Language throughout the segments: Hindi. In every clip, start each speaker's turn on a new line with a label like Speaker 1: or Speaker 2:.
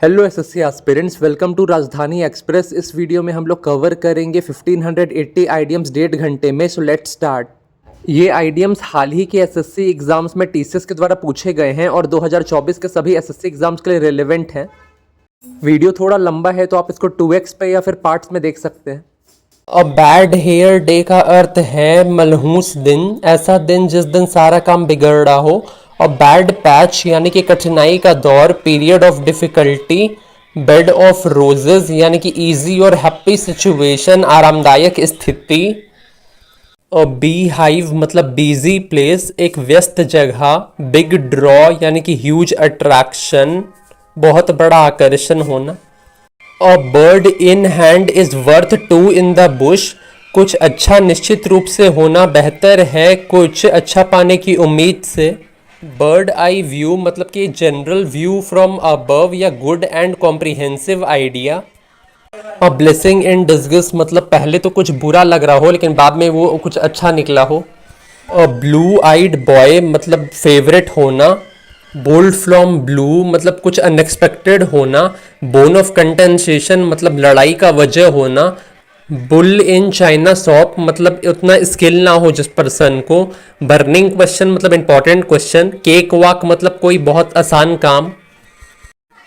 Speaker 1: Hello SSC aspirants, welcome to Rajdhani Express. इस वीडियो में हम लोग कवर करेंगे 1580 आइडियम्स 1.5 घंटे में। So let's start. ये आइडियम्स हाल ही के एसएससी एग्जाम्स में टीसीएस के द्वारा पूछे गए हैं और 2024 के सभी एसएससी एग्जाम्स के लिए रेलेवेंट हैं। वीडियो थोड़ा लंबा है तो आप इसको 2x पे या फिर पार्ट्स में देख सकते हैं। अ बैड हेयर डे का अर्थ है मलहूस दिन, ऐसा दिन जिस दिन सारा काम बिगड़ रहा हो। और बैड पैच यानी कि कठिनाई का दौर, period of difficulty. Bed of roses यानी कि इजी और हैप्पी सिचुएशन, आरामदायक स्थिति। और बी हाइव मतलब बिजी प्लेस, एक व्यस्त जगह। बिग ड्रॉ यानी कि ह्यूज अट्रैक्शन, बहुत बड़ा आकर्षण होना। A bird in hand is worth two in the bush, कुछ अच्छा निश्चित रूप से होना बेहतर है कुछ अच्छा पाने की उम्मीद से। बर्ड आई व्यू मतलब कि जनरल व्यू फ्रॉम अबव या good and comprehensive idea. A blessing in disguise मतलब पहले तो कुछ बुरा लग रहा हो लेकिन बाद में वो कुछ अच्छा निकला हो। अ ब्लू आइड बॉय मतलब फेवरेट होना। बोल्ड फ्रॉम ब्लू मतलब कुछ अनएक्सपेक्टेड होना। बोन ऑफ कंटेंसेशन मतलब लड़ाई का वजह होना। बुल इन चाइना शॉप मतलब उतना स्किल ना हो जिस पर्सन को। बर्निंग क्वेश्चन मतलब इंपॉर्टेंट क्वेश्चन। केक वॉक मतलब कोई बहुत आसान काम।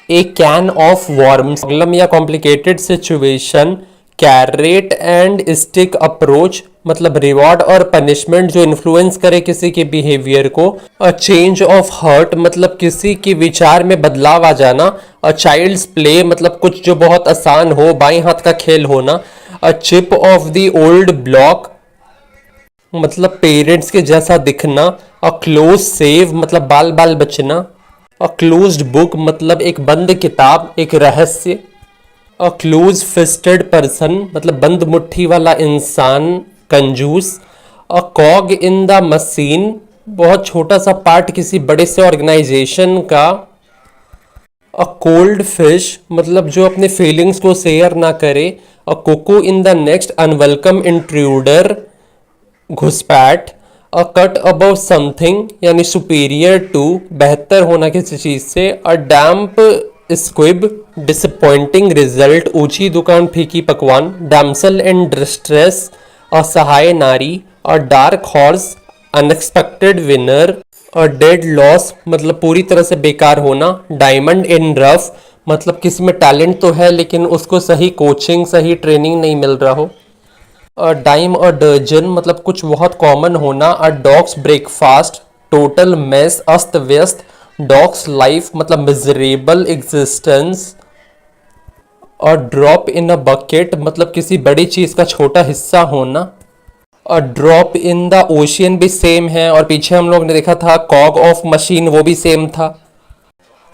Speaker 1: ए कैन ऑफ वर्म्स प्रॉब्लम या complicated situation. Carrot and stick approach मतलब रिवॉर्ड और पनिशमेंट जो इन्फ्लुएंस करे किसी के बिहेवियर को। अ चेंज ऑफ हार्ट मतलब किसी के विचार में बदलाव आ जाना। अ चाइल्ड्स प्ले मतलब कुछ जो बहुत आसान हो, बाएं हाथ का खेल होना। A chip off the old block मतलब पेरेंट्स के जैसा दिखना। अ क्लोज सेव मतलब बाल बाल बचना। अ क्लोज्ड बुक मतलब एक बंद किताब, एक रहस्य। अ क्लोज फिस्टेड पर्सन मतलब बंद मुट्ठी वाला इंसान, कंजूस। अ कॉग इन द मशीन बहुत छोटा सा पार्ट किसी बड़े से ऑर्गेनाइजेशन का। अ कोल्ड फिश मतलब जो अपने फीलिंग्स को शेयर ना करे। A cuckoo in the nest unwelcome intruder, घुसपैठ। अ कट अबव समथिंग यानी सुपीरियर टू, बेहतर होना किसी चीज से। A damp squib disappointing result, ऊंची दुकान फीकी पकवान। डैम्सल इन डिस्ट्रेस असहाय नारी। और डार्क हॉर्स अनएक्सपेक्टेड विनर। और डेड लॉस मतलब पूरी तरह से बेकार होना। डायमंड इन रफ मतलब किसी में टैलेंट तो है लेकिन उसको सही कोचिंग सही ट्रेनिंग नहीं मिल रहा हो। डाइम और डर्जन मतलब कुछ बहुत कॉमन होना। अ डॉग्स ब्रेकफास्ट टोटल मेस, अस्त व्यस्त। डॉग्स लाइफ मतलब मिजरेबल एग्जिस्टेंस। और ड्रॉप इन अ बकेट मतलब किसी बड़ी चीज का छोटा हिस्सा होना। और ड्रॉप इन द ओशियन भी सेम है और पीछे हम लोग ने देखा था कॉग ऑफ मशीन, वो भी सेम था।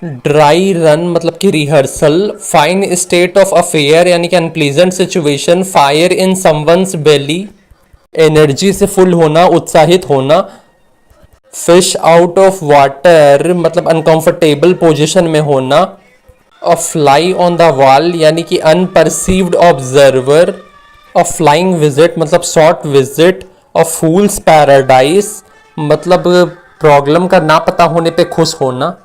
Speaker 1: ड्राई रन मतलब कि rehearsal. Fine state of affair यानी कि unpleasant situation. Fire in someone's belly energy से फुल होना, उत्साहित होना। फिश आउट ऑफ वाटर मतलब अनकंफर्टेबल पोजीशन में होना। A fly on the wall यानी कि unperceived observer. A flying visit मतलब short visit. A fool's paradise मतलब प्रॉब्लम का ना पता होने पे खुश होना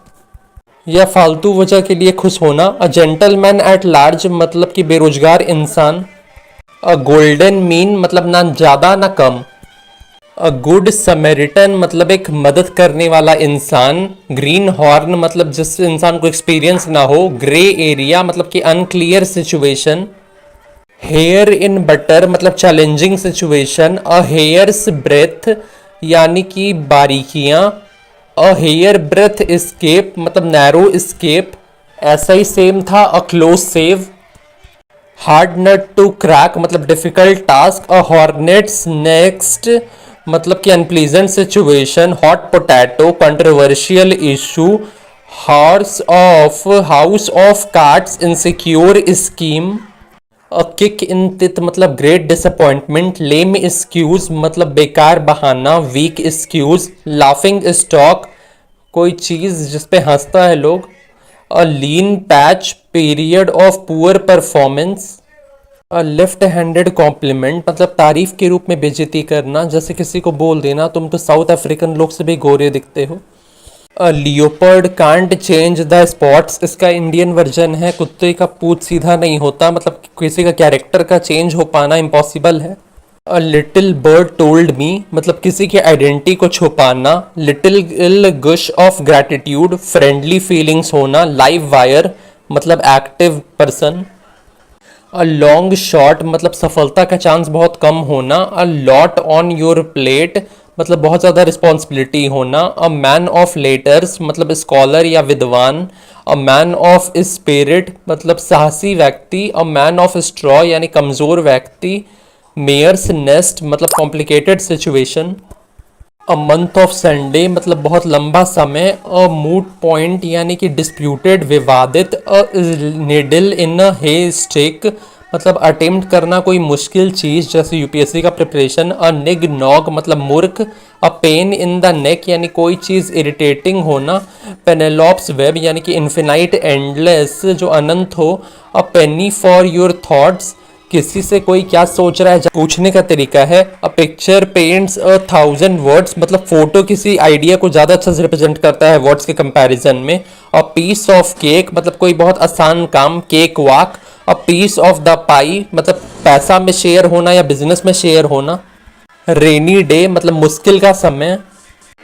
Speaker 1: या फालतू वजह के लिए खुश होना। अ जेंटलमैन एट लार्ज मतलब कि बेरोजगार इंसान। अ गोल्डन मीन मतलब ना ज़्यादा ना कम। अ गुड समैरिटन मतलब एक मदद करने वाला इंसान। ग्रीन हॉर्न मतलब जिस इंसान को एक्सपीरियंस ना हो। ग्रे एरिया मतलब कि unclear situation. Hair in butter मतलब challenging situation. A hair's breadth यानी कि बारीकियां। अ हेयर ब्रेथ एस्केप मतलब नैरो एस्केप, ऐसा ही सेम था। A close shave. Hard nut to crack मतलब difficult task. A hornet's nest मतलब कि unpleasant situation. Hot potato controversial issue. House of cards insecure scheme. A kick in teeth मतलब ग्रेट डिसअपॉइंटमेंट। लेम एक्सक्यूज मतलब बेकार बहाना, वीक एक्सक्यूज। लाफिंग स्टॉक कोई चीज जिसपे हंसता है लोग। A lean patch period of poor performance. A left handed compliment मतलब तारीफ के रूप में बेइज्जती करना, जैसे किसी को बोल देना तुम तो साउथ अफ्रीकन लोग से भी गोरे दिखते हो। Leopard can't change the spots, इसका इंडियन वर्जन है कुत्ते का पूंछ सीधा नहीं होता, मतलब किसी का कैरेक्टर का चेंज हो पाना इम्पॉसिबल है। A little bird told me, मतलब किसी की आइडेंटिटी को छुपाना। Little gush of gratitude, friendly feelings होना। लाइव वायर मतलब active person. A long shot मतलब सफलता का चांस बहुत कम होना। A lot on your plate मतलब बहुत ज़्यादा रिस्पॉन्सिबिलिटी होना। अ मैन ऑफ लेटर्स मतलब स्कॉलर या विद्वान। अ मैन ऑफ स्पिरिट मतलब साहसी व्यक्ति। अ मैन ऑफ स्ट्रॉ यानी कमज़ोर व्यक्ति। मेयर्स नेस्ट मतलब complicated situation. A month of Sunday मतलब बहुत लंबा समय। अ मूट पॉइंट यानी कि डिस्प्यूटेड विवादित। A needle in a haystack मतलब अटेम्प्ट करना कोई मुश्किल चीज़ जैसे यूपीएससी का प्रिपरेशन। अ निग नॉग मतलब मूर्ख। अ पेन इन द नेक यानी कोई चीज़ इरिटेटिंग होना। पेनेलॉप्स वेब यानी कि इन्फिनाइट एंडलेस जो अनंत हो। अ पेनी फॉर योर थॉट्स किसी से कोई क्या सोच रहा है पूछने का तरीका है। अ पिक्चर पेंट्स 1,000 वर्ड्स मतलब फोटो किसी आइडिया को ज़्यादा अच्छा से रिप्रेजेंट करता है वर्ड्स के कंपैरिजन में। अ पीस ऑफ केक मतलब कोई बहुत आसान काम, cake walk. A piece of the pie मतलब पैसा में शेयर होना या बिजनेस में शेयर होना। रेनी डे मतलब मुश्किल का समय।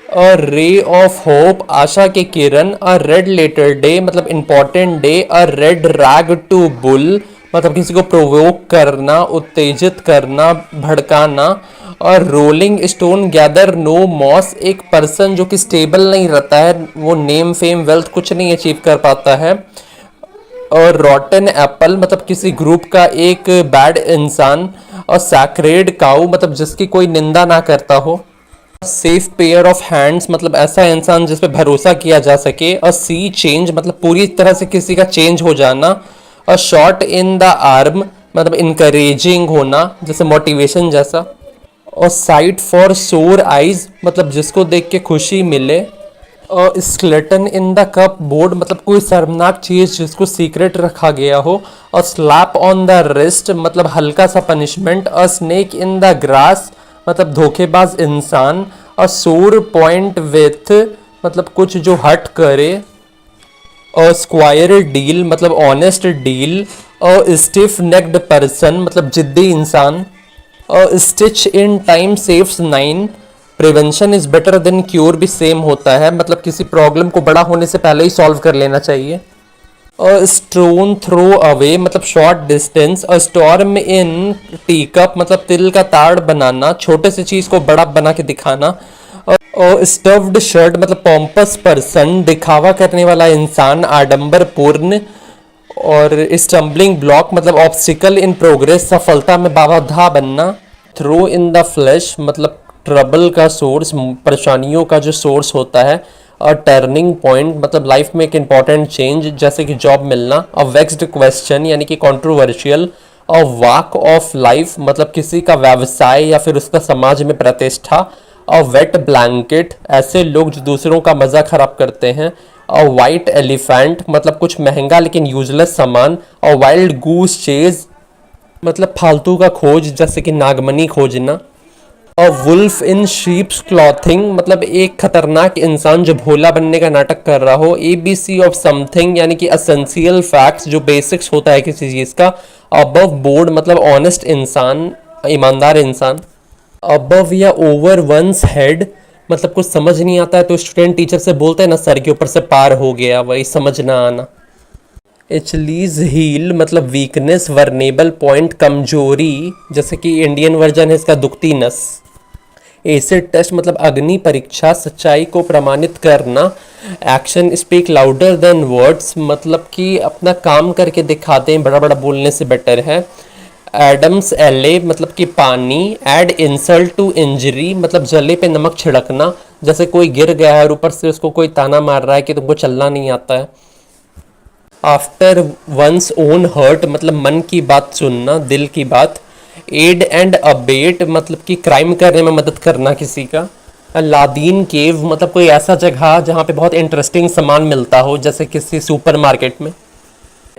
Speaker 1: अ रे ऑफ होप आशा के किरण। अ रेड लेटर डे मतलब important day. A red rag to bull मतलब किसी को प्रोवोक करना, उत्तेजित करना, भड़काना। और rolling stone gather no moss एक पर्सन जो कि स्टेबल नहीं रहता है, वो नेम फेम वेल्थ कुछ नहीं अचीव कर पाता है। और रॉटन एप्पल मतलब किसी ग्रुप का एक बैड इंसान। और सैक्रेड काऊ मतलब जिसकी कोई निंदा ना करता हो। सेफ पेयर ऑफ हैंड्स मतलब ऐसा इंसान जिस पे भरोसा किया जा सके। अ सी चेंज मतलब पूरी तरह से किसी का चेंज हो जाना। A shot in the arm मतलब इनकरेजिंग होना जैसे मोटिवेशन जैसा। और साइट फॉर सोर आइज मतलब जिसको देख के खुशी मिले। और skeleton in the cup board मतलब कोई शर्मनाक चीज जिसको सीक्रेट रखा गया हो। और स्लैप ऑन द रिस्ट मतलब हल्का सा punishment. A snake in the grass मतलब धोखेबाज इंसान। अ सोर पॉइंट विथ मतलब कुछ जो हट करे। अ स्क्वायर डील मतलब ऑनेस्ट डील। अ स्टिफ नेक्ड पर्सन मतलब जिद्दी इंसान। Stitch in time saves 9 prevention is better than cure भी सेम होता है मतलब किसी प्रॉब्लम को बड़ा होने से पहले ही सॉल्व कर लेना चाहिए। स्टोन थ्रो अवे मतलब शॉर्ट डिस्टेंस। अ स्टॉर्म इन टी कप मतलब तिल का ताड़ बनाना, छोटे से चीज को बड़ा बना के दिखाना। और स्टफ्ड शर्ट मतलब पॉम्पस पर्सन दिखावा करने वाला इंसान, आडंबर पूर्ण। और स्टम्बलिंग ब्लॉक मतलब ऑब्स्टिकल इन प्रोग्रेस सफलता में बाधा बनना। थ्रो इन द फ्लैश मतलब ट्रबल का सोर्स, परेशानियों का जो सोर्स होता है। और टर्निंग पॉइंट मतलब लाइफ में एक इंपॉर्टेंट चेंज जैसे कि जॉब मिलना। अ वेक्स्ड क्वेश्चन यानी कि controversial. A walk of life मतलब किसी का व्यवसाय या फिर उसका समाज में प्रतिष्ठा। अ वेट ब्लैंकेट ऐसे लोग जो दूसरों का मजा खराब करते हैं। अ वाइट एलिफेंट मतलब कुछ महंगा लेकिन यूजलेस सामान। अ वाइल्ड गूस चेज मतलब फालतू का खोज जैसे कि नागमनी खोजना। A wolf in sheep's clothing मतलब एक खतरनाक इंसान जो भोला बनने का नाटक कर रहा हो। एबीसी ऑफ समथिंग यानी कि असेंशियल फैक्ट्स जो बेसिक्स होता है किसी चीज़ का। अबव बोर्ड मतलब ऑनेस्ट इंसान, ईमानदार इंसान। अबव या ओवर वंस हेड मतलब कुछ समझ नहीं आता है तो स्टूडेंट टीचर से बोलते हैं ना सर के ऊपर से पार हो गया, वही समझ ना आना। एचलीज हील मतलब वीकनेस, वर्नेबल पॉइंट कमजोरी जैसे कि इंडियन वर्जन है इसका दुखती नस। एसिड टेस्ट मतलब अग्नि परीक्षा, सच्चाई को प्रमाणित करना। Action speak louder than words मतलब कि अपना काम करके दिखाते हैं, बड़ा बड़ा बोलने से बेटर है। एडम्स एले मतलब कि पानी। एड इंसल्ट टू इंजरी मतलब जले पे नमक छिड़कना जैसे कोई गिर गया है और ऊपर से उसको कोई ताना मार रहा है कि तुमको चलना नहीं आता है। आफ्टर वंस ओन हर्ट मतलब मन की बात सुनना, दिल की बात। एड एंड अबेट मतलब कि क्राइम करने में मदद करना किसी का। अलादीन केव मतलब कोई ऐसा जगह जहाँ पे बहुत इंटरेस्टिंग सामान मिलता हो जैसे किसी सुपरमार्केट में।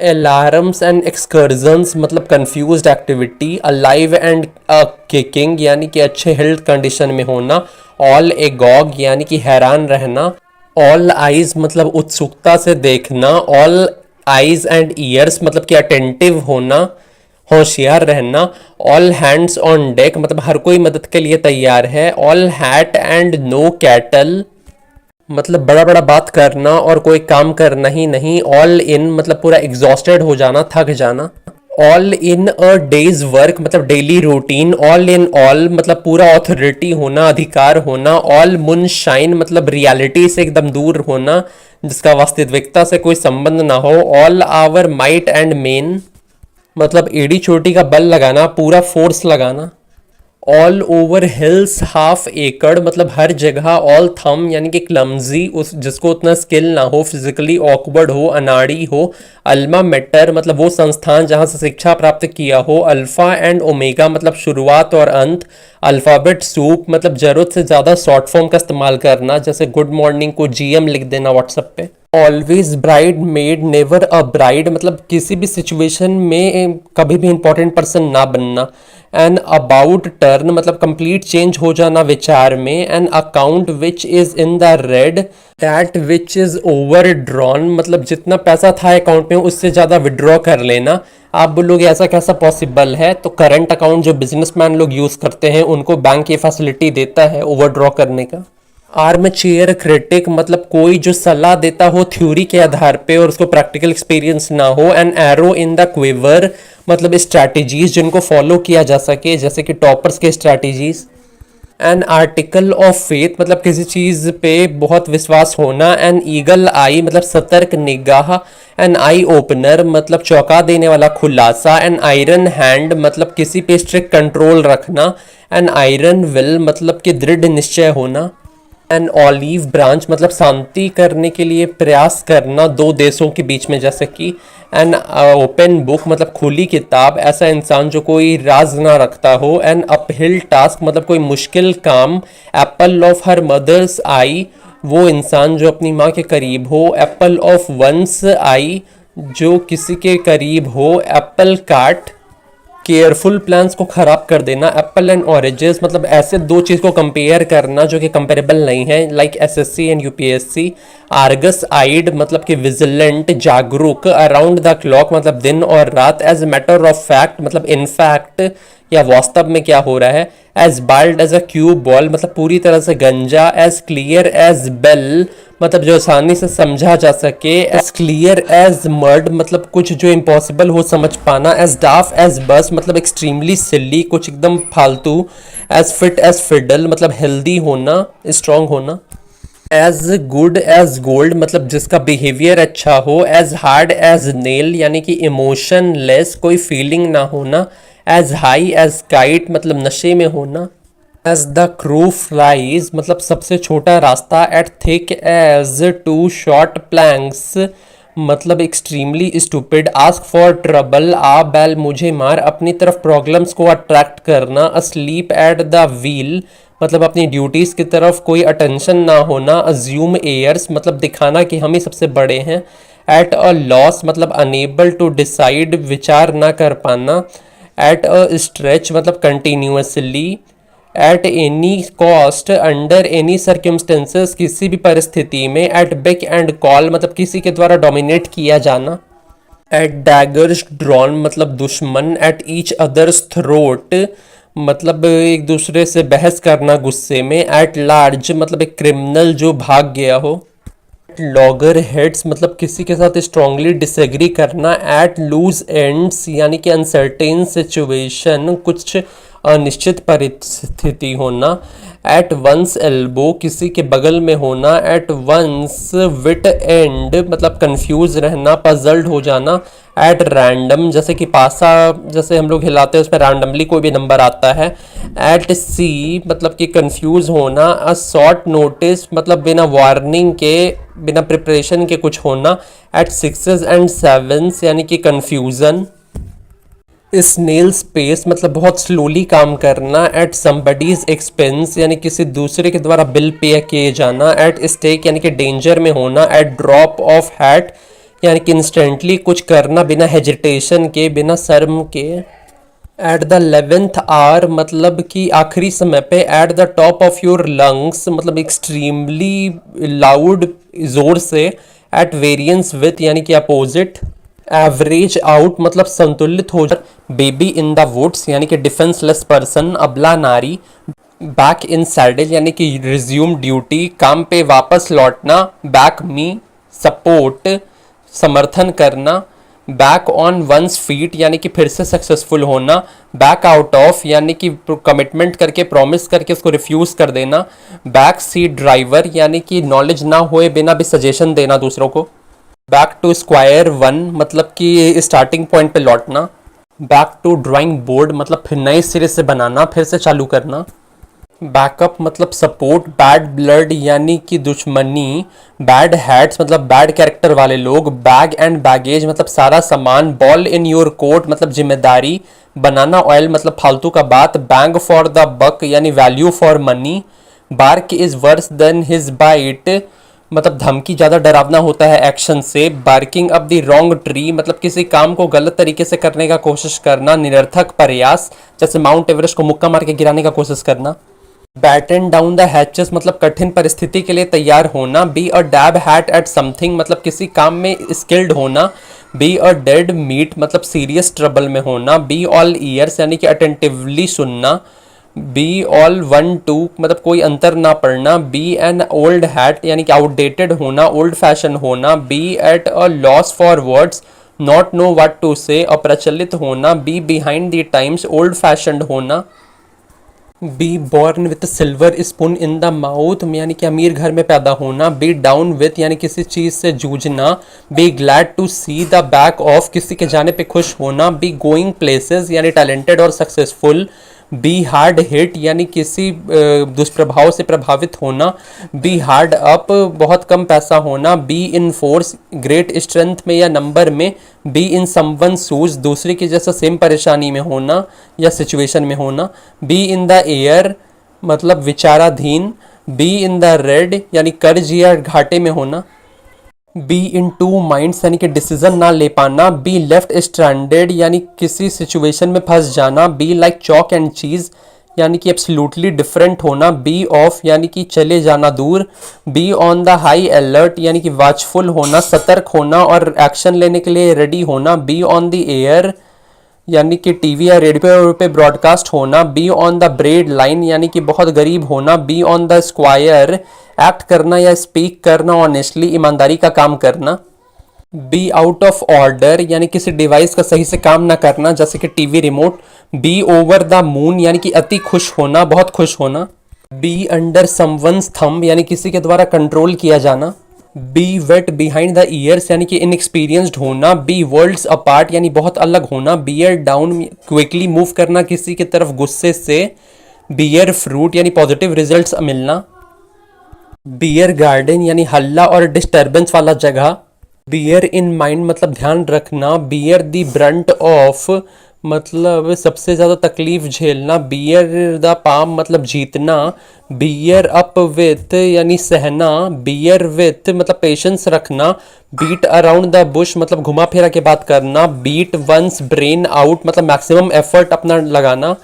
Speaker 1: अलार्म्स एंड एक्सकर्जन्स मतलब confused activity. Alive and kicking यानी कि अच्छे हेल्थ कंडीशन में होना। ऑल ए गॉग यानी कि हैरान रहना।
Speaker 2: ऑल आइज मतलब उत्सुकता से देखना, ऑल आइज एंड ईयर्स मतलब कि अटेंटिव होना, होशियार रहना, ऑल हैंड्स ऑन डेक मतलब हर कोई मदद के लिए तैयार है, all hat and no cattle मतलब बड़ा बड़ा बात करना और कोई काम करना ही नहीं, ऑल इन मतलब पूरा एग्जॉस्टेड हो जाना, थक जाना, all in a day's work मतलब daily routine, all in all मतलब पूरा ऑथोरिटी होना, अधिकार होना, ऑल मुन शाइन मतलब रियलिटी से एकदम दूर होना, जिसका वास्तविकता से कोई संबंध ना हो, all our might and main मतलब एड़ी चोटी का बल लगाना, पूरा फोर्स लगाना, ऑल ओवर हिल्स हाफ एकड़ मतलब हर जगह, ऑल थम यानी कि क्लमजी उस जिसको उतना स्किल ना हो, फिजिकली ऑकवर्ड हो, अनाड़ी हो, अल्मा मेटर मतलब वो संस्थान जहाँ से शिक्षा प्राप्त किया हो, अल्फा एंड ओमेगा मतलब शुरुआत और अंत, अल्फ़ाबेट सूप मतलब जरूरत से ज़्यादा शॉर्ट फॉर्म का इस्तेमाल करना, जैसे गुड मॉर्निंग को जीएम लिख देना व्हाट्सएप पे, always bride made never a bride मतलब किसी भी सिचुएशन में कभी भी इंपॉर्टेंट पर्सन ना बनना, एन अबाउट टर्न मतलब कंप्लीट चेंज हो जाना विचार में, an account which is in the red, that which is over drawn मतलब जितना पैसा था अकाउंट में उससे ज़्यादा विड्रॉ कर लेना। आप बोलोगे ऐसा कैसा पॉसिबल है, तो करंट अकाउंट जो बिजनेसमैन लोग यूज़ करते हैं उनको बैंक ये फैसिलिटी देता है ओवरड्रॉ करने का। आर्म चेयर क्रिटिक मतलब कोई जो सलाह देता हो थ्योरी के आधार पे और उसको प्रैक्टिकल एक्सपीरियंस ना हो, an arrow in the quiver मतलब स्ट्रैटेजीज जिनको फॉलो किया जा सके जैसे कि टॉपर्स के strategies, an article of faith मतलब किसी चीज़ पे बहुत विश्वास होना, एन ईगल आई मतलब सतर्क निगाह, एन आई ओपनर मतलब चौंका देने वाला खुलासा, एन आयरन हैंड मतलब किसी पे स्ट्रिक्ट कंट्रोल रखना, एन आयरन विल मतलब कि दृढ़ निश्चय होना, एन ऑलिव ब्रांच मतलब शांति करने के लिए प्रयास करना दो देशों के बीच में, जैसे कि एन ओपन बुक मतलब खुली किताब, ऐसा इंसान जो कोई राज ना रखता हो, एन अपहिल टास्क मतलब कोई मुश्किल काम, एप्पल ऑफ हर मदर्स आई वो इंसान जो अपनी माँ के करीब हो, एप्पल ऑफ वंस आई जो किसी के करीब हो, एप्पल काट केयरफुल प्लान्स को ख़राब कर देना, एप्पल एंड ऑरेंजेस मतलब ऐसे दो चीज़ को कंपेयर करना जो कि कंपेरेबल नहीं है, like SSC and UPSC, Argus eyed मतलब कि विजिलेंट जागरूक, अराउंड द क्लॉक मतलब दिन और रात, एज मैटर ऑफ फैक्ट मतलब इन फैक्ट या वास्तव में क्या हो रहा है, as bald as a cue ball मतलब पूरी तरह से गंजा, एज क्लियर एज बेल मतलब जो आसानी से समझा जा सके, एज क्लियर एज मर्ड मतलब कुछ जो इम्पॉसिबल हो समझ पाना, एज डाफ एज बस मतलब एक्सट्रीमली सिल्ली कुछ एकदम फालतू, एज फिट एज फिडल मतलब हेल्दी होना, स्ट्रांग होना, एज गुड एज गोल्ड मतलब जिसका बिहेवियर अच्छा हो, एज हार्ड एज नेल यानी कि इमोशनलेस कोई फीलिंग ना होना, एज हाई एज काइट मतलब नशे में होना, एज द क्रू फ्लाइज मतलब सबसे छोटा रास्ता, at thick as two short planks मतलब extremely stupid, ask for trouble आ बैल मुझे मार अपनी तरफ प्रॉब्लम्स को अट्रैक्ट करना, अस्लीप एट द व्हील मतलब अपनी ड्यूटीज़ की तरफ कोई अटेंशन ना होना, अज्यूम एयर्स मतलब दिखाना कि हम ही सबसे बड़े हैं, एट अ लॉस मतलब अनेबल टू डिसाइड विचार ना कर पाना, एट अ स्ट्रेच मतलब continuously, at any cost under any circumstances किसी भी परिस्थिति में, एट बिक एंड कॉल मतलब किसी के द्वारा डोमिनेट किया जाना, एट डैगर्स ड्रॉन मतलब दुश्मन, एट ईच अदर्स थ्रोट मतलब एक दूसरे से बहस करना गुस्से में, एट लार्ज मतलब एक क्रिमिनल जो भाग गया हो, लॉगर हेड्स मतलब किसी के साथ स्ट्रांगली डिसएग्री करना, एट लूज एंड्स यानी कि अनसर्टेन सिचुएशन कुछ अनिश्चित परिस्थिति होना, एट वंस एल्बो किसी के बगल में होना, एट वंस विट एंड मतलब कंफ्यूज रहना, पजल्ड हो जाना, एट रैंडम जैसे कि पासा जैसे हम लोग हिलाते हैं उसमें रैंडमली कोई भी नंबर आता है, एट सी मतलब कि कंफ्यूज होना, अ शॉर्ट नोटिस मतलब बिना वार्निंग के बिना प्रिपरेशन के कुछ होना, एट सिक्सेस एंड सेवन्स यानी कि कंफ्यूजन, स्नेल स्पेस मतलब बहुत स्लोली काम करना, एट समबडीज एक्सपेंस यानी किसी दूसरे के द्वारा बिल पे किए जाना, एट स्टेक यानी कि डेंजर में होना, एट ड्रॉप ऑफ हैट यानी कि इंस्टेंटली कुछ करना बिना हेजिटेशन के बिना शर्म के, एट द 11th आवर मतलब कि आखिरी समय पे, at the top of your lungs मतलब एक्सट्रीमली लाउड, जोर से, एट वेरियंस विथ यानी कि अपोजिट, एवरेज आउट मतलब संतुलित हो जाए, बेबी इन द वुड्स यानी कि डिफेंसलेस पर्सन, अबला नारी, बैक इन सैडल यानी कि रिज्यूम ड्यूटी, काम पे वापस लौटना, बैक मी सपोर्ट समर्थन करना, बैक ऑन वंस फीट यानी कि फिर से सक्सेसफुल होना, बैक आउट ऑफ यानी कि कमिटमेंट करके प्रॉमिस करके उसको रिफ्यूज कर देना, बैक सीट ड्राइवर यानी कि नॉलेज ना होए बिना भी सजेशन देना दूसरों को, बैक टू स्क्वायर वन मतलब कि स्टार्टिंग पॉइंट पे लौटना, बैक टू ड्राइंग बोर्ड मतलब फिर नए सिरे से बनाना, फिर से चालू करना, बैकअप मतलब सपोर्ट, बैड ब्लड यानी कि दुश्मनी, बैड हैट्स मतलब बैड कैरेक्टर वाले लोग, बैग एंड बैगेज मतलब सारा सामान, बॉल इन योर कोर्ट मतलब जिम्मेदारी, बनाना ऑयल मतलब फालतू का बात, बैंग फॉर द बक यानी value for money, bark is worse than his bite मतलब धमकी ज़्यादा डरावना होता है एक्शन से, barking up the wrong tree मतलब किसी काम को गलत तरीके से करने का कोशिश करना, निरर्थक प्रयास जैसे माउंट एवरेस्ट को मुक्का मार के गिराने का कोशिश करना, बैटन डाउन द हैचेस मतलब कठिन परिस्थिति के लिए तैयार होना, be a dab hat eight something मतलब किसी काम में स्किल्ड होना, बी अ डेड मीट मतलब सीरियस ट्रबल में होना, बी ऑल ईयर्स यानी कि अटेंटिवली सुनना, बी ऑल वन टू मतलब कोई अंतर ना पड़ना, बी एन ओल्ड हैट यानी कि आउटडेटेड होना, ओल्ड फैशन होना, be at a loss for words not know what to say, अप्रचलित होना, be behind the times old fashioned होना, be born with silver spoon in the mouth यानी कि अमीर घर में पैदा होना, बी डाउन विथ यानी किसी चीज से जूझना, be glad to see the back ऑफ किसी के जाने पे खुश होना, बी गोइंग प्लेसेस यानी टैलेंटेड और सक्सेसफुल, बी हार्ड हिट यानी किसी दुष्प्रभाव से प्रभावित होना, बी हार्ड अप बहुत कम पैसा होना, be in force great strength में या नंबर में, बी इन समवन शूज दूसरे की जैसा सेम परेशानी में होना या सिचुएशन में होना, बी इन द एयर मतलब विचाराधीन, बी इन द रेड यानी कर्ज या घाटे में होना, बी इन टू माइंड्स यानी कि डिसीजन ना ले पाना, बी लेफ्ट स्ट्रैंडेड यानी किसी सिचुएशन में फंस जाना, बी लाइक चॉक एंड चीज यानी कि एब्सोल्युटली डिफरेंट होना, बी ऑफ यानी कि चले जाना दूर, be on the high alert यानी कि वाचफुल होना, सतर्क होना और एक्शन लेने के लिए रेडी होना, बी ऑन द एयर यानी कि टीवी या रेडियो पे ब्रॉडकास्ट होना, be on the bread line यानी कि बहुत गरीब होना, be on the square act करना या स्पीक करना ऑनेस्टली ईमानदारी का काम करना, बी आउट ऑफ ऑर्डर यानी किसी डिवाइस का सही से काम ना करना जैसे कि TV remote, be over the moon यानी कि अति खुश होना बहुत खुश होना, बी अंडर समवंस थंब यानी किसी के द्वारा कंट्रोल किया जाना, be wet behind the ears यानी कि इनएक्सपीरियंस्ड होना, बी वर्ल्ड्स अपार्ट यानी बहुत अलग होना, बियर डाउन क्विकली मूव करना किसी की तरफ गुस्से से, बियर फ्रूट यानी पॉजिटिव रिजल्ट्स मिलना, बियर गार्डन यानी हल्ला और डिस्टरबेंस वाला जगह, बियर इन माइंड मतलब ध्यान रखना, बियर द ब्रंट ऑफ मतलब सबसे ज़्यादा तकलीफ झेलना, बियर द पाम मतलब जीतना, बियर अप विथ यानी सहना, बियर विथ मतलब पेशेंस रखना, बीट अराउंड द बुश मतलब घुमा फिरा के बात करना, बीट वंस ब्रेन आउट मतलब मैक्सिमम एफर्ट अपना लगाना,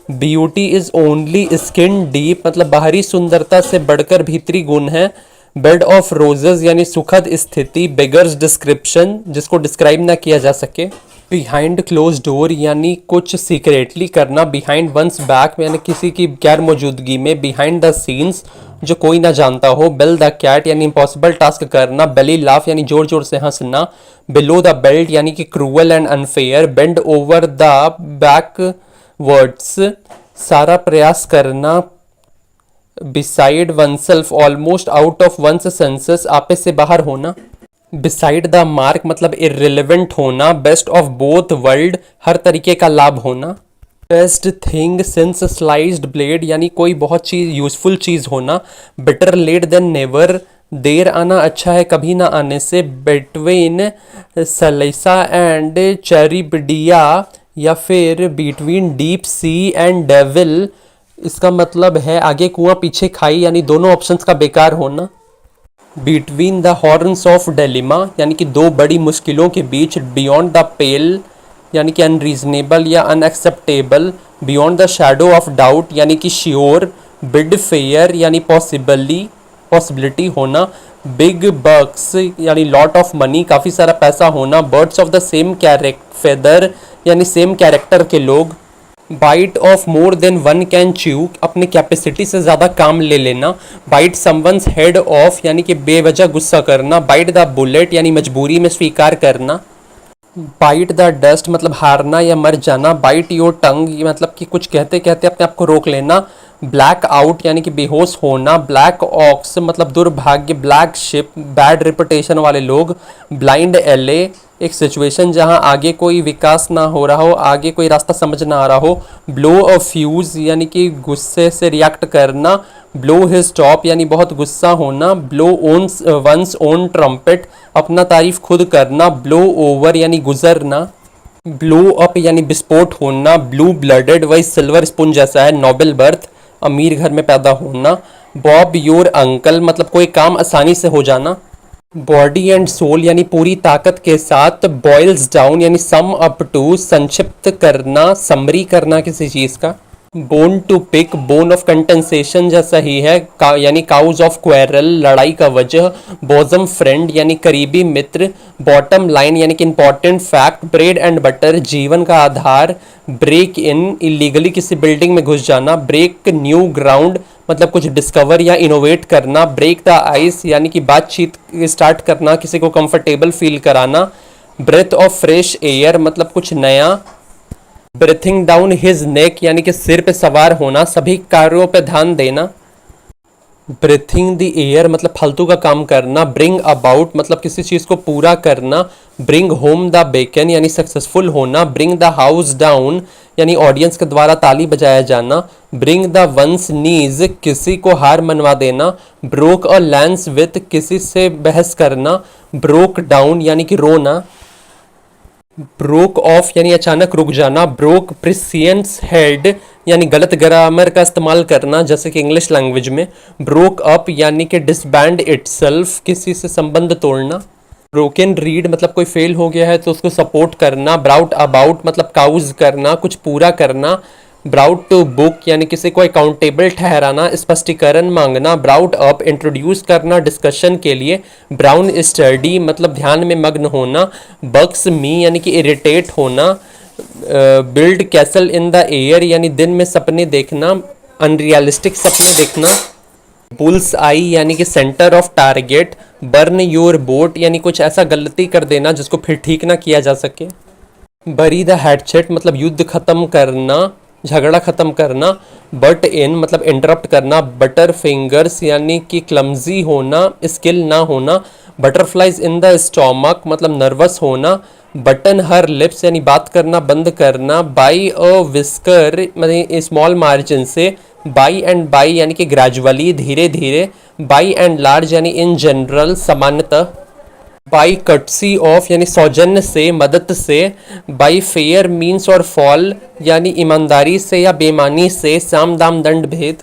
Speaker 2: beauty is only skin deep मतलब बाहरी सुंदरता से बढ़कर भीतरी गुण है, बेड ऑफ रोजेस यानी सुखद स्थिति, बेगर्स डिस्क्रिप्शन जिसको डिस्क्राइब ना किया जा सके, बिहाइंड क्लोज डोर यानी कुछ सीक्रेटली करना, बिहाइंड वंस बैक यानी किसी की गैर मौजूदगी में, बिहाइंड द सीन्स जो कोई ना जानता हो, बेल द कैट यानी इम्पॉसिबल टास्क करना, बेली लाफ यानी जोर जोर से हंसना, बिलो द बेल्ट यानी कि cruel and unfair, bend over the backwards सारा प्रयास करना, beside oneself almost out of one's senses आपे से बाहर होना, बिसाइड द मार्क मतलब इररिलेवेंट होना, बेस्ट ऑफ बोथ वर्ल्ड हर तरीके का लाभ होना, best thing since sliced bread यानी कोई बहुत चीज यूजफुल चीज होना, बेटर लेट देन नेवर देर आना अच्छा है कभी ना आने से, बिटवीन सलेसा एंड चैरिबडिया या फिर between deep sea and devil इसका मतलब है आगे कुआं पीछे खाई यानी दोनों ऑप्शंस का बेकार होना, between the horns of dilemma यानी कि दो बड़ी मुश्किलों के बीच, बियॉन्ड द पेल यानी कि अनरीजनेबल या unacceptable, beyond the shadow of doubt यानी कि श्योर, बिड फेयर यानी पॉसिबिलिटी होना, बिग बक्स यानी लॉट ऑफ मनी काफ़ी सारा पैसा होना, birds of the same feather यानी सेम कैरेक्टर के लोग, bite off more than one can chew अपने कैपेसिटी से ज़्यादा काम ले लेना, बाइट समवंस हेड ऑफ यानी कि बेवजह गुस्सा करना, बाइट द बुलेट यानी मजबूरी में स्वीकार करना, बाइट द डस्ट मतलब हारना या मर जाना, बाइट योर टंग ये मतलब कि कुछ कहते कहते अपने आप को रोक लेना, ब्लैक आउट यानी कि बेहोश होना, ब्लैक ऑक्स मतलब दुर्भाग्य, ब्लैक शिप बैड रिपुटेशन वाले लोग, ब्लाइंड एले एक सिचुएशन जहां आगे कोई विकास ना हो रहा हो, आगे कोई रास्ता समझ ना आ रहा हो, ब्लो अ फ्यूज यानी कि गुस्से से रिएक्ट करना, ब्लो हिज टॉप यानी बहुत गुस्सा होना, blow owns one's own trumpet अपना तारीफ खुद करना, ब्लो ओवर यानी गुजरना, ब्लो अप यानी विस्फोट होना, ब्लू ब्लडेड वही सिल्वर स्पून जैसा है, नोबेल बर्थ अमीर घर में पैदा होना, बॉब योर अंकल मतलब कोई काम आसानी से हो जाना, बॉडी एंड सोल यानी पूरी ताकत के साथ, बॉयल्स डाउन यानी सम अप टू संक्षिप्त करना, समरी करना किसी चीज़ का, bone to pick bone of contention जैसा ही है यानी काउज ऑफ क्वेरल लड़ाई का वजह, बॉजम फ्रेंड यानी करीबी मित्र, बॉटम लाइन यानी कि important fact, bread and butter जीवन का आधार, ब्रेक इन इलीगली किसी बिल्डिंग में घुस जाना, ब्रेक न्यू ग्राउंड मतलब कुछ डिस्कवर या इनोवेट करना, ब्रेक द आइस यानी कि बातचीत स्टार्ट करना, किसी को कंफर्टेबल फील कराना, ब्रेथ ऑफ फ्रेश एयर मतलब कुछ नया, ब्रीथिंग डाउन हिज नेक यानी कि सिर पे सवार होना, सभी कार्यों पे ध्यान देना, ब्रीथिंग द एयर मतलब फालतू का काम करना, ब्रिंग अबाउट मतलब किसी चीज़ को पूरा करना, ब्रिंग होम द बेकन यानी सक्सेसफुल होना, ब्रिंग द हाउस डाउन यानी ऑडियंस के द्वारा ताली बजाया जाना, ब्रिंग द वंस नीज किसी को हार मनवा देना, ब्रोक अ लैंस विथ किसी से बहस करना, ब्रोक डाउन यानी कि रोना, ब्रोक ऑफ यानी अचानक रुक जाना, ब्रोक प्रिसियंस हेड यानी गलत ग्रामर का इस्तेमाल करना जैसे कि इंग्लिश लैंग्वेज में, ब्रोक अप यानी कि डिसबैंड इटसेल्फ किसी से संबंध तोड़ना, ब्रोकन रीड मतलब कोई फेल हो गया है तो उसको सपोर्ट करना, ब्राउट अबाउट मतलब काउज करना कुछ पूरा करना, ब्राउट टू बुक यानी किसी को अकाउंटेबल ठहराना, स्पष्टीकरण मांगना, ब्राउट अप इंट्रोड्यूस करना डिस्कशन के लिए, ब्राउन स्टडी मतलब ध्यान में मग्न होना, बग्स मी यानी कि इरिटेट होना, build castle in the air यानी दिन में सपने देखना, अनरियलिस्टिक सपने देखना, बुल्स आई यानी कि centre of target, burn your boat यानी कुछ ऐसा गलती कर देना जिसको फिर ठीक ना किया जा सके, बरी द हैटसेट मतलब युद्ध खत्म करना झगड़ा खत्म करना, बट इन मतलब इंटरप्ट करना, बटर फिंगर्स यानी कि क्लमजी होना स्किल ना होना, बटरफ्लाइज इन द स्टोमक मतलब नर्वस होना, बटन हर लिप्स यानी बात करना बंद करना, बाई अ विस्कर मतलब स्मॉल मार्जिन से, बाई एंड बाई यानी कि ग्रेजुअली धीरे धीरे, बाई एंड लार्ज यानी इन जनरल सामान्यतः, बाई कटसी ऑफ यानी सौजन्य से मदद से, बाई फेयर मीन्स और फॉल यानी ईमानदारी से या बेईमानी से साम दाम दंड भेद,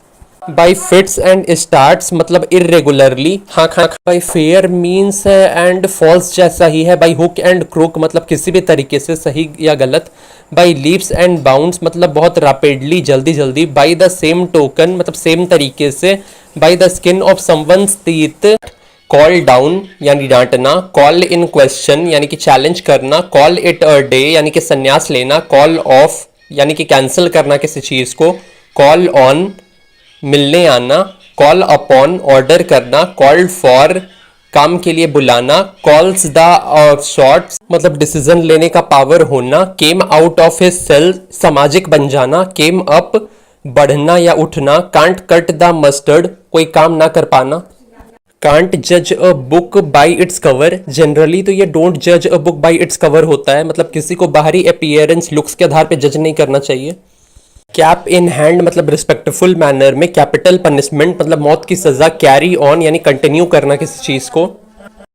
Speaker 2: बाई फिट्स एंड स्टार्ट्स मतलब इरेगुलरली हाँ हाँ, by fair means and falls जैसा ही है, बाई हुक एंड क्रुक मतलब किसी भी तरीके से सही या गलत, बाई लीप्स एंड बाउंड्स मतलब बहुत रैपिडली जल्दी जल्दी, बाई द सेम टोकन मतलब सेम तरीके से, by the skin of someone's teeth, call down यानी डांटना, कॉल इन क्वेश्चन यानी कि चैलेंज करना, कॉल इट अ डे यानी कि संन्यास लेना, कॉल ऑफ यानी कि कैंसिल करना किसी चीज़ को, कॉल ऑन मिलने आना, कॉल अपॉन ऑर्डर करना, कॉल्ड फॉर काम के लिए बुलाना, कॉल्स द शॉट्स मतलब डिसीजन लेने का पावर होना, came out of his shell सामाजिक बन जाना, केम अप बढ़ना या उठना, कांट कट द मस्टर्ड कोई काम ना कर पाना, कांट जज a book by its cover generally तो ये डोंट जज a book by its cover होता है मतलब किसी को बाहरी अपीयरेंस लुक्स के आधार पे जज नहीं करना चाहिए, कैप इन हैंड मतलब रिस्पेक्टफुल मैनर में, कैपिटल पनिशमेंट मतलब मौत की सजा, कैरी ऑन यानी कंटिन्यू करना किसी चीज़ को,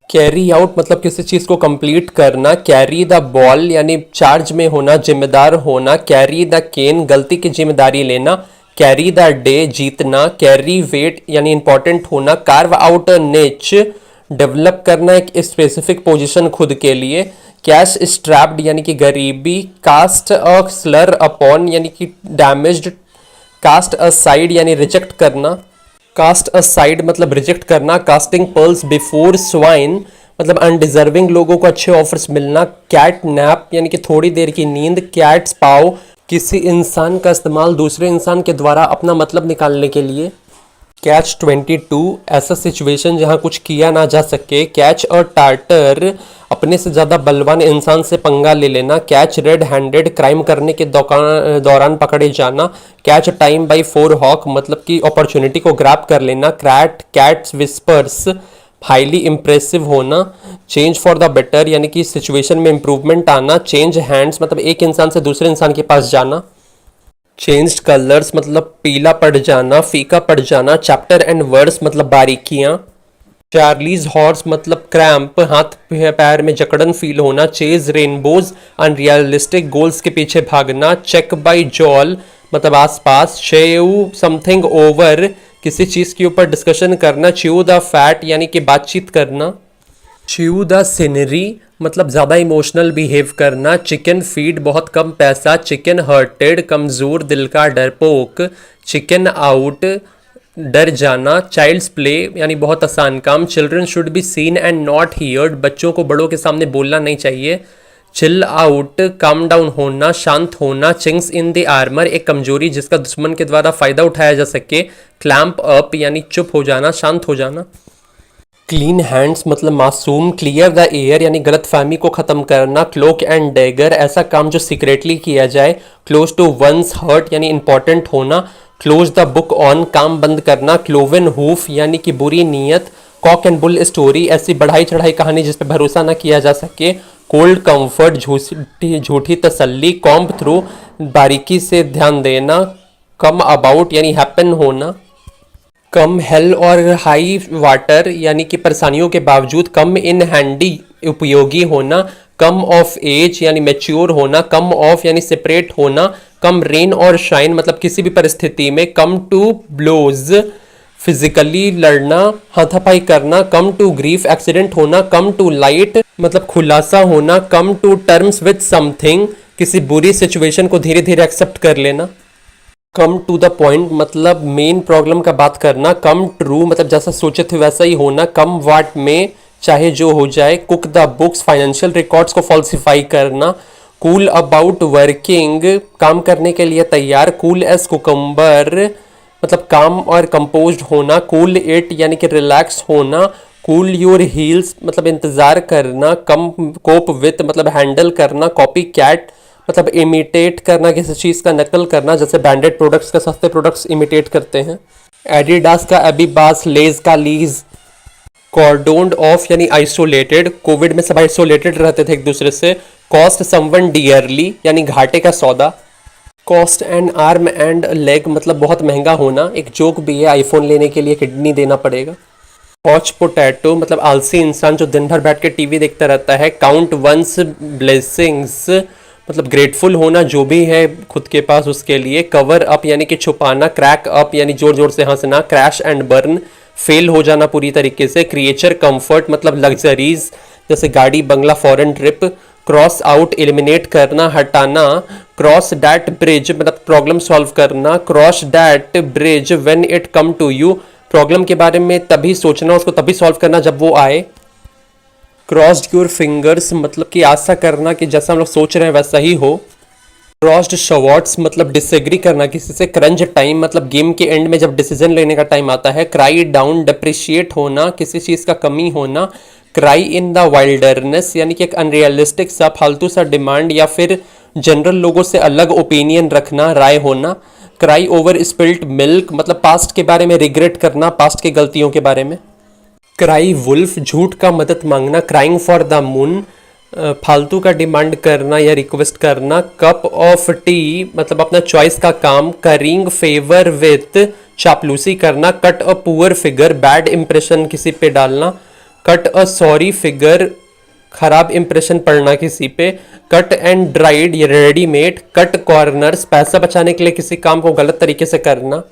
Speaker 2: कैरी आउट मतलब किसी चीज़ को कंप्लीट करना, कैरी द बॉल यानी चार्ज में होना जिम्मेदार होना, कैरी द केन गलती की जिम्मेदारी लेना, कैरी द डे जीतना, कैरी वेट यानी इंपॉर्टेंट होना, कार्व आउट अ निच डेवलप करना एक स्पेसिफिक पोजीशन खुद के लिए, कैश स्ट्रैप्ड यानी कि गरीबी, कास्ट अ स्लर अपॉन यानी कि डैमेज्ड, कास्ट अ साइड यानी रिजेक्ट करना, कास्ट अ साइड मतलब रिजेक्ट करना, कास्टिंग पर्ल्स बिफोर स्वाइन मतलब अनडिजर्विंग लोगों को अच्छे ऑफर्स मिलना, कैट नैप यानी कि थोड़ी देर की नींद, कैट्स पाओ किसी इंसान का इस्तेमाल दूसरे इंसान के द्वारा अपना मतलब निकालने के लिए, कैच 22 ऐसा सिचुएशन जहां कुछ किया ना जा सके, कैच अ टार्टर अपने से ज़्यादा बलवान इंसान से पंगा ले लेना, कैच रेड हैंडेड क्राइम करने के दौरान पकड़े जाना, catch time by forelock मतलब कि अपॉर्चुनिटी को ग्रैब कर लेना, कैट्स विस्पर्स हाईली इंप्रेसिव होना, चेंज फॉर द बेटर यानी कि सिचुएशन में इंप्रूवमेंट आना, चेंज हैंड्स मतलब एक इंसान से दूसरे इंसान के पास जाना, चेंज्ड कलर्स मतलब पीला पड़ जाना, फीका पड़ जाना, चैप्टर एंड वर्ड्स मतलब बारीकियां, चार्लीज हॉर्स मतलब क्रैम्प हाथ पैर में जकड़न फील होना, चेज रेनबोज अनरियलिस्टिक गोल्स के पीछे भागना, चेक बाय जॉल मतलब आसपास, शेव समथिंग ओवर किसी चीज के ऊपर डिस्कशन करना, च्यू द फैट यानी कि बातचीत करना, च्यू द सीनरी मतलब ज़्यादा इमोशनल बिहेव करना, चिकन फीड बहुत कम पैसा, चिकन हर्टेड कमज़ोर दिल का डरपोक, चिकन आउट डर जाना, चाइल्ड्स प्ले यानी बहुत आसान काम, children should be seen and not heard बच्चों को बड़ों के सामने बोलना नहीं चाहिए, चिल आउट काम डाउन होना, शांत होना, चिंग्स इन द आर्मर एक कमजोरी जिसका दुश्मन के द्वारा फायदा उठाया जा सके, क्लैंप अप यानी चुप हो जाना, शांत हो जाना, क्लीन हैंड्स मतलब मासूम, क्लियर द एयर यानी गलत फहमी को ख़त्म करना, क्लोक एंड डैगर ऐसा काम जो सीक्रेटली किया जाए, क्लोज टू वंस हर्ट यानी इंपॉर्टेंट होना, क्लोज द बुक ऑन काम बंद करना, क्लोवन हूफ यानी कि बुरी नीयत, कॉक एंड बुल स्टोरी ऐसी बढ़ाई चढ़ाई कहानी जिस पर भरोसा न किया जा सके, कोल्ड कंफर्ट झूठी तसल्ली, कॉम्ब थ्रू बारीकी से ध्यान देना, कम अबाउट यानी हैपन होना, कम हेल और हाई वाटर यानी कि परेशानियों के बावजूद कम इन हैंडी उपयोगी होना, कम ऑफ एज यानी मैच्योर होना, कम ऑफ यानी सेपरेट होना, कम रेन और शाइन मतलब किसी भी परिस्थिति में, कम टू ब्लोज फिजिकली लड़ना हाथापाई करना, कम टू ग्रीफ एक्सीडेंट होना, कम टू लाइट मतलब खुलासा होना, come to terms with something किसी बुरी सिचुएशन को धीरे धीरे एक्सेप्ट कर लेना, कम टू द पॉइंट मतलब मेन प्रॉब्लम का बात करना, कम ट्रू मतलब जैसा सोचे थे वैसा ही होना, कम वाट में चाहे जो हो जाए, cook the books financial records को फॉल्सिफाई करना, कूल अबाउट वर्किंग काम करने के लिए तैयार, कूल एस कुकम्बर मतलब काम और कंपोज्ड होना, कूल इट यानी कि रिलैक्स होना, कूल योर हील्स मतलब इंतज़ार करना, कम कोप विथ मतलब हैंडल करना, कॉपी कैट मतलब इमिटेट करना किसी चीज़ का नकल करना, जैसे ब्रांडेड प्रोडक्ट्स का सस्ते प्रोडक्ट्स इमिटेट करते हैं, एडिडास का एबीबास, लेज का लीज, कॉर्डोन्ड ऑफ यानी आइसोलेटेड कोविड में सब आइसोलेटेड रहते थे एक दूसरे से, कॉस्ट समवन डियरली यानी घाटे का सौदा, cost and arm and leg मतलब बहुत महंगा होना, एक जोक भी है आईफोन लेने के लिए किडनी देना पड़ेगा, कॉच पोटैटो मतलब आलसी इंसान जो दिन भर बैठ के टीवी देखता रहता है, काउंट वंस ब्लेसिंग्स मतलब ग्रेटफुल होना जो भी है खुद के पास उसके लिए, कवर अप यानी कि छुपाना, क्रैक अप यानी जोर जोर से हंसना, क्रैश एंड बर्न फेल हो जाना पूरी तरीके से, क्रिएचर कंफर्ट मतलब लग्जरीज जैसे गाड़ी बंगला foreign trip, cross out eliminate करना हटाना, क्रॉस डैट ब्रिज मतलब प्रॉब्लम सॉल्व करना, cross that bridge when it come to you problem के बारे में तभी सोचना उसको तभी सॉल्व करना जब वो आए, क्रॉस्ड योर फिंगर्स मतलब कि आशा करना कि जैसा हम लोग सोच रहे हैं वैसा ही हो, क्रॉस्ड शॉट्स मतलब डिसएग्री करना किसी से, क्रंच टाइम मतलब गेम के एंड में जब डिसीजन लेने का टाइम आता है, क्राई डाउन डिप्रिशिएट होना किसी चीज़ का कमी होना, क्राई इन द वाइल्डरनेस यानी कि एक अनरियलिस्टिक सा फालतू सा डिमांड या फिर जनरल लोगों से अलग ओपिनियन रखना राय होना, क्राई ओवर स्पिल्ट मिल्क मतलब पास्ट के बारे में रिग्रेट करना पास्ट की गलतियों के बारे में, क्राई वुल्फ झूठ का मदद मांगना, क्राइंग फॉर द मून फालतू का डिमांड करना या रिक्वेस्ट करना, कप ऑफ टी मतलब अपना चॉइस का काम, करिंग फेवर विथ चापलूसी करना, cut a poor figure bad impression किसी पे डालना, कट अ सॉरी फिगर खराब इंप्रेशन पड़ना किसी पे, कट एंड ड्राइड या रेडीमेड, कट कॉर्नर्स पैसा बचाने के लिए किसी काम को गलत तरीके से करना,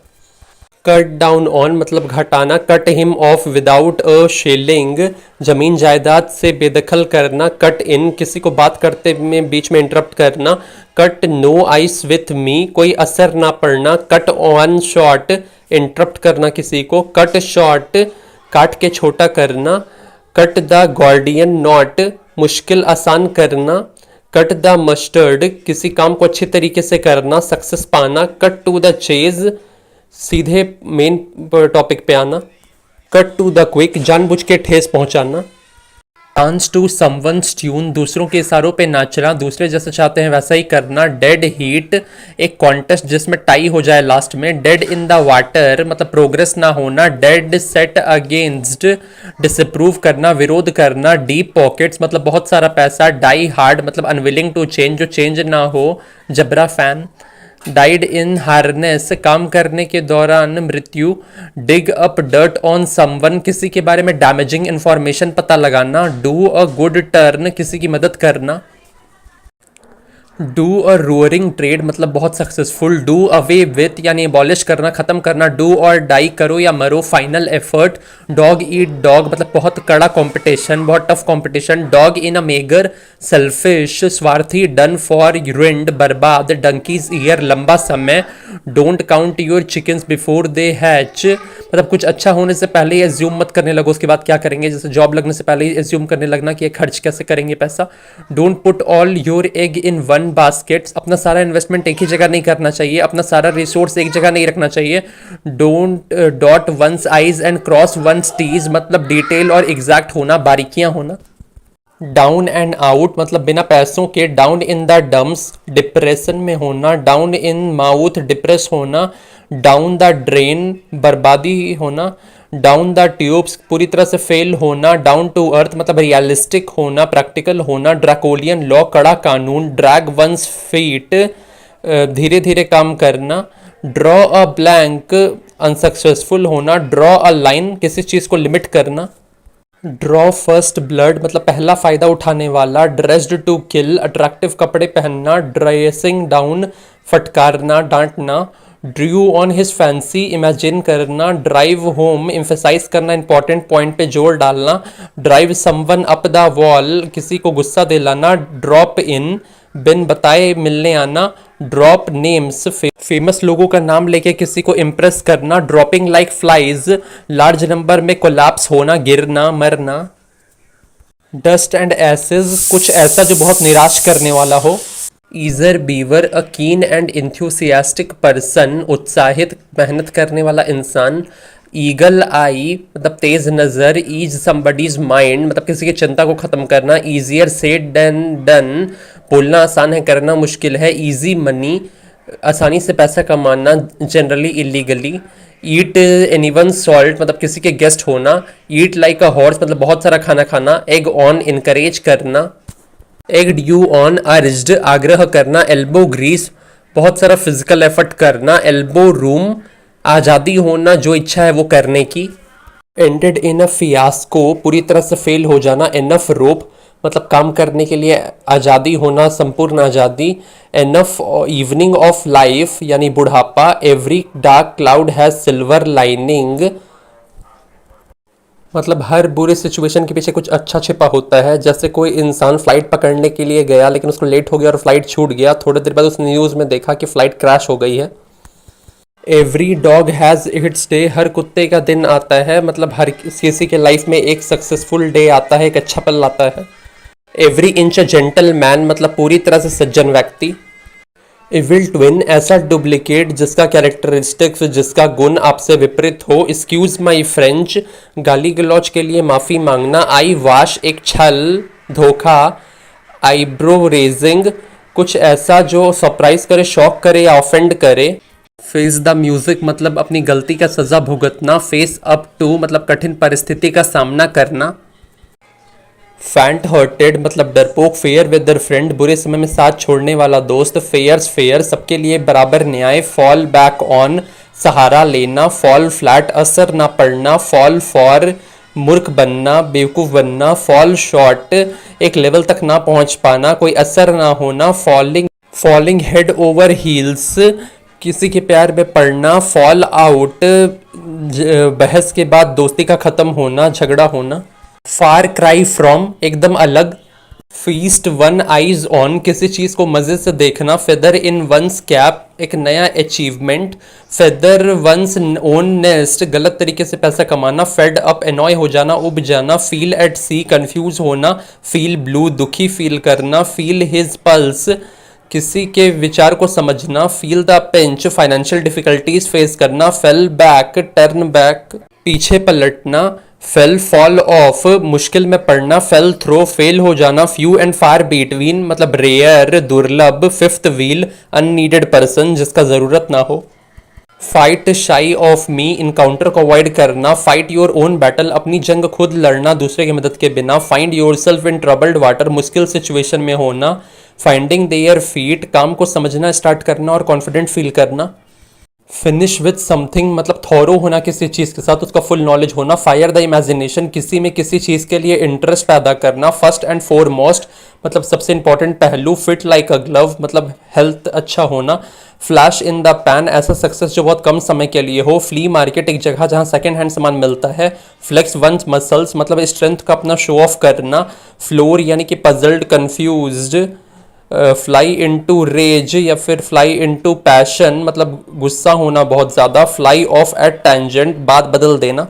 Speaker 2: कट डाउन ऑन मतलब घटाना, cut him of without a shelling जमीन जायदाद से बेदखल करना, कट इन किसी को बात करते में बीच में इंटरप्ट करना, cut no ice with me कोई असर ना पड़ना, कट ऑन शॉर्ट इंटरप्ट करना किसी को, कट शॉर्ट काट के छोटा करना, कट द गॉर्डियन नॉट मुश्किल आसान करना, कट द मस्टर्ड किसी काम को अच्छे तरीके से करना, सक्सेस पाना, कट टू द चेज सीधे मेन टॉपिक पे आना, कट टू द क्विक जानबूझ के ठेस पहुंचाना, डांस टू समवन्स ट्यून दूसरों के इशारों पे नाचना, दूसरे जैसे चाहते हैं वैसा ही करना, डेड हीट एक कॉन्टेस्ट जिसमें टाई हो जाए लास्ट में, डेड इन द वाटर मतलब प्रोग्रेस ना होना, डेड सेट अगेंस्ट डिसअप्रूव करना विरोध करना, डीप पॉकेट्स मतलब बहुत सारा पैसा, डाई हार्ड मतलब अनविलिंग टू चेंज जो चेंज ना हो, जबरा फैन, डाइड इन हार्नेस काम करने के दौरान मृत्यु, dig up dirt on someone किसी के बारे में डैमेजिंग इंफॉर्मेशन पता लगाना, डू अ गुड टर्न किसी की मदद करना, डू अ रोअरिंग ट्रेड मतलब बहुत सक्सेसफुल, डू अवे विथ यानी एबॉलिश करना खत्म करना, डू और डाई करो या मरो final effort, dog eat dog मतलब बहुत कड़ा कंपटीशन बहुत tough competition, dog in a megger selfish स्वार्थी, डन फॉर रुइंड बर्बाद, डंकीज ईयर लंबा समय, don't count your chickens before they hatch मतलब कुछ अच्छा होने से पहले ही एज्यूम मत करने लगो उसके बाद क्या करेंगे, जैसे जॉब लगने से पहले ही एज्यूम करने लगना कि ये खर्च कैसे करेंगे पैसा, don't put all your egg in one baskets अपना सारा इन्वेस्टमेंट एक ही जगह नहीं करना चाहिए, अपना सारा रिसोर्स एक जगह नहीं रखना चाहिए, don't dot one's i's and cross one's t's मतलब डिटेल और एग्जैक्ट होना बारीकियां होना, डाउन एंड आउट मतलब बिना पैसों के, down in the dumps depression में होना, डाउन इन माउथ डिप्रेस होना, डाउन द ड्रेन बर्बादी होना, डाउन द ट्यूब्स पूरी तरह से फेल होना, डाउन टू अर्थ मतलब रियलिस्टिक होना प्रैक्टिकल होना, ड्रैकोलियन लॉ कड़ा कानून, ड्रैग वंस फीट धीरे धीरे काम करना, ड्रॉ अ ब्लैंक अनसक्सेसफुल होना, ड्रॉ अ लाइन किसी चीज़ को लिमिट करना, ड्रॉ फर्स्ट ब्लड मतलब पहला फायदा उठाने वाला, ड्रेस्ड टू किल अट्रैक्टिव कपड़े पहनना, ड्रेसिंग डाउन फटकारना डांटना, drew on his fancy imagine करना, ड्राइव होम एम्फेसाइज करना इंपॉर्टेंट पॉइंट पे जोर डालना, drive someone up the wall किसी को गुस्सा दिलाना, ड्रॉप इन बिन बताए मिलने आना, ड्रॉप नेम्स फेमस लोगों का नाम लेके किसी को इम्प्रेस करना, dropping like flies large number में कोलैप्स होना गिरना मरना, डस्ट एंड एसेस कुछ ऐसा जो बहुत निराश करने वाला हो, ईजर बीवर अ कीन एंड इंथ्यूसियास्टिक पर्सन उत्साहित मेहनत करने वाला इंसान, ईगल आई मतलब तेज नज़र, ईज समबडीज माइंड मतलब किसी की चिंता को ख़त्म करना, ईजियर सेड देन डन बोलना आसान है करना मुश्किल है, ईजी मनी आसानी से पैसा कमाना जनरली इलीगली, ईट एनीवन सॉल्ट मतलब किसी के गेस्ट होना, ईट लाइक अ हॉर्स मतलब बहुत सारा खाना खाना, एग ऑन इनकरेज करना, एग ड्यू ऑन अर्ज्ड आग्रह करना, एल्बो ग्रीस बहुत सारा फिजिकल एफर्ट करना, एल्बो रूम आज़ादी होना जो इच्छा है वो करने की, एंडेड इन अ फियास्को पूरी तरह से फेल हो जाना, एनफ रोप मतलब काम करने के लिए आज़ादी होना संपूर्ण आज़ादी, एनफ इवनिंग ऑफ लाइफ यानी बुढ़ापा, every dark cloud has silver lining मतलब हर बुरे सिचुएशन के पीछे कुछ अच्छा छिपा होता है, जैसे कोई इंसान फ्लाइट पकड़ने के लिए गया लेकिन उसको लेट हो गया और फ्लाइट छूट गया, थोड़ी देर बाद उसने न्यूज़ में देखा कि फ्लाइट क्रैश हो गई है, every dog has its day हर कुत्ते का दिन आता है मतलब हर किसी के लाइफ में एक सक्सेसफुल डे आता है एक अच्छा पल आता है, every inch a gentle man मतलब पूरी तरह से सज्जन व्यक्ति, इविल ट्विन ऐसा डुप्लीकेट जिसका कैरेक्टरिस्टिक्स जिसका गुण आपसे विपरीत हो, एक्सक्यूज माई फ्रेंच गाली गलौज के लिए माफ़ी मांगना, आई वाश एक छल धोखा, आईब्रो रेजिंग कुछ ऐसा जो सरप्राइज करे शॉक करे या ऑफेंड करे, फेस द म्यूजिक मतलब अपनी गलती का सजा भुगतना, फेस अप टू मतलब कठिन परिस्थिति का सामना करना, फैंट हर्टेड मतलब डरपोक, फेयर विद देयर फ्रेंड बुरे समय में साथ छोड़ने वाला दोस्त, फेयर्स फेयर सबके लिए बराबर न्याय, फॉल बैक ऑन सहारा लेना, फॉल फ्लैट असर ना पड़ना, फॉल फॉर मूर्ख बनना बेवकूफ़ बनना, फॉल शॉर्ट एक लेवल तक ना पहुंच पाना कोई असर ना होना, फॉलिंग हेड ओवर हील्स किसी के प्यार में पड़ना, फॉल आउट, बहस के बाद दोस्ती का खत्म होना, झगड़ा होना। फार क्राई फ्रॉम, एकदम अलग। फीस्ट वन आइज ऑन, किसी चीज को मजे से देखना। फेदर इन वंस कैप, एक नया achievement. Feather one's own nest, गलत तरीके से पैसा कमाना। फेड अप, एनॉय हो जाना, उब जाना। फील एट सी, कंफ्यूज होना। फील ब्लू, दुखी फील करना। फील हिज पल्स, किसी के विचार को समझना। Feel the pinch, financial difficulties face करना। फेल बैक, टर्न बैक, पीछे पलटना। फेल फॉल ऑफ, मुश्किल में पड़ना। फेल थ्रो, फेल हो जाना। फ्यू एंड फार बिटवीन, मतलब रेयर, दुर्लभ। फिफ्थ व्हील, अननीडेड पर्सन, जिसका जरूरत ना हो। फाइट शाई ऑफ मी, इनकाउंटर को अवॉइड करना। फाइट योर ओन बैटल, अपनी जंग खुद लड़ना दूसरे की मदद के बिना। Find your self in troubled water, मुश्किल सिचुएशन में होना। फाइंडिंग देयर फीट, काम को समझना स्टार्ट करना और कॉन्फिडेंट फील करना। फिनिश विथ समथिंग, मतलब थॉरो होना किसी चीज़ के साथ, उसका फुल नॉलेज होना। फायर द इमेजिनेशन, किसी में किसी चीज़ के लिए इंटरेस्ट पैदा करना। फर्स्ट एंड फोरमोस्ट, मतलब सबसे इंपॉर्टेंट पहलू। फिट लाइक अ ग्लव, मतलब हेल्थ अच्छा होना। फ्लैश इन द पैन, ऐसा सक्सेस जो बहुत कम समय के लिए हो। फ्ली मार्केट, एक जगह जहां सेकेंड हैंड सामान मिलता है। फ्लेक्स वंस मसल्स, मतलब स्ट्रेंथ का अपना शो ऑफ करना। फ्लोर यानी कि puzzled, confused. Fly into rage या फिर फ्लाई इनटू पैशन, मतलब गुस्सा होना बहुत ज़्यादा। फ्लाई ऑफ एट टेंजेंट, बात बदल देना।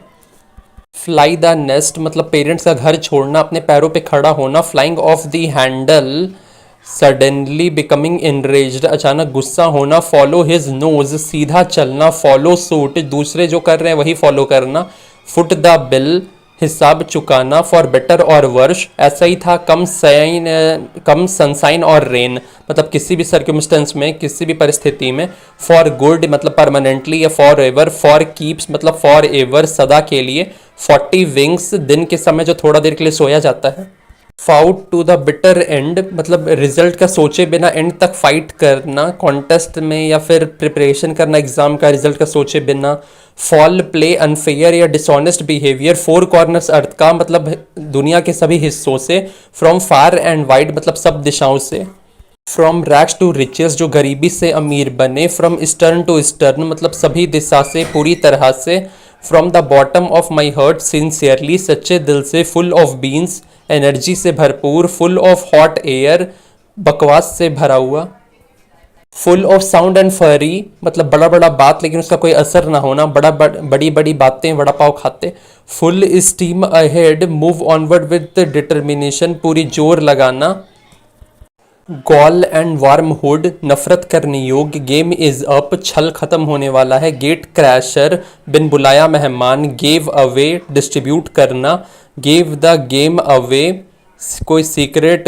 Speaker 2: फ्लाई द नेस्ट, मतलब पेरेंट्स का घर छोड़ना, अपने पैरों पे खड़ा होना। Flying off the handle, suddenly becoming enraged, अचानक गुस्सा होना। फॉलो हिज नोज, सीधा चलना। फॉलो सूट, दूसरे जो कर रहे हैं वही फॉलो करना। फुट द बिल, हिसाब चुकाना। फॉर बेटर और वर्ष, ऐसा ही था, कम सनसाइन और रेन, मतलब किसी भी सर्कमस्टेंस में, किसी भी परिस्थिति में। फॉर गुड, मतलब परमानेंटली या फॉर एवर। फॉर कीप्स, मतलब फॉर एवर, सदा के लिए। 40 विंग्स, दिन के समय जो थोड़ा देर के लिए सोया जाता है। Fought to the bitter end, मतलब रिजल्ट का सोचे बिना एंड तक फाइट करना, कॉन्टेस्ट में या फिर प्रिपरेशन करना एग्जाम का, रिजल्ट का सोचे बिना। फॉल प्ले अनफेयर या डिसऑनेस्ट बिहेवियर। फोर कॉर्नर्स अर्थ का, मतलब दुनिया के सभी हिस्सों से। फ्रॉम फार एंड वाइड, मतलब सब दिशाओं से। फ्रॉम रैक्स टू रिचेस, जो गरीबी से अमीर बने। फ्रॉम ईस्टर्न टू ईस्टर्न, मतलब सभी दिशा से, पूरी तरह से। From the bottom of my heart, sincerely, सच्चे दिल से। फुल ऑफ बीन्स, एनर्जी से भरपूर। फुल ऑफ हॉट एयर, बकवास से भरा हुआ। फुल ऑफ साउंड एंड फरी, मतलब बड़ा बड़ा बात लेकिन उसका कोई असर ना होना। बड़ी बड़ी बातें, वड़ा पाव खाते। Full steam ahead, move onward with determination, पूरी जोर लगाना। गॉल एंड वार्महुड, नफरत करने योग्य। गेम इज अप, छल खत्म होने वाला है। गेट क्रैशर, बिन बुलाया मेहमान। गेव अवे, डिस्ट्रीब्यूट करना। गेव द गेम अवे, कोई सीक्रेट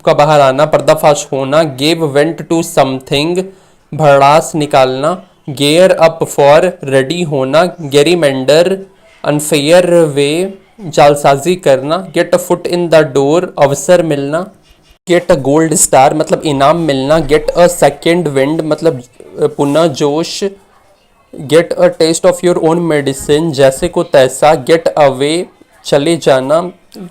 Speaker 2: का बाहर आना, पर्दाफाश होना। गेव वेंट टू समथिंग, भड़ास निकालना। गेयर अप फॉर, रेडी होना। गेरीमेंडर, अनफेयर वे, जालसाजी करना। Get a foot in the door, अवसर मिलना। गेट अ गोल्ड स्टार, मतलब इनाम मिलना। गेट अ सेकेंड विंड, मतलब पुनः जोश। Get a taste of your own medicine, जैसे को तैसा। गेट अवे, चले जाना,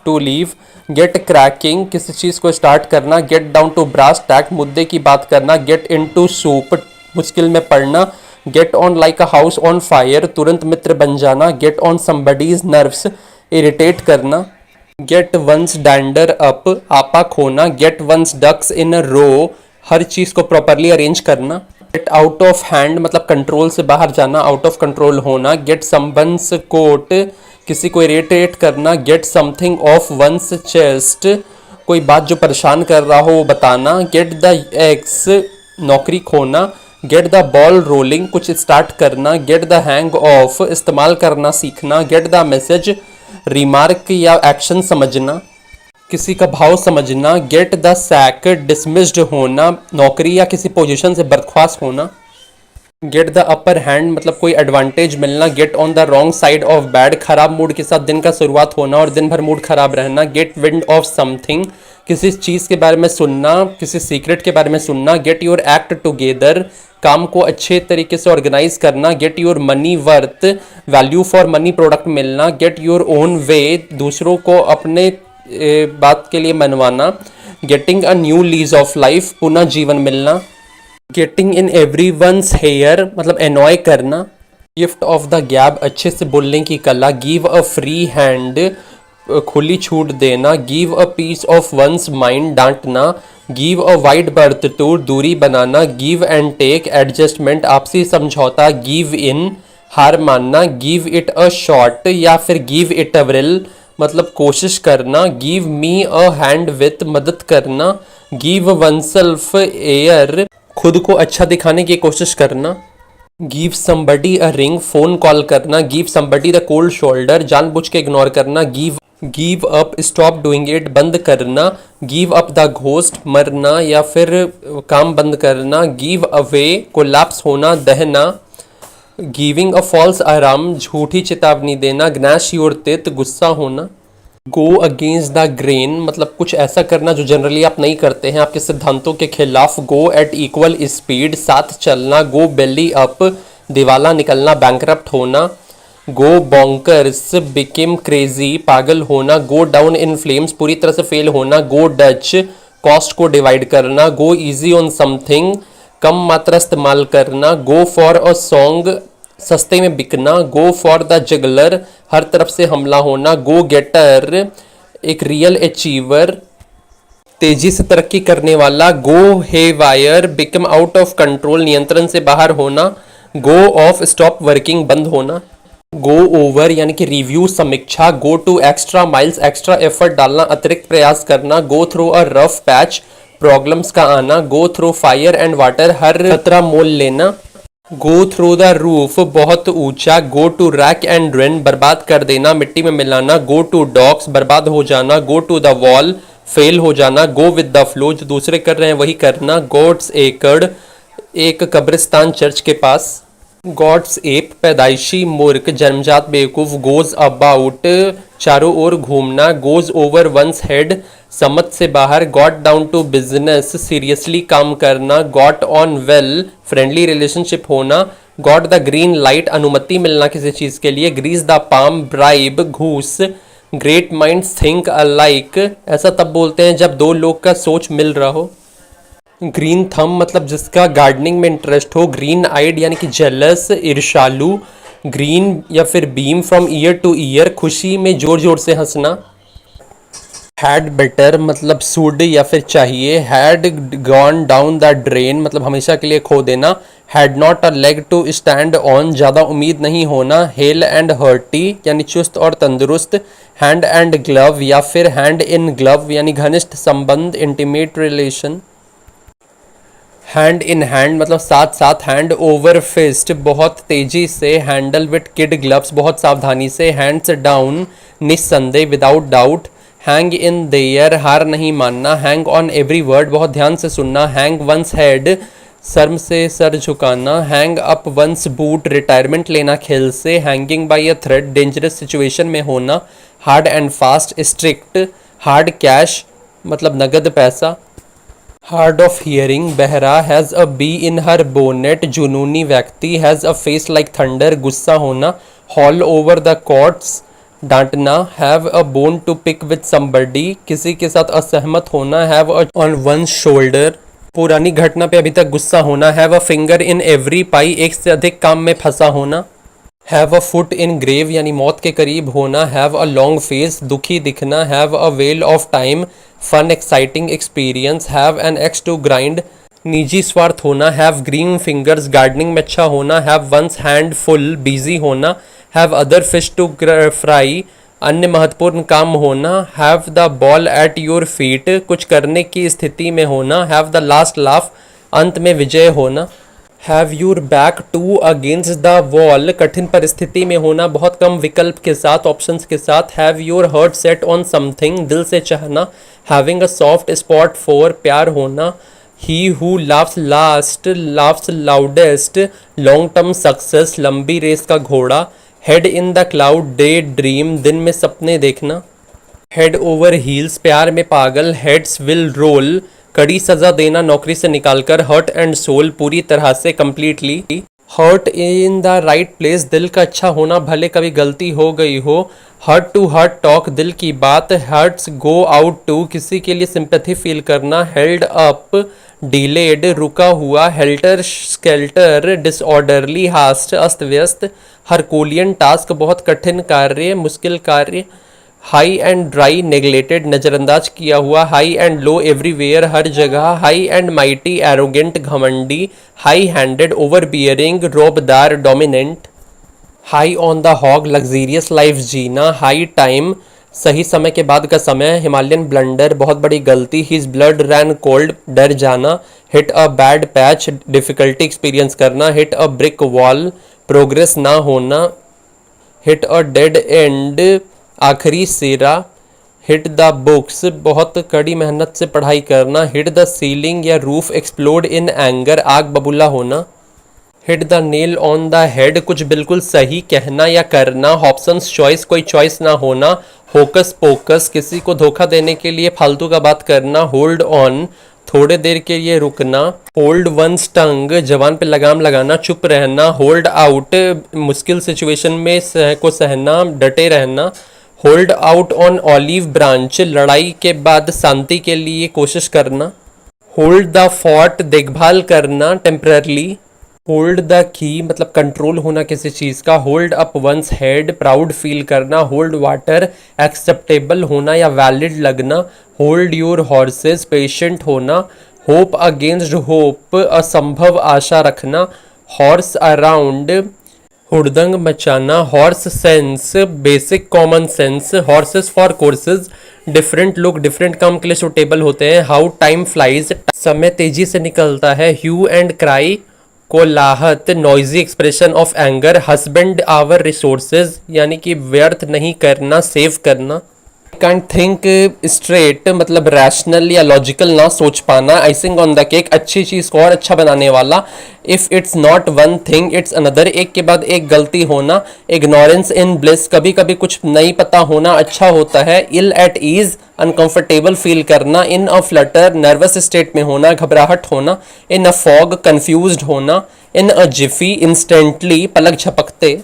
Speaker 2: टू लीव। गेट क्रैकिंग, किसी चीज़ को स्टार्ट करना। गेट डाउन टू ब्रास टैक, मुद्दे की बात करना। गेट इन टू सूप, मुश्किल में पड़ना। Get on like a house on fire, तुरंत मित्र बन जाना। Get on somebody's nerves, irritate करना। गेट वंस डैंडर अप, आपा खोना। Get one's ducks in a row, हर चीज़ को प्रॉपरली अरेंज करना। गेट आउट ऑफ हैंड, मतलब कंट्रोल से बाहर जाना, आउट ऑफ कंट्रोल होना। गेट समवंस कोट, किसी को इरिटेट करना। Get something off one's chest, कोई बात जो परेशान कर रहा हो वो बताना। गेट द एक्स, नौकरी खोना। गेट द बॉल रोलिंग, कुछ स्टार्ट करना। गेट द हैंग ऑफ, इस्तेमाल करना सीखना। गेट द मैसेज, रिमार्क या एक्शन समझना, किसी का भाव समझना। गेट द सैक, डिसमिस्ड होना, नौकरी या किसी पोजीशन से बर्खास्त होना। गेट द अपर हैंड, मतलब कोई एडवांटेज मिलना। Get on the wrong side of bad, खराब मूड के साथ दिन का शुरुआत होना और दिन भर मूड खराब रहना। गेट विंड ऑफ समथिंग, किसी चीज़ के बारे में सुनना, किसी सीक्रेट के बारे में सुनना। गेट योर एक्ट टुगेदर, काम को अच्छे तरीके से ऑर्गेनाइज करना। Get your money worth, value for money product मिलना। गेट योर ओन वे, दूसरों को अपने बात के लिए मनवाना। Getting a new lease of life, पुनः जीवन मिलना। Getting in everyone's hair मतलब एनॉय करना। गिफ्ट ऑफ द गैब अच्छे से बोलने की कला। गिव अ फ्री हैंड खुली छूट देना। Give a piece of one's mind डांटना। Give a wide berth to दूरी बनाना। गिव एंड टेक एडजस्टमेंट आपसी समझौता। गिव इन हार मानना। गिव इट अ शॉट या फिर गिव इट अ विल मतलब कोशिश करना। Give me a hand with मदद करना। गिव वनसेल्फ एयर खुद को अच्छा दिखाने की कोशिश करना। Give somebody a ring phone call करना। Give somebody the cold shoulder जानबूझ के इग्नोर करना। Give up stop doing it बंद करना। गिव अप द घोस्ट मरना या फिर काम बंद करना। गिव अवे कोलैप्स होना दहना। गिविंग अ फॉल्स अलार्म झूठी चेतावनी देना। ग्नैश योर टिथ गुस्सा होना। गो अगेंस्ट द ग्रेन मतलब कुछ ऐसा करना जो जनरली आप नहीं करते हैं, आपके सिद्धांतों के खिलाफ। गो एट इक्वल स्पीड साथ चलना। गो बेली अप दिवाला निकलना बैंकरप्ट होना। गो बॉन्कर्स बिकेम क्रेजी पागल होना। गो डाउन इन फ्लेम्स पूरी तरह से फेल होना। गो डच कॉस्ट को डिवाइड करना। गो इजी ऑन समथिंग कम मात्रा इस्तेमाल करना। गो फॉर अ सॉन्ग सस्ते में बिकना। गो फॉर द जगलर हर तरफ से हमला होना। गो गेटर एक रियल अचीवर तेजी से तरक्की करने वाला। Go haywire become out of control नियंत्रण से बाहर होना। गो ऑफ स्टॉप वर्किंग बंद होना। गो ओवर यानी कि रिव्यू समीक्षा। Go to extra miles extra effort डालना अतिरिक्त प्रयास करना। Go through a rough patch problems का आना। Go through fire and water हर खतरा मोल लेना। गो थ्रू द रूफ बहुत ऊंचा। Go to rack and drain बर्बाद कर देना मिट्टी में मिलाना। गो टू डॉक्स बर्बाद हो जाना। Go to the wall fail हो जाना। गो विद द फ्लो जो दूसरे कर रहे हैं वही करना। गॉड्स एकड़ एक कब्रिस्तान चर्च के पास। गॉड्स एप पैदाइशी मूर्ख जन्मजात बेवकूफ। गोज अबाउट चारों ओर घूमना। गोज ओवर वंस हेड समझ से बाहर। Got down to business seriously काम करना। Got on well friendly relationship होना। गॉट द ग्रीन लाइट अनुमति मिलना किसी चीज के लिए। ग्रीस द पाम ब्राइब घूस। ग्रेट माइंड्स थिंक अलाइक ऐसा तब बोलते हैं जब दो लोग का सोच मिल रहा हो। ग्रीन थंब मतलब जिसका गार्डनिंग में इंटरेस्ट हो। ग्रीन आइड यानी कि जेलस ईर्ष्यालु। ग्रीन या फिर beam from year two year खुशी में जोर जोर से हंसना। हैड बेटर मतलब सुड या फिर चाहिए। Had gone down the drain मतलब हमेशा के लिए खो देना। Had not a leg to stand on ज़्यादा उम्मीद नहीं होना। हेल एंड हर्टी यानी चुस्त और तंदुरुस्त। हैंड एंड ग्लव या फिर हैंड इन ग्लव यानी घनिष्ठ संबंध intimate relation. Hand in hand मतलब साथ साथ। हैंड ओवर फिस्ट बहुत तेजी से। हैंडल विथ किड ग्लव्स बहुत सावधानी से। हैंड्स डाउन निस्संदेह without doubt. Hang in their हार नहीं मानना। हैंग ऑन एवरी वर्ड बहुत ध्यान से सुनना। हैंग वंस हेड शर्म से सर झुकाना। Hang up one's boot retirement लेना खेल से। Hanging by a thread dangerous situation में होना। Hard and fast strict. Hard cash मतलब नगद पैसा। हार्ड ऑफ हियरिंग बहरा। Has a bee in her bonnet जुनूनी व्यक्ति। Has a face like thunder गुस्सा होना। हॉल ओवर द कॉर्ट्स डांटना। Have a bone to pick with somebody किसी के साथ असहमत होना। Have a on one shoulder पुरानी घटना पे अभी तक गुस्सा होना। Have a finger in every pie एक से अधिक काम में फंसा होना। Have a foot in grave यानी मौत के करीब होना। हैव अ लॉन्ग फेस दुखी दिखना। Have a well of time fun exciting experience. Have an axe to grind निजी स्वार्थ होना। हैव ग्रीन फिंगर्स गार्डनिंग में अच्छा होना। Have one's hand full busy होना। Have other fish to fry अन्य महत्वपूर्ण काम होना। Have the ball at your feet कुछ करने की स्थिति में होना। हैव द लास्ट लाफ अंत में विजय होना। Have your back to against the wall कठिन परिस्थिति में होना बहुत कम विकल्प के साथ ऑप्शंस के साथ। Have your heart set on something दिल से चाहना। Having a soft spot for प्यार होना। He who laughs last laughs loudest long term success लंबी रेस का घोड़ा। Head in the cloud day dream दिन में सपने देखना। हेड ओवर हील्स प्यार में पागल। हेड्स विल रोल कड़ी सजा देना नौकरी से निकालकर। हर्ट एंड सोल पूरी तरह से completely. Heart in the right place, दिल का अच्छा होना भले कभी गलती हो गई हो। हर्ट टू हर्ट टॉक, दिल की बात। हर्ट्स गो आउट टू, किसी के लिए सिंपैथी फील करना। हेल्ड अप, डिलेड, रुका हुआ। हेल्टर स्केल्टर, डिसऑर्डरली, हास्ट, अस्त व्यस्त। हरकोलियन टास्क, बहुत कठिन कार्य, मुश्किल कार्य। हाई एंड ड्राई, नेग्लेक्टेड, नज़रअंदाज किया हुआ। हाई एंड लो, एवरीवेयर, हर जगह। हाई एंड माइटी, एरोगेंट, घमंडी। हाई हैंडेड, ओवर बियरिंग, रोबदार, dominant. High on the hog, luxurious life जीना। हाई टाइम, सही समय के बाद का समय। हिमालयन ब्लंडर, बहुत बड़ी गलती। हिज ब्लड रैन कोल्ड, डर जाना। Hit a bad patch, difficulty experience करना। Hit a brick wall, progress ना होना। हिट अ डेड एंड, आखिरी सिरा। हिट द बुक्स, बहुत कड़ी मेहनत से पढ़ाई करना। हिट द सीलिंग या रूफ, एक्सप्लोड इन एंगर, आग बबूला होना। Hit the nail on the head, कुछ बिल्कुल सही कहना या करना। ऑप्शंस चॉइस, कोई चॉइस ना होना। होकस पोकस, किसी को धोखा देने के लिए फालतू का बात करना। होल्ड ऑन, थोड़े देर के लिए रुकना। होल्ड वंस टंग, जबान पे लगाम लगाना, चुप रहना। होल्ड आउट, मुश्किल सिचुएशन में को सहना, डटे रहना। Hold out on olive branch, लड़ाई के बाद शांति के लिए कोशिश करना। होल्ड द फोर्ट, देखभाल करना, टेम्पररली। होल्ड द की, मतलब कंट्रोल होना किसी चीज़ का। Hold up one's head, proud feel करना। होल्ड वाटर, एक्सेप्टेबल होना या वैलिड लगना। होल्ड योर हॉर्सेस, पेशेंट होना। होप अगेंस्ट होप, असंभव आशा रखना। हॉर्स अराउंड, हुड़दंग मचाना। Horse sense, basic common sense. Horses for courses, different लोग डिफरेंट काम के लिए सुटेबल होते हैं। हाउ टाइम फ्लाइज, समय तेजी से निकलता है। ह्यू एंड क्राई, कोलाहत, noisy expression of anger. Husband our resources, यानी कि व्यर्थ नहीं करना, सेव करना। कैंट थिंक स्ट्रेट, मतलब रैशनल या लॉजिकल ना सोच पाना। आइसिंग ऑन द केक, अच्छी चीज़ को और अच्छा बनाने वाला। If it's not one thing it's another, एक के बाद एक गलती होना। इग्नोरेंस इन ब्लिस, कभी कभी कुछ नहीं पता होना अच्छा होता है। इल एट ईज, अनकंफर्टेबल फील करना। इन अ फ्लटर, नर्वस स्टेट में होना, घबराहट होना। इन अ फॉग, कंफ्यूज्ड होना। इन अ जिफी, इंस्टेंटली, पलक झपकते।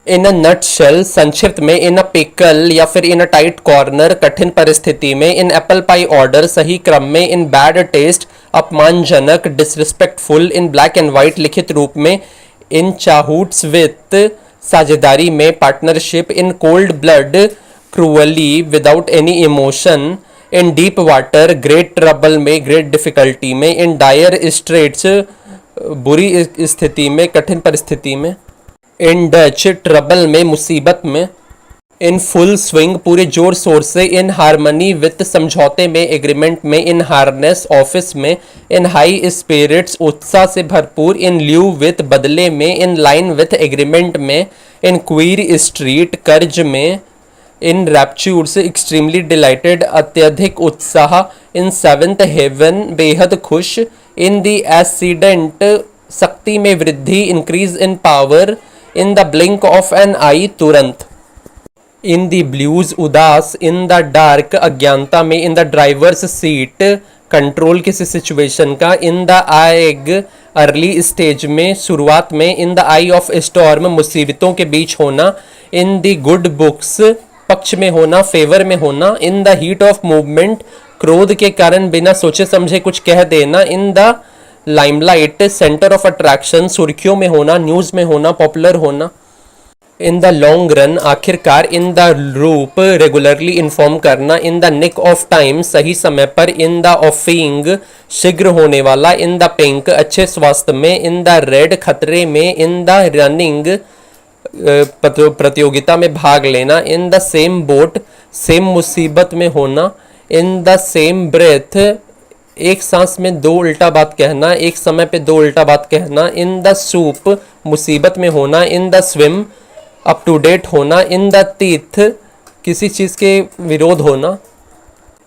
Speaker 2: इन अ नट शेल, संक्षिप्त में। इन अ पिकल या फिर इन अ टाइट कॉर्नर, कठिन परिस्थिति में। इन एप्पल पाई ऑर्डर, सही क्रम में। इन बैड टेस्ट, अपमानजनक, disrespectful. In black and white, लिखित रूप में। इन चाहूट्स विथ, साझेदारी में, पार्टनरशिप। इन cold blood, cruelly, without any emotion. इन डीप वाटर, ग्रेट ट्रबल में, ग्रेट डिफिकल्टी में। इन डायर स्ट्रेट्स, बुरी स्थिति में, कठिन परिस्थिति में। इन डच, ट्रबल में, मुसीबत में। इन फुल स्विंग, पूरे जोर शोर से। इन हारमनी विथ, समझौते में, एग्रीमेंट में। इन हार्नेस, ऑफिस में। इन हाई स्पिरिट्स, उत्साह से भरपूर। इन ल्यू विथ, बदले में। इन लाइन विथ, एग्रीमेंट में। इन क्वीर स्ट्रीट, कर्ज में। इन रैप्च्यूर्स, एक्सट्रीमली डिलाइटेड, अत्यधिक उत्साह। इन सेवेंथ हेवन, बेहद खुश। इन द एसिडेंट, शक्ति में वृद्धि, increase in power. In the blink of an eye, तुरंत। इन द ब्लूज, उदास। इन द डार्क, अज्ञानता में। In the drivers seat, control किसी सिचुएशन का। इन द आएग, अर्ली स्टेज में, शुरुआत में। In the I of storm, मुसीबतों के बीच होना। इन द गुड बुक्स, पक्ष में होना, फेवर में होना। In the heat of movement, क्रोध के कारण बिना सोचे समझे कुछ कह देना। In the limelight, centre of attraction, सुर्खियों में होना, न्यूज में होना, पॉपुलर होना। इन द लॉन्ग रन, आखिरकार। In the loop, regularly inform करना। In the nick of time, सही समय पर। इन द ऑफिंग, शीघ्र होने वाला। इन द पिंक, अच्छे स्वास्थ्य में। इन द रेड, खतरे में। इन द रनिंग, प्रतियोगिता में भाग लेना। इन द सेम बोट, सेम मुसीबत में होना। इन द सेम ब्रेथ, एक सांस में दो उल्टा बात कहना, एक समय पे दो उल्टा बात कहना। इन द सूप, मुसीबत में होना। In the swim, up to date होना। इन द तीथ, किसी चीज़ के विरोध होना।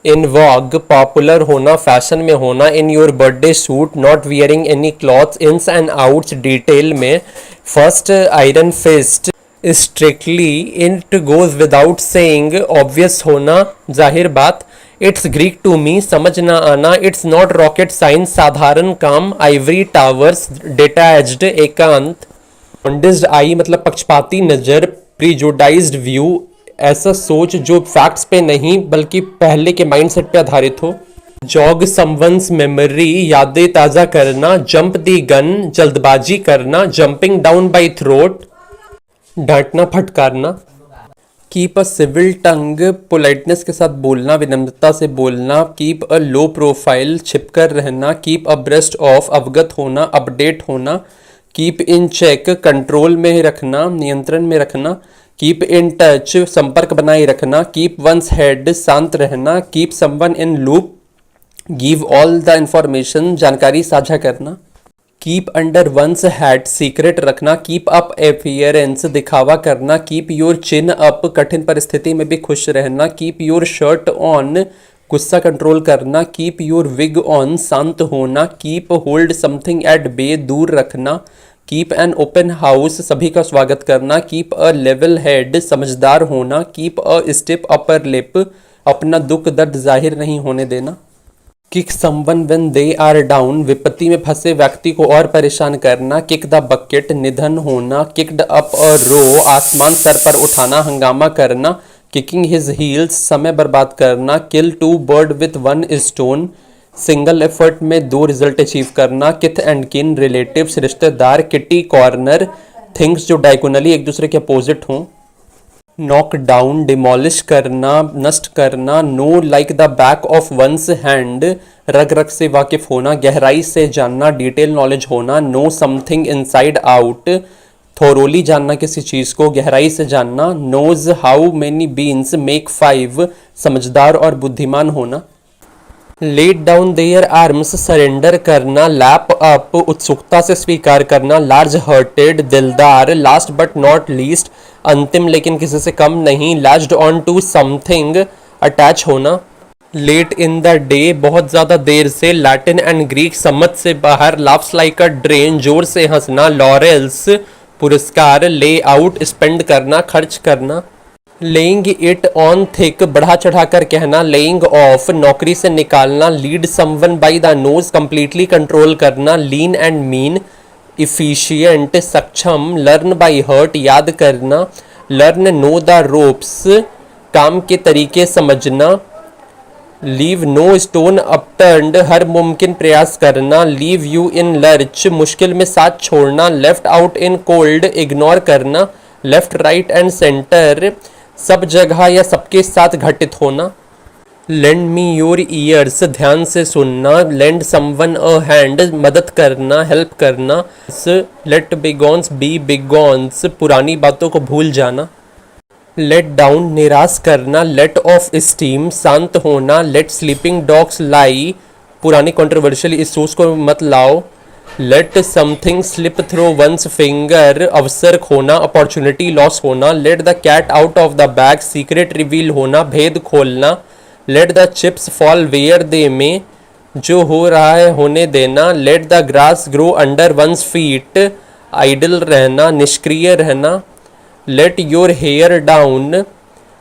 Speaker 2: इन वॉग, पॉपुलर होना, फैशन में होना। In your birthday suit, not wearing any clothes. Ins and outs, detail में। First iron fist, strictly. It goes without saying, obvious होना, जाहिर बात। इट्स ग्रीक टू मी, समझ ना आना, इट्स नॉट रॉकेट साइंस, साधारण काम, आइवरी टावर्स, डिटैच्ड, एकांत, जॉन्डिस्ड आई मतलब पक्षपाती नजर, प्रीजुडाइज्ड व्यू ऐसा सोच जो फैक्ट्स पे नहीं बल्कि पहले के माइंडसेट पे आधारित हो, जॉग समवंस मेमोरी यादें ताज़ा करना, जंप दी गन जल्दबाजी करना, जंपिंग डाउन बाई थ्रोट डांटना फटकारना, keep a civil tongue politeness के साथ बोलना, विनम्रता से बोलना, कीप अ लो प्रोफाइल छिप कर रहना, कीप अ ब्रेस्ट ऑफ अवगत होना, अपडेट होना, कीप इन चेक कंट्रोल में रखना, नियंत्रण में रखना, कीप इन टच संपर्क बनाए रखना, कीप वंस हेड शांत रहना, keep someone in loop give all the information जानकारी साझा करना, keep under one's hat secret रखना, कीप अप एपियरेंस दिखावा करना, कीप योर चिन अप कठिन परिस्थिति में भी खुश रहना, कीप योर शर्ट ऑन गुस्सा कंट्रोल करना, कीप योर विग ऑन शांत होना, keep hold something at bay दूर रखना, कीप एन ओपन हाउस सभी का स्वागत करना, कीप अ लेवल हेड समझदार होना, कीप अ स्टिप अपर लिप अपना दुख दर्द जाहिर नहीं होने देना, kick someone when they are down विपत्ति में फंसे व्यक्ति को और परेशान करना, किक द बकेट निधन होना, किक्ड अप अ रो आसमान सर पर उठाना हंगामा करना, किकिंग हिज हील्स समय बर्बाद करना, kill two bird with one stone single effort में दो रिजल्ट अचीव करना, किथ एंड किन रिलेटिव्स रिश्तेदार, किटी कॉर्नर थिंग्स जो डायगोनली एक दूसरे के अपोजिट हों, नॉक डाउन डिमोलिश करना नष्ट करना, know like the back of one's hand रग रग से वाकिफ होना, गहराई से जानना डिटेल नॉलेज होना, know something inside out thoroughly जानना किसी चीज़ को गहराई से जानना, knows how many beans make five समझदार और बुद्धिमान होना, let down their arms surrender करना, लैप अप उत्सुकता से स्वीकार करना, लार्ज हर्टेड दिलदार, लास्ट बट नॉट लीस्ट अंतिम लेकिन किसी से कम नहीं, latched on to something attach होना, लेट इन द डे बहुत ज़्यादा देर से, लैटिन एंड ग्रीक समझ से बाहर, लाफ्स लाइक अ ड्रेन जोर से हंसना, लॉरेल्स पुरस्कार, ले आउट स्पेंड करना खर्च करना, लेइंग इट ऑन थिक बढ़ा चढ़ा कर कहना, लेइंग ऑफ नौकरी से निकालना, lead someone by the nose completely control करना, लीन एंड मीन इफिशिएंट सक्षम, लर्न बाई हर्ट याद करना, लर्न नो द रोप्स काम के तरीके समझना, लीव नो स्टोन अपटर्न्ड हर मुमकिन प्रयास करना, लीव यू इन लर्च मुश्किल में साथ छोड़ना, left out in cold ignore करना, लेफ्ट राइट एंड सेंटर सब जगह या सबके साथ घटित होना, लेंड मी योर ईयर्स ध्यान से सुनना, लेंड समवन अ हैंड मदद करना हेल्प करना, लेट बिगॉन्स बी बिगॉन्स पुरानी बातों को भूल जाना, लेट डाउन निराश करना, लेट ऑफ स्टीम शांत होना, लेट स्लीपिंग डॉग्स लाई पुरानी कंट्रोवर्शियल इशूज को मत लाओ, let something slip through one's finger अवसर खोना अपॉर्चुनिटी लॉस होना, let the cat out of the bag secret reveal होना भेद खोलना, let the chips fall where they may जो हो रहा है होने देना, let the grass grow under one's feet idle रहना निष्क्रिय रहना, लेट योर हेयर डाउन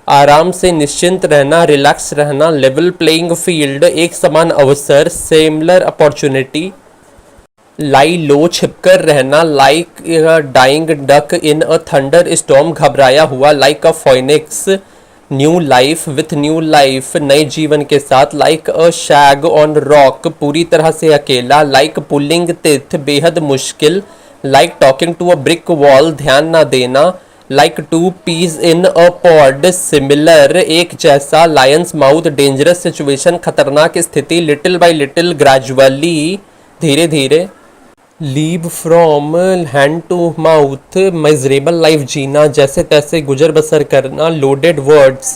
Speaker 2: आराम से निश्चिंत रहना रिलैक्स रहना, लेवल प्लेइंग फील्ड एक समान अवसर सेमलर अपॉर्चुनिटी, लाई लो छिपकर रहना, like dying duck in a thunder storm घबराया हुआ, like a phoenix new life with new life नए जीवन के साथ, like a shag on rock पूरी तरह से अकेला, लाइक पुलिंग तिथ बेहद मुश्किल, like talking to a brick wall ध्यान ना देना, like two peas in a pod similar एक जैसा, लायंस माउथ डेंजरस सिचुएशन खतरनाक स्थिति, लिटिल बाय लिटिल ग्रेजुअली धीरे धीरे, live from hand to mouth miserable life जीना जैसे तैसे गुजर बसर करना, लोडेड वर्ड्स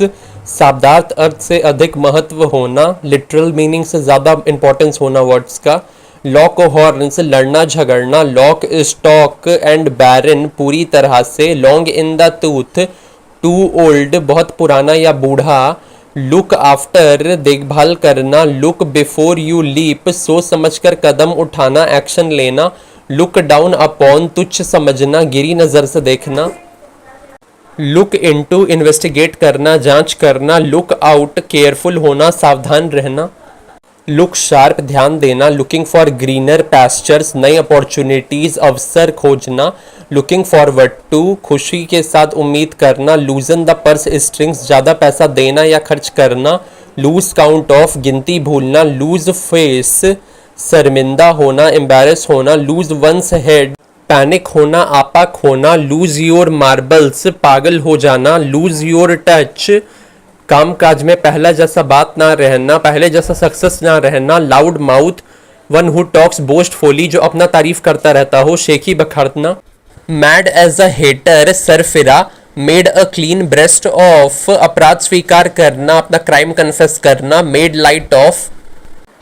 Speaker 2: शब्दार्थ अर्थ से अधिक महत्व होना लिटरल मीनिंग से ज़्यादा इंपॉर्टेंस होना वर्ड्स का, लॉक हॉर्न्स लड़ना झगड़ना, लॉक स्टॉक एंड बैरन पूरी तरह से, long in the tooth too old बहुत पुराना या बूढ़ा, लुक आफ्टर देखभाल करना, लुक बिफोर यू लीप सोच समझकर कदम उठाना एक्शन लेना, लुक डाउन अपॉन तुच्छ समझना गिरी नज़र से देखना, लुक इनटू इन्वेस्टिगेट करना, जांच करना, लुक आउट केयरफुल होना, सावधान रहना, लुक शार्प ध्यान देना, लुकिंग फॉर ग्रीनर पैस्चर्स नई अपॉर्चुनिटीज अवसर खोजना, लुकिंग फॉरवर्ड टू खुशी के साथ उम्मीद करना, लूजन द पर्स स्ट्रिंग्स ज़्यादा पैसा देना या खर्च करना, लूज काउंट ऑफ गिनती भूलना, लूज फेस शर्मिंदा होना, एम्बेरस होना, लूज वंस हेड पैनिक होना, आपा खोना, लूज योर मार्बल्स पागल हो जाना, लूज योर टच काम काज में पहला जैसा बात ना रहना, पहले जैसा सक्सेस ना रहना, loud mouth one who talks boastfully जो अपना तारीफ करता रहता हो, शेखी बखाड़ना, मैड एज अ हेटर सरफिरा, made a clean breast of अपराध स्वीकार करना, अपना क्राइम कन्फेस करना, मेड लाइट ऑफ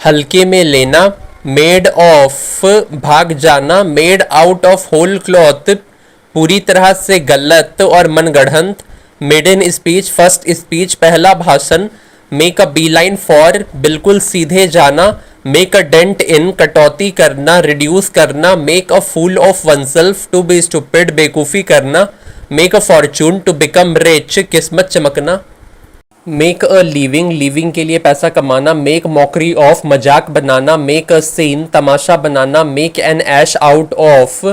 Speaker 2: हल्के में लेना, मेड ऑफ भाग जाना, made out of whole cloth पूरी तरह से गलत और मनगढ़ंत, मेडन स्पीच फर्स्ट स्पीच पहला भाषण, make a bee line for बिल्कुल सीधे जाना, मेक अ डेंट इन कटौती करना, रिड्यूस करना, make a fool of oneself to be stupid बेवकूफ़ी करना, make a fortune to become rich किस्मत चमकना, मेक अ लिविंग लिविंग के लिए पैसा कमाना, मेक मॉकरी ऑफ मजाक बनाना, मेक अ सीन तमाशा बनाना, make an ash out of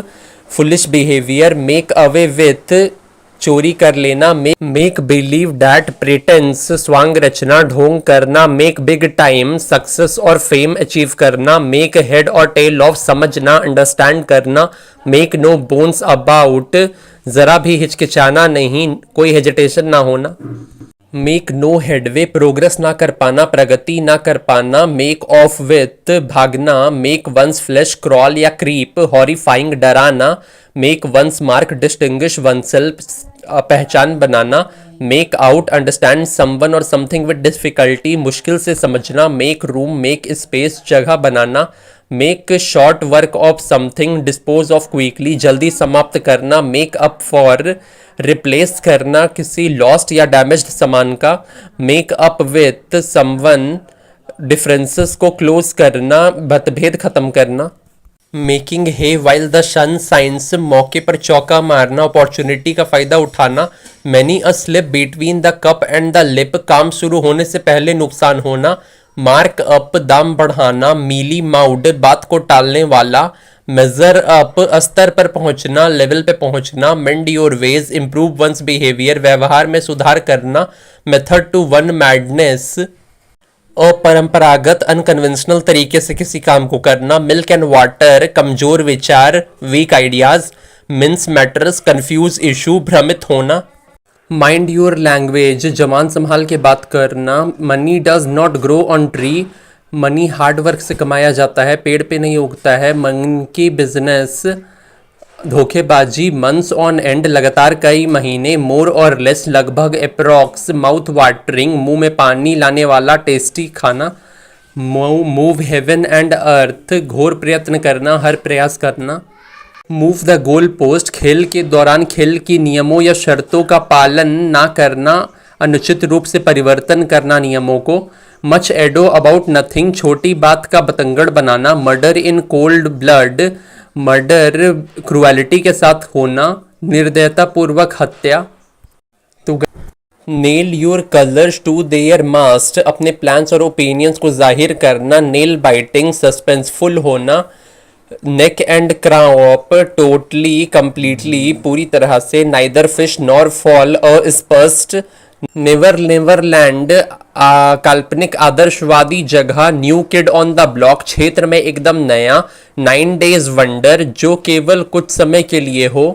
Speaker 2: foolish behaviour, make away with चोरी कर लेना, मेक बिलीव डैट प्रिटेंस स्वांग रचना ढोंग करना, मेक बिग टाइम सक्सेस और फेम अचीव करना, मेक हेड और टेल ऑफ समझना अंडरस्टैंड करना, मेक नो बोन्स अबाउट जरा भी हिचकिचाना नहीं, कोई हेजिटेशन ना होना, मेक नो हेडवे प्रोग्रेस ना कर पाना, प्रगति ना कर पाना, मेक ऑफ विथ भागना, मेक वंस फ्लैश क्रॉल या क्रीप हॉरिफाइंग डराना, make one's mark distinguish oneself पहचान बनाना, मेक आउट अंडरस्टैंड समवन और समथिंग विद डिफिकल्टी मुश्किल से समझना, मेक रूम मेक स्पेस जगह बनाना, make short work of something dispose of quickly जल्दी समाप्त करना, मेक अप फॉर रिप्लेस करना किसी लॉस्ट या डैमेज्ड सामान का, make up with someone differences को क्लोज करना मतभेद खत्म करना, making hay while the sun shines मौके पर चौका मारना अपॉर्चुनिटी का फायदा उठाना, many a slip between the cup and the lip काम शुरू होने से पहले नुकसान होना, मार्क अप दाम बढ़ाना, मीली माउड बात को टालने वाला, मेजर अप स्तर पर पहुंचना लेवल पे पहुंचना, mend your ways improve one's behaviour व्यवहार में सुधार करना, मेथड टू वन मैडनेस अपरंपरागत अनकन्वेंशनल तरीके से किसी काम को करना, मिल्क एंड वाटर कमजोर विचार weak ideas, mince matters confuse issue भ्रमित होना, माइंड योर लैंग्वेज जबान संभाल के बात करना, money does not grow on tree money hard work से कमाया जाता है पेड़ पे नहीं उगता है, मन की बिजनेस धोखेबाजी, मंथ्स ऑन एंड लगातार कई महीने, मोर और लेस लगभग, अप्रॉक्स माउथ वाटरिंग मुंह में पानी लाने वाला टेस्टी खाना, मूव हेवन एंड अर्थ घोर प्रयत्न करना हर प्रयास करना, मूव द गोल पोस्ट खेल के दौरान खेल की नियमों या शर्तों का पालन ना करना अनुचित रूप से परिवर्तन करना नियमों को, मच एडो अबाउट नथिंग छोटी बात का बतंगड़ बनाना, murder in cold blood murder cruelty के साथ होना, निर्दयता पूर्वक हत्या, to nail your colours to their mast अपने प्लान्स और ओपिनियंस को जाहिर करना, नेल बाइटिंग सस्पेंसफुल होना, neck and crop totally completely पूरी तरह से, नाइदर फिश नॉर फॉल अस्पष्ट, नेवर नेवरलैंड काल्पनिक आदर्शवादी जगह, new kid on the block क्षेत्र में एकदम नया, 9 डेज वंडर जो केवल कुछ समय के लिए हो,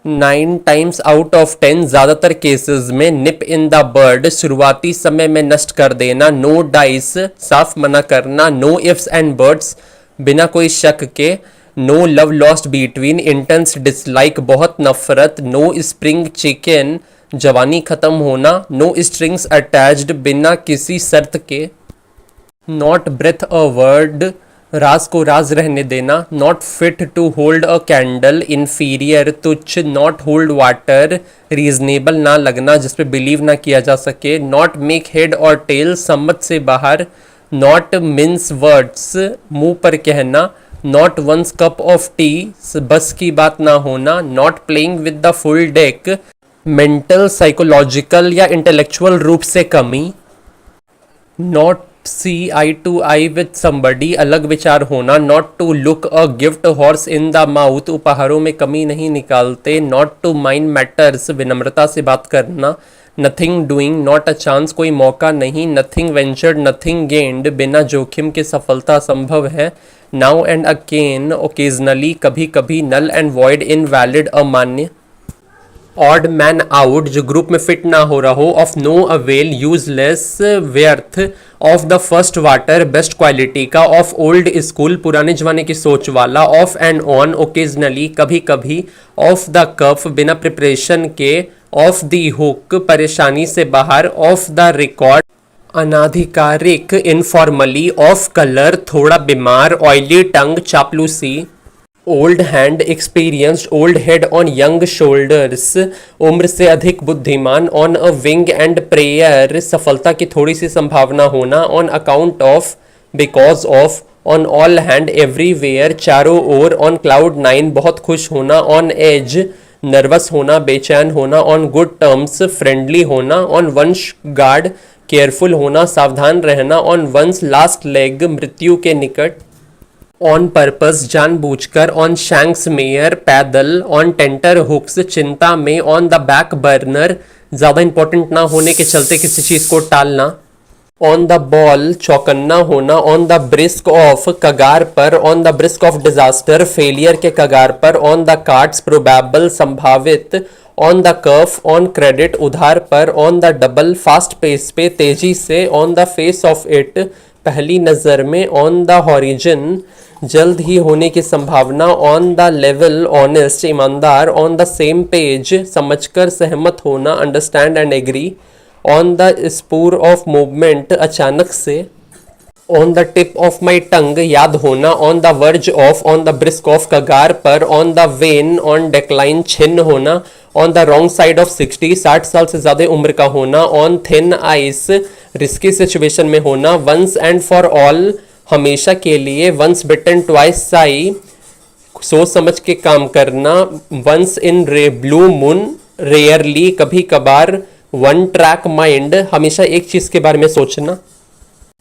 Speaker 2: 9 टाइम्स आउट ऑफ 10 ज्यादातर केसेस में, निप इन द बर्ड शुरुआती समय में नष्ट कर देना, नो डाइस साफ मना करना, नो इफ्स एंड बर्ड्स बिना कोई शक के, no love lost between intense dislike बहुत नफरत, नो स्प्रिंग चिकन जवानी खत्म होना, नो स्ट्रिंग्स अटैच्ड बिना किसी शर्त के, नॉट ब्रेथ अ वर्ड राज को राज रहने देना, not fit to hold a candle inferior तुच्छ, नॉट होल्ड वाटर रीजनेबल ना लगना जिसपे बिलीव ना किया जा सके, नॉट मेक हेड और टेल सम्मत से बाहर, नॉट मिन्स वर्ड्स मुंह पर कहना, not one's cup of tea बस की बात ना होना, not playing with the full deck mental, psychological या इंटेलेक्चुअल रूप से कमी। Not see eye to eye with somebody, अलग विचार होना। Not to look a gift horse in the mouth, उपहारों में कमी नहीं निकालते। नॉट टू माइंड मैटर्स, विनम्रता से बात करना। Nothing doing, not a chance, कोई मौका नहीं। नथिंग वेंचर्ड, नथिंग गेन्ड, बिना जोखिम के सफलता संभव है। नाउ एंड अगेन, ओकेजनली, कभी कभी। नल एंड वॉइड, इनवैलिड, अमान्य। ऑड मैन आउट, जो ग्रुप में फिट ना हो रहा हो। ऑफ नो अवेल, यूजलेस, व्यर्थ। Of the first water, best quality का। ऑफ ओल्ड स्कूल, पुराने जमाने की सोच वाला। ऑफ एंड ऑन, ओकेजनली, कभी कभी। ऑफ द कफ, बिना प्रिपरेशन के। ऑफ द हुक, परेशानी से बाहर। ऑफ द रिकॉर्ड, अनाधिकारिक, इनफॉर्मली। ऑफ कलर, थोड़ा बीमार। ऑयली टंग, चापलूसी। Old hand, experienced. Old head, on young shoulders, उम्र से अधिक बुद्धिमान। On a wing and prayer, सफलता की थोड़ी सी संभावना होना। On account of, because of. On all hand, everywhere, चारों ओर। ऑन क्लाउड नाइन, बहुत खुश होना। ऑन एज, नर्वस होना, बेचैन होना। ऑन गुड टर्म्स, फ्रेंडली होना। ऑन वंश गार्ड, केयरफुल होना, सावधान रहना। ऑन वंस लास्ट लेग, मृत्यु के निकट। ऑन पर्पस, जानबूझकर। ऑन शैंक्स मेयर, पैदल। ऑन टेंटर हुक्स, चिंता में। ऑन द बैक बर्नर, ज़्यादा इंपॉर्टेंट ना होने के चलते किसी चीज़ को टालना। ऑन द बॉल, चौकन्ना होना। ऑन द ब्रिस्क ऑफ, कगार पर। On the brisk of disaster, failure के कगार पर। ऑन द कार्ड्स, प्रोबेबल, संभावित। On the cuff, on credit, उधार पर। On the double, fast pace पे, तेजी से। On the face of it, पहली नज़र में। ऑन द हॉरिजन, जल्द ही होने की संभावना। ऑन द लेवल, ऑनेस्ट, ईमानदार। ऑन द सेम पेज, समझकर सहमत होना, understand and agree. On the spur of movement, अचानक से। On the tip of my tongue, याद होना। On the verge of, on the brisk of, कगार पर। On the wane, on decline, छिन्न होना। On the wrong side of 60, 60 साल से ज़्यादा उम्र का होना। On thin ice, risky situation में होना। वंस एंड फॉर ऑल, हमेशा के लिए। वंस बिटन ट्वाइस साई, सोच समझ के काम करना। Once in blue moon, rarely, कभी कभार। वन ट्रैक माइंड, हमेशा एक चीज़ के बारे में सोचना।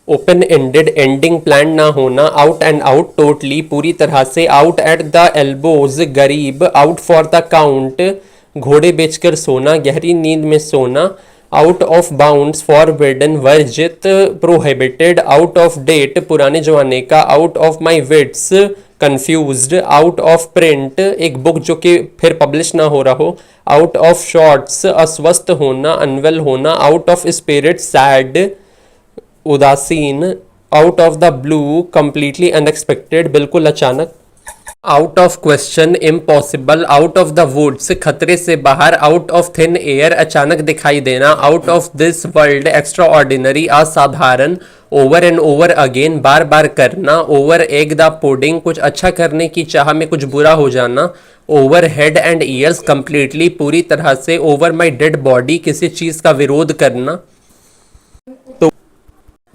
Speaker 2: ओपन एंडेड, एंडिंग प्लान ना होना। आउट एंड आउट, टोटली, पूरी तरह से। आउट एट द एल्बोज, गरीब। आउट फॉर द काउंट, घोड़े बेचकर सोना, गहरी नींद में सोना। आउट ऑफ बाउंड्स, फॉरबिडन, वर्जित, प्रोहिबिटेड। आउट ऑफ डेट, पुराने जमाने का। Out of my wits, confused. Out of print, एक बुक जो कि फिर पब्लिश ना हो रहा हो। आउट ऑफ शॉर्ट्स, अस्वस्थ होना, अनवेल होना। आउट ऑफ स्पिरिट, सैड, उदासीन। Out of the blue, completely unexpected, बिल्कुल अचानक। Out of question, impossible. Out of the woods, खतरे से बाहर। आउट ऑफ थिन एयर, अचानक दिखाई देना। Out of this world, extra ordinary, असाधारण। ओवर एंड ओवर अगेन, बार बार करना। ओवर एग द पुडिंग, कुछ अच्छा करने की चाह में कुछ बुरा हो जाना। Over head and years, completely, पूरी तरह से। ओवर माई डेड बॉडी, किसी चीज़ का विरोध करना।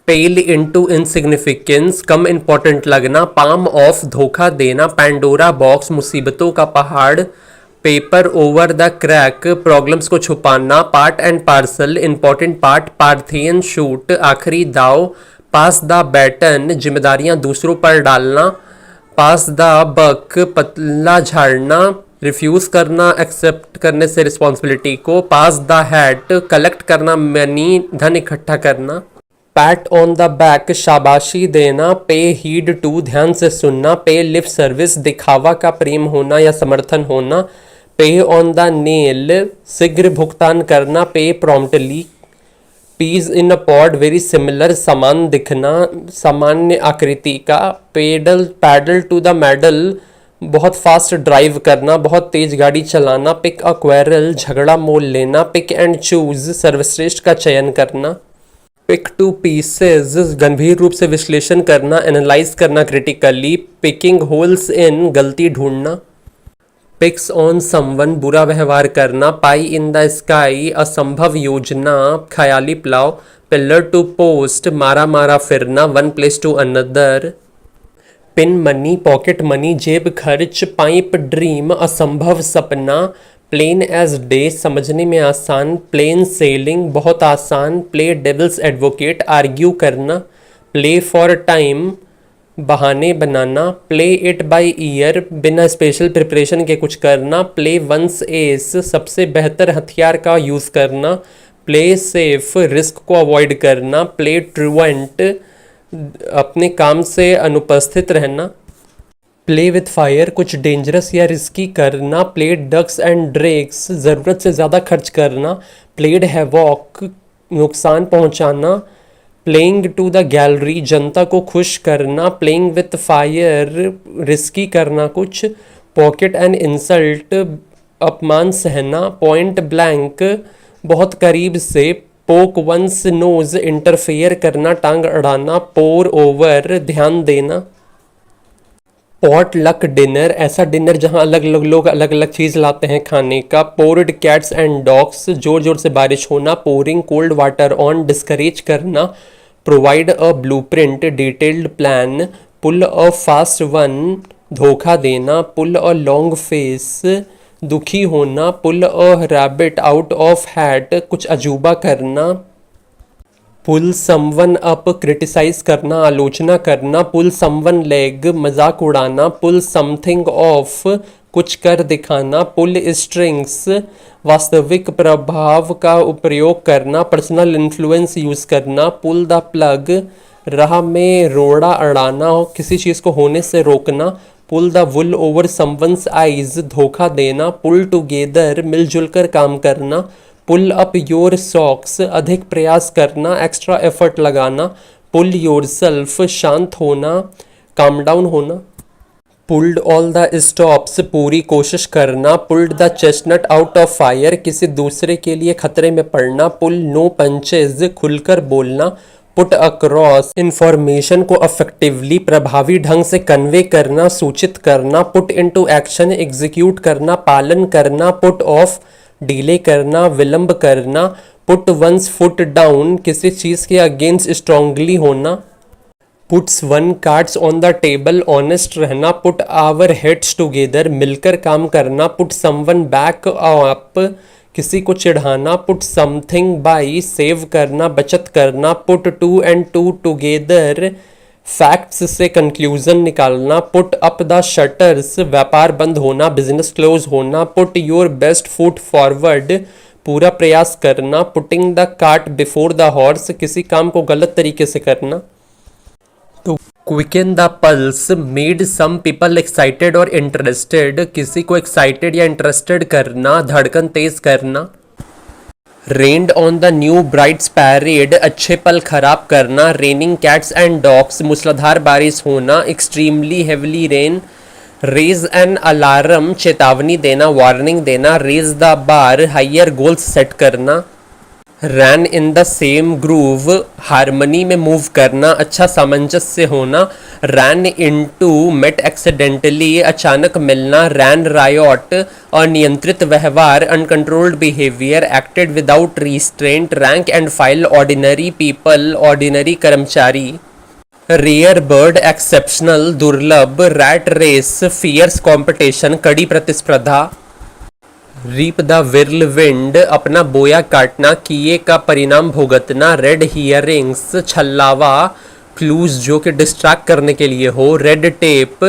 Speaker 2: पेल इंटू इनसिग्निफिकेंस, कम इंपॉर्टेंट लगना। पाम ऑफ, धोखा देना। पैंडोरा बॉक्स, मुसीबतों का पहाड़। Paper over the crack, problems को छुपाना। Part and parcel, important part. Parthian shoot, आखिरी दाव। पास द बैटन, जिम्मेदारियां दूसरों पर डालना। पास द बक, पतला झाड़ना। रिफ्यूज करना, एक्सेप्ट करने से रिस्पॉन्सिबिलिटी को। पास द हैट, कलेक्ट करना, मनी, धन इकट्ठा करना। पैट ऑन द बैक, शाबाशी देना। पे हीड टू, ध्यान से सुनना। पे लिप सर्विस, दिखावा का प्रेम होना या समर्थन होना। पे ऑन द नेल, शीघ्र भुगतान करना। Pay promptly. Peas in a pod, very similar, समान दिखना, सामान्य आकृति का। पैडल टू द मेडल, बहुत फास्ट ड्राइव करना, बहुत तेज गाड़ी चलाना। पिक अ क्वेरल, झगड़ा मोल लेना। पिक एंड चूज, सर्वश्रेष्ठ का चयन करना। पिक टू पीसेज, गंभीर रूप से विश्लेषण करना, एनालाइज करना क्रिटिकली। पिकिंग होल्स इन, गलती ढूंढना। पिक्स ऑन समवन, बुरा व्यवहार करना। पाई इन द स्काई, असंभव योजना, ख्याली प्लाव। पिलर टू पोस्ट, मारा मारा फिरना, one place to another. Pin money, pocket money, जेब खर्च। पाइप ड्रीम, असंभव सपना। प्लेन एज डे समझने में आसान, प्लेन सेलिंग बहुत आसान, प्ले डेविल्स एडवोकेट आर्ग्यू करना, प्ले फॉर टाइम बहाने बनाना, प्ले इट बाय ईयर बिना स्पेशल प्रिपरेशन के कुछ करना, प्ले वंस एस सबसे बेहतर हथियार का यूज़ करना, प्ले सेफ रिस्क को अवॉइड करना, प्ले ट्रूएंट अपने काम से अनुपस्थित रहना, प्ले विथ फायर कुछ डेंजरस या रिस्की करना, प्ले डक्स एंड ड्रेक्स ज़रूरत से ज़्यादा खर्च करना, प्लेड हैवॉक नुकसान पहुंचाना, प्लेइंग टू द गैलरी जनता को खुश करना, प्लेइंग विथ फायर रिस्की करना कुछ, पॉकेट एंड इंसल्ट अपमान सहना, पॉइंट ब्लैंक बहुत करीब से, पोक वंस नोज इंटरफेयर करना टांग अड़ाना, पोर ओवर ध्यान देना, पॉट लक डिनर ऐसा डिनर जहां अलग अलग लोग अलग अलग चीज़ लाते हैं खाने का, पोर्ड कैट्स एंड डॉग्स जोर जोर से बारिश होना, pouring cold water on discourage करना, provide a blueprint detailed plan, pull a fast one धोखा देना, पुल अ लॉन्ग फेस दुखी होना, pull a rabbit out of hat कुछ अजूबा करना, पुल समवन अप क्रिटिसाइज करना आलोचना करना, पुल समवन लेग मजाक उड़ाना, पुल समथिंग ऑफ कुछ कर दिखाना, पुल स्ट्रिंग्स वास्तविक प्रभाव का उपयोग करना पर्सनल इन्फ्लुएंस यूज़ करना, पुल द प्लग राह में रोड़ा अड़ाना किसी चीज़ को होने से रोकना, pull the wool over someone's eyes धोखा देना, पुल टुगेदर मिलजुल कर काम करना, पुल अप योर सॉक्स अधिक प्रयास करना एक्स्ट्रा एफर्ट लगाना, पुल योर सेल्फ शांत होना काम डाउन होना, पुल्ड ऑल द स्टॉप्स पूरी कोशिश करना, pulled the chestnut out of fire किसी दूसरे के लिए खतरे में पड़ना, पुल नो पंचेज खुलकर बोलना, पुट अक्रॉस इंफॉर्मेशन को अफेक्टिवली प्रभावी ढंग से कन्वे करना सूचित करना, पुट इनटू एक्शन एग्जीक्यूट करना पालन करना, पुट ऑफ डिले करना विलंब करना, पुट वंस फुट डाउन किसी चीज़ के अगेंस्ट स्ट्रांगली होना, puts one cards on the table honest रहना, पुट आवर हेड्स टुगेदर मिलकर काम करना, पुट समवन बैक अप किसी को चिढ़ाना, पुट समथिंग बाई सेव करना बचत करना, put two and two together facts से कंक्लूजन निकालना, पुट अप द शटर्स व्यापार बंद होना बिजनेस क्लोज होना, put your best foot forward पूरा प्रयास करना, putting the cart before the horse किसी काम को गलत तरीके से करना, तो quicken the pulse made some people excited और इंटरेस्टेड किसी को एक्साइटेड या इंटरेस्टेड करना धड़कन तेज करना, rained on the new brides parade अच्छे पल खराब करना, रेनिंग कैट्स एंड डॉग्स मूसलाधार बारिश होना, extremely heavily rain, raise an alarm चेतावनी देना वार्निंग देना, raise the bar higher goals set करना, ran in the same groove harmony में मूव करना अच्छा सामंजस्य होना, रैन इनटू मेट एक्सीडेंटली अचानक मिलना, रैन रायोट अनियंत्रित व्यवहार uncontrolled behaviour, acted without restraint, rank and file ordinary people ordinary कर्मचारी, रेयर बर्ड एक्सेप्शनल दुर्लभ, रैट रेस फियर्स कॉम्पिटिशन कड़ी प्रतिस्पर्धा, रीप द विर्लविंड अपना बोया काटना किए का परिणाम भुगतना, रेड हियरिंग्स छल्लावा क्लूज जो कि डिस्ट्रैक्ट करने के लिए हो, रेड टेप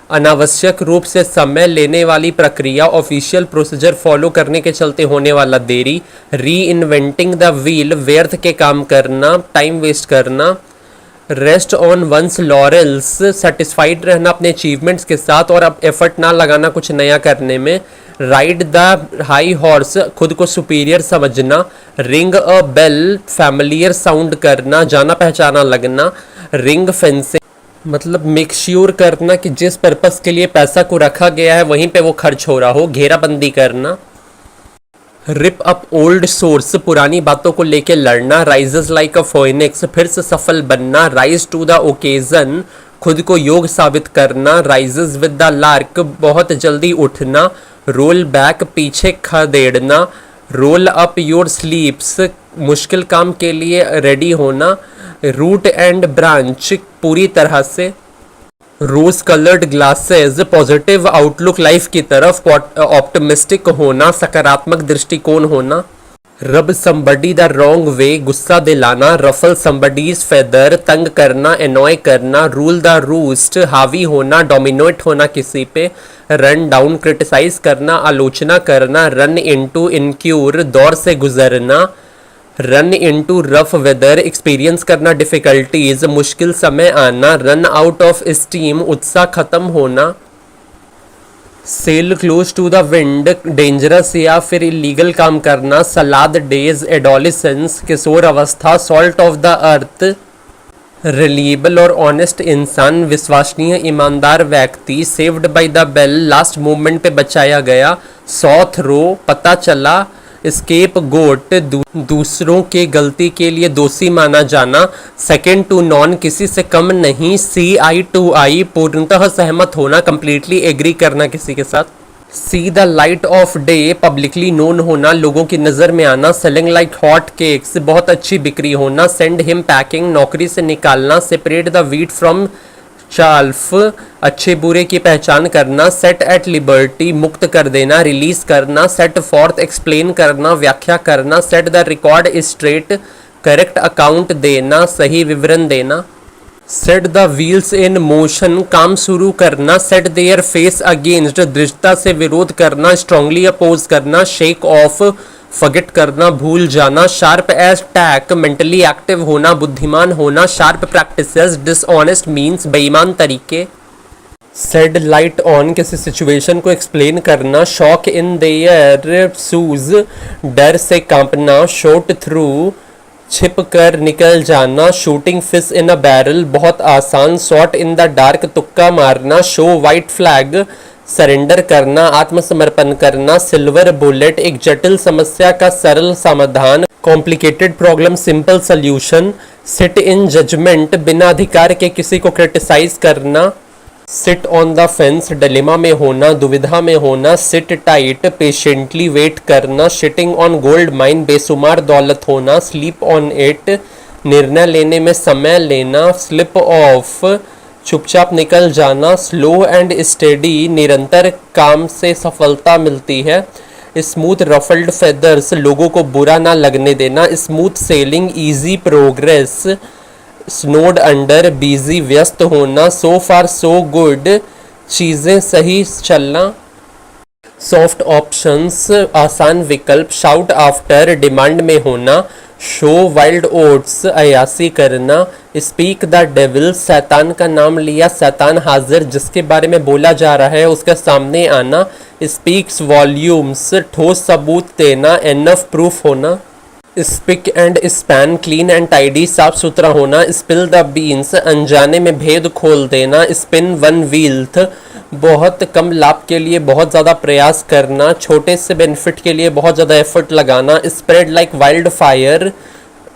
Speaker 2: अनावश्यक रूप से समय लेने वाली प्रक्रिया ऑफिशियल प्रोसीजर फॉलो करने के चलते होने वाला देरी, री इन्वेंटिंग द व्हील व्यर्थ के काम करना टाइम वेस्ट करना, rest on one's laurels satisfied रहना अपने अचीवमेंट्स के साथ और अब एफर्ट ना लगाना कुछ नया करने में, राइड द हाई हॉर्स खुद को सुपीरियर समझना, रिंग अ बेल फैमिलियर साउंड करना जाना पहचाना लगना, रिंग फेंसिंग मतलब मेक श्योर करना कि जिस पर्पस के लिए पैसा को रखा गया है वहीं पे वो खर्च हो रहा हो, घेराबंदी करना, रिप अप ओल्ड सोर्स पुरानी बातों को लेके लड़ना, राइजेस लाइक अ फोइनिक्स फिर से सफल बनना, राइज टू द ओकेजन खुद को योग साबित करना, राइजेस विद द लार्क बहुत जल्दी उठना, रोल बैक पीछे खदेड़ना, रोल अप योर स्लीप्स मुश्किल काम के लिए रेडी होना, रूट एंड ब्रांच पूरी तरह से, rose coloured glasses positive outlook life की तरफ, ऑप्टिमिस्टिक होना, सकारात्मक दृष्टिकोण होना। रब समबडी द रॉन्ग वे, गुस्सा दिलाना, रफल समबडीज फेदर, तंग करना, एनॉय करना, रूल द रूस्ट, हावी होना, डोमिनेट होना किसी पे, रन डाउन, क्रिटिसाइज करना, आलोचना करना, रन इनटू, इनक्यूर, दौर से गुजरना, run into rough weather, experience करना डिफिकल्टीज, मुश्किल समय आना, रन आउट ऑफ स्टीम, उत्साह खत्म होना, sail close to the wind, dangerous या फिर इलीगल काम करना, सलाद डेज, एडोलिसेंस, किशोर अवस्था, salt of the earth, reliable और ऑनेस्ट इंसान, विश्वसनीय ईमानदार व्यक्ति, saved by the bell, last moment पे बचाया गया, सॉथ रो, पता चला, स्केप गोट, दूसरों के गलती के लिए दोषी माना जाना, सेकेंड टू नॉन, किसी से कम नहीं, सी आई टू आई, पूर्णतः सहमत होना, कंप्लीटली एग्री करना किसी के साथ, see the light of day, publicly known होना, लोगों की नज़र में आना, सेलिंग लाइक हॉट केक्स, बहुत अच्छी बिक्री होना, सेंड हिम पैकिंग, नौकरी से निकालना, सेपरेट द वीट फ्रॉम चाल्फ, अच्छे बुरे की पहचान करना, सेट एट लिबर्टी, मुक्त कर देना, रिलीज करना, सेट फॉर्थ, एक्सप्लेन करना, व्याख्या करना, set the record straight, correct account देना, सही विवरण देना, set the wheels in motion, काम शुरू करना, सेट देयर फेस अगेंस्ट, दृढ़ता से विरोध करना, स्ट्रांगली अपोज करना, शेक ऑफ, फॉरगेट करना, भूल जाना, शार्प एज टैक, मेंटली एक्टिव होना, बुद्धिमान होना, शार्प प्रैक्टिसेस, डिसऑनेस्ट मीन्स, बेईमान तरीके, सेड लाइट ऑन, किसी सिचुएशन को एक्सप्लेन करना, शॉक इन देयर शूज, डर से कांपना, शॉट थ्रू, छिप कर निकल जाना, shooting fish in a barrel, बहुत आसान, शॉट इन द डार्क, तुक्का मारना, शो वाइट फ्लैग, सरेंडर करना, आत्मसमर्पण करना, सिल्वर बुलेट, एक जटिल समस्या का सरल समाधान, complicated problem simple solution, sit in judgement, बिना अधिकार के किसी को क्रिटिसाइज करना, sit on the fence, dilemma में होना, दुविधा में होना, सिट टाइट, पेशेंटली वेट करना, शिटिंग ऑन गोल्ड माइन, बेसुमार दौलत होना, स्लीप ऑन इट, निर्णय लेने में समय लेना, स्लिप ऑफ, चुपचाप निकल जाना, स्लो एंड स्टेडी, निरंतर काम से सफलता मिलती है, स्मूथ रफल्ड फेदर्स, लोगों को बुरा ना लगने देना, smooth sailing, easy progress, snowed under, busy, व्यस्त होना, सो फार सो गुड, चीज़ें सही चलना, सॉफ्ट ऑप्शंस, आसान विकल्प, शाउट आफ्टर, डिमांड में होना, शो वाइल्ड ओट्स, अयासी करना, स्पीक द डेविल, शैतान का नाम लिया, शैतान हाजिर, जिसके बारे में बोला जा रहा है उसके सामने आना, स्पीक्स वॉल्यूम्स, ठोस सबूत देना, एनफ प्रूफ होना, spick and span, clean and tidy, साफ सुथरा होना, स्पिल द बीन्स, अनजाने में भेद खोल देना, स्पिन वन व्हील्थ, बहुत कम लाभ के लिए बहुत ज़्यादा प्रयास करना, छोटे से बेनिफिट के लिए बहुत ज़्यादा एफर्ट लगाना, spread like wild fire,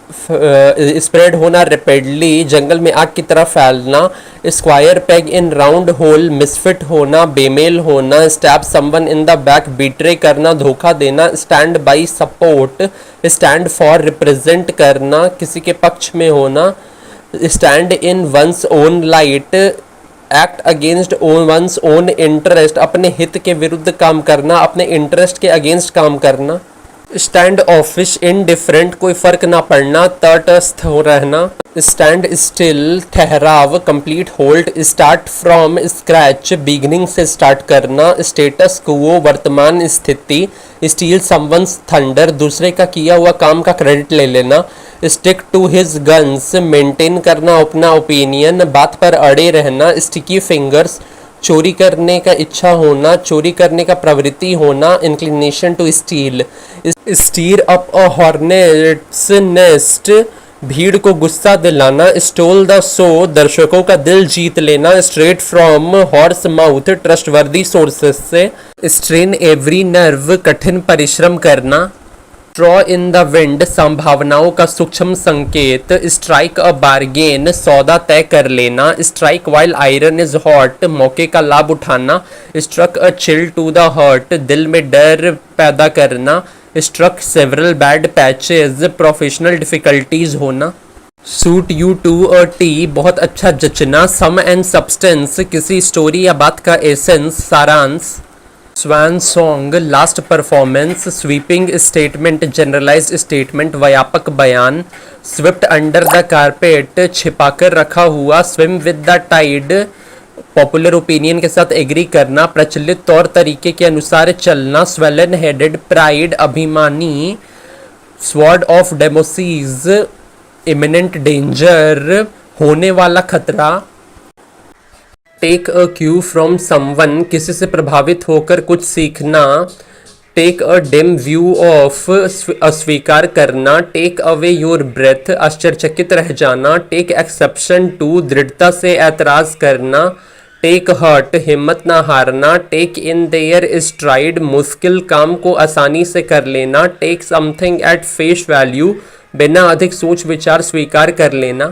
Speaker 2: spread होना रैपिडली, जंगल में आग की तरह फैलना, square peg in round whole, misfit होना, बेमेल होना, stab someone in the back, betray करना, धोखा देना, stand by support, stand for represent करना, किसी के पक्ष में होना, stand in one's own light, act against one's own interest, अपने हित के विरुद्ध काम करना, अपने इंटरेस्ट के अगेंस्ट काम करना, स्टैंड ऑफिश, इनडिफरेंट, कोई फर्क ना पड़ना, तटस्थ हो रहना, स्टैंड स्टिल, ठहराव, complete hold, start from scratch, beginning से स्टार्ट करना, स्टेटस क्वो, वर्तमान स्थिति, स्टील समवंस थंडर, दूसरे का किया हुआ काम का क्रेडिट ले लेना, stick to his guns, maintain करना अपना ओपिनियन, बात पर अड़े रहना, स्टिकी फिंगर्स, चोरी करने का इच्छा होना, चोरी करने का प्रवृत्ति होना, inclination to steal, stir up a hornet's nest, भीड़ को गुस्सा दिलाना, स्टोल द शो, दर्शकों का दिल जीत लेना, straight from horse mouth, trustworthy sources से, स्ट्रेन एवरी नर्व, कठिन परिश्रम करना, स्ट्रॉ इन द विंड, संभावनाओं का सूक्ष्म संकेत, स्ट्राइक अ बार्गेन, सौदा तय कर लेना, strike while iron is hot, मौके का लाभ उठाना, struck a chill to the heart, दिल में डर पैदा करना, struck several bad patches, professional difficulties होना, suit you to a T बहुत अच्छा जचना, सम एंड सब्सटेंस किसी स्टोरी या बात का एसेंस सारांश, swan song last performance, sweeping statement generalised statement व्यापक बयान, स्विफ्ट अंडर द कारपेट छिपाकर रखा हुआ, swim with the Tide popular opinion के साथ एग्री करना, प्रचलित तौर तरीके के अनुसार चलना, स्वेलन हेडेड प्राइड अभिमानी, sword of Damocles imminent danger होने वाला खतरा, take a cue from someone किसी से प्रभावित होकर कुछ सीखना, take a dim view of अस्वीकार करना, टेक अवे योर ब्रेथ आश्चर्यचकित रह जाना, टेक एक्सेप्शन टू दृढ़ता से ऐतराज करना, टेक हर्ट हिम्मत ना हारना, टेक इन देयर स्ट्राइड मुश्किल काम को आसानी से कर लेना, take something at face value बिना अधिक सोच विचार स्वीकार कर लेना,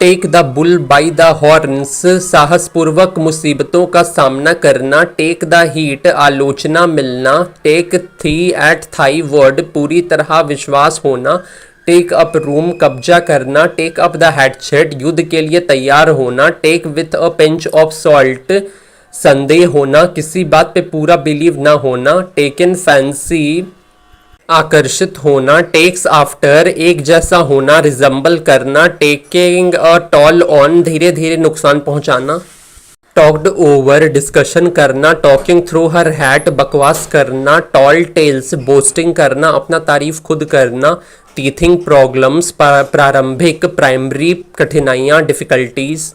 Speaker 2: take the bull by the horns साहसपूर्वक मुसीबतों का सामना करना, टेक द हीट आलोचना मिलना, टेक थी एट थाई वर्ड पूरी तरह विश्वास होना, टेक अप रूम कब्जा करना, टेक अप द हैटशेट युद्ध के लिए तैयार होना, take with a pinch of salt संदेह होना, किसी बात पे पूरा बिलीव ना होना, टेक इन फैंसी आकर्षित होना, टेक्स आफ्टर एक जैसा होना रिजम्बल करना, टेकिंग अ टॉल ऑन धीरे धीरे नुकसान पहुंचाना, टॉक्ड ओवर डिस्कशन करना, टॉकिंग थ्रू हर हैट बकवास करना, टॉल टेल्स बोस्टिंग करना अपना तारीफ खुद करना, टीथिंग प्रॉब्लम्स प्रारंभिक प्राइमरी कठिनाइयाँ difficulties,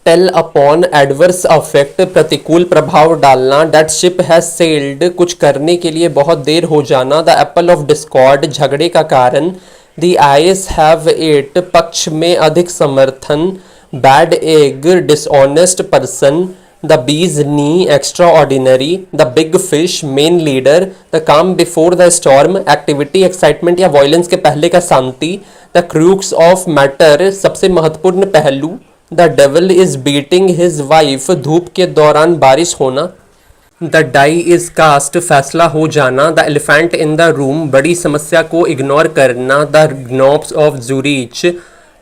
Speaker 2: tell upon adverse affect प्रतिकूल प्रभाव डालना, डेट शिप हैज सेल्ड कुछ करने के लिए बहुत देर हो जाना, द एप्पल ऑफ डिस्कॉर्ड झगड़े का कारण, द आइस हैव एट पक्ष में अधिक समर्थन, bad egg dishonest person, the bees knee extraordinary, the big fish main leader, the calm before the storm activity excitement या वॉयलेंस के पहले का शांति, द क्रूक्स ऑफ मैटर सबसे महत्वपूर्ण पहलू, the devil is beating his wife धूप के दौरान बारिश होना, द डाई इज कास्ट फैसला हो जाना, the elephant in the room बड़ी समस्या को इग्नोर करना, द ग्नोब्स ऑफ जूरिच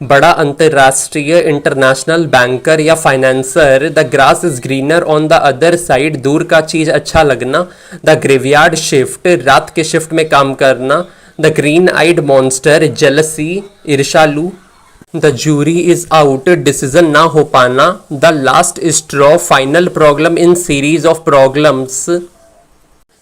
Speaker 2: बड़ा अंतर्राष्ट्रीय इंटरनेशनल बैंकर या financier, the grass is greener on the other side दूर का चीज अच्छा लगना, द ग्रेवयार्ड शिफ्ट रात के शिफ्ट में काम करना, the green eyed monster jealousy ईर्ष्यालु, the jury is out decision ना हो पाना, the last straw final problem in series of problems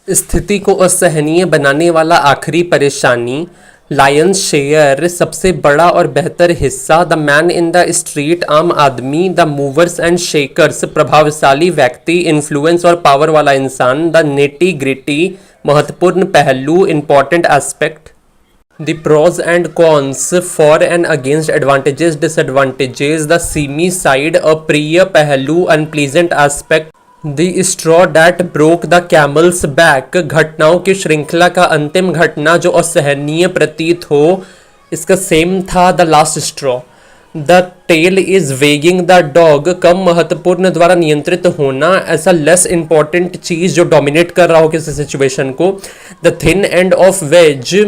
Speaker 2: स्थिति को असहनीय बनाने वाला आखिरी परेशानी, लायंस शेयर सबसे बड़ा और बेहतर हिस्सा, the man in the street आम आदमी, द मूवर्स एंड शेकर्स प्रभावशाली व्यक्ति इन्फ्लुएंस और पावर वाला इंसान, द नेटी ग्रिटी महत्वपूर्ण पहलू important aspect, The pros and cons for and against advantages disadvantages the seamy side a प्रिय पहलू unpleasant aspect the straw that broke the camel's back घटनाओं की श्रृंखला का अंतिम घटना जो असहनीय प्रतीत हो इसका सेम था the last straw the tail is wagging the dog कम महत्वपूर्ण द्वारा नियंत्रित होना ऐसा लेस इंपॉर्टेंट चीज जो डोमिनेट कर रहा हो किसी सिचुएशन को, the thin end of ways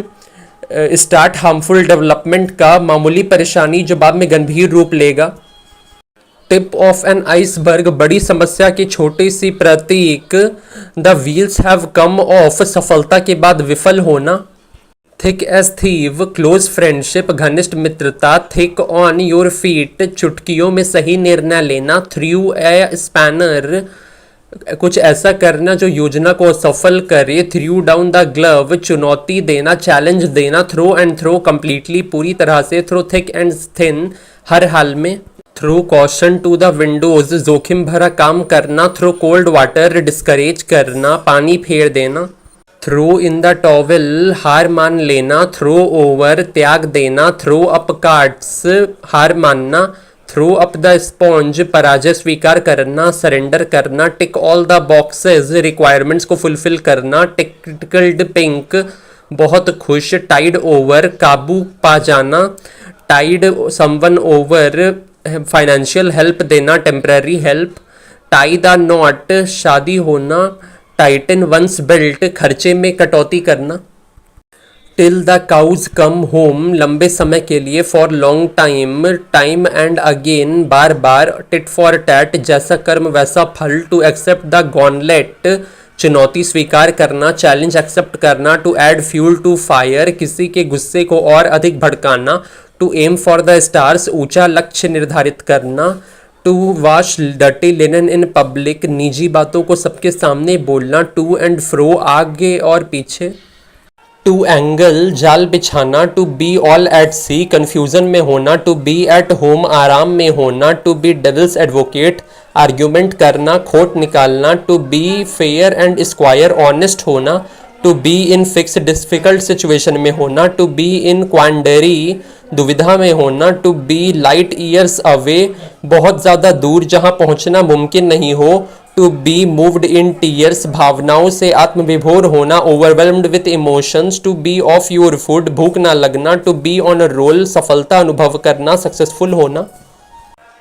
Speaker 2: start harmful development का मामूली परेशानी जो बाद में गंभीर रूप लेगा, टिप ऑफ एन आइसबर्ग बड़ी समस्या की छोटी सी प्रतीक, the wheels have come off सफलता के बाद विफल होना, thick as thieves close friendship घनिष्ठ मित्रता, थिक ऑन योर फीट चुटकियों में सही निर्णय लेना, थ्रू ए स्पैनर कुछ ऐसा करना जो योजना को सफल करे, थ्रू डाउन द ग्लव चुनौती देना चैलेंज देना, थ्रो एंड थ्रो कंप्लीटली पूरी तरह से, थ्रो थिक एंड थिन हर हाल में, throw caution to the windows जोखिम भरा काम करना, थ्रो कोल्ड वाटर डिस्करेज करना पानी फेर देना, थ्रो इन द टॉवेल हार मान लेना, थ्रो ओवर त्याग देना, थ्रो अप कार्ड्स हार मानना, थ्रो अप द स्पॉन्ज पराजय स्वीकार करना सरेंडर करना, tick all the boxes requirements को फुलफिल करना, टिकल्ड पिंक बहुत खुश, टाइड ओवर काबू पा जाना, tide someone over financial help देना temporary help, tie the knot शादी होना, टाइटन वंस बेल्ट खर्चे में कटौती करना, till the cows come home, लंबे समय के लिए, for long time, time and again, बार बार, टिट फॉर टैट, जैसा कर्म वैसा फल, टू एक्सेप्ट द गॉनलेट, चुनौती स्वीकार करना, चैलेंज एक्सेप्ट करना, to add fuel to fire, किसी के गुस्से को और अधिक भड़काना, to aim for the stars, ऊंचा लक्ष्य निर्धारित करना, to wash dirty linen in public, निजी बातों को सबके सामने बोलना, टू एंड फ्रो, आगे और पीछे, टू एंगल, जाल बिछाना, to be all at sea, confusion में होना, टू बी एट होम, आराम में होना, to be devil's advocate, argument करना, खोट निकालना, to be fair and square, honest होना, to be in fix, difficult situation में होना, टू बी इन क्वांडरी, दुविधा में होना, to be light years away, बहुत ज़्यादा दूर जहाँ पहुँचना मुमकिन नहीं हो, to be moved in tears, भावनाओं से आत्मविभोर होना, overwhelmed with emotions, to be off your food, भूख ना लगना, to be on a roll, सफलता अनुभव करना, सक्सेसफुल होना,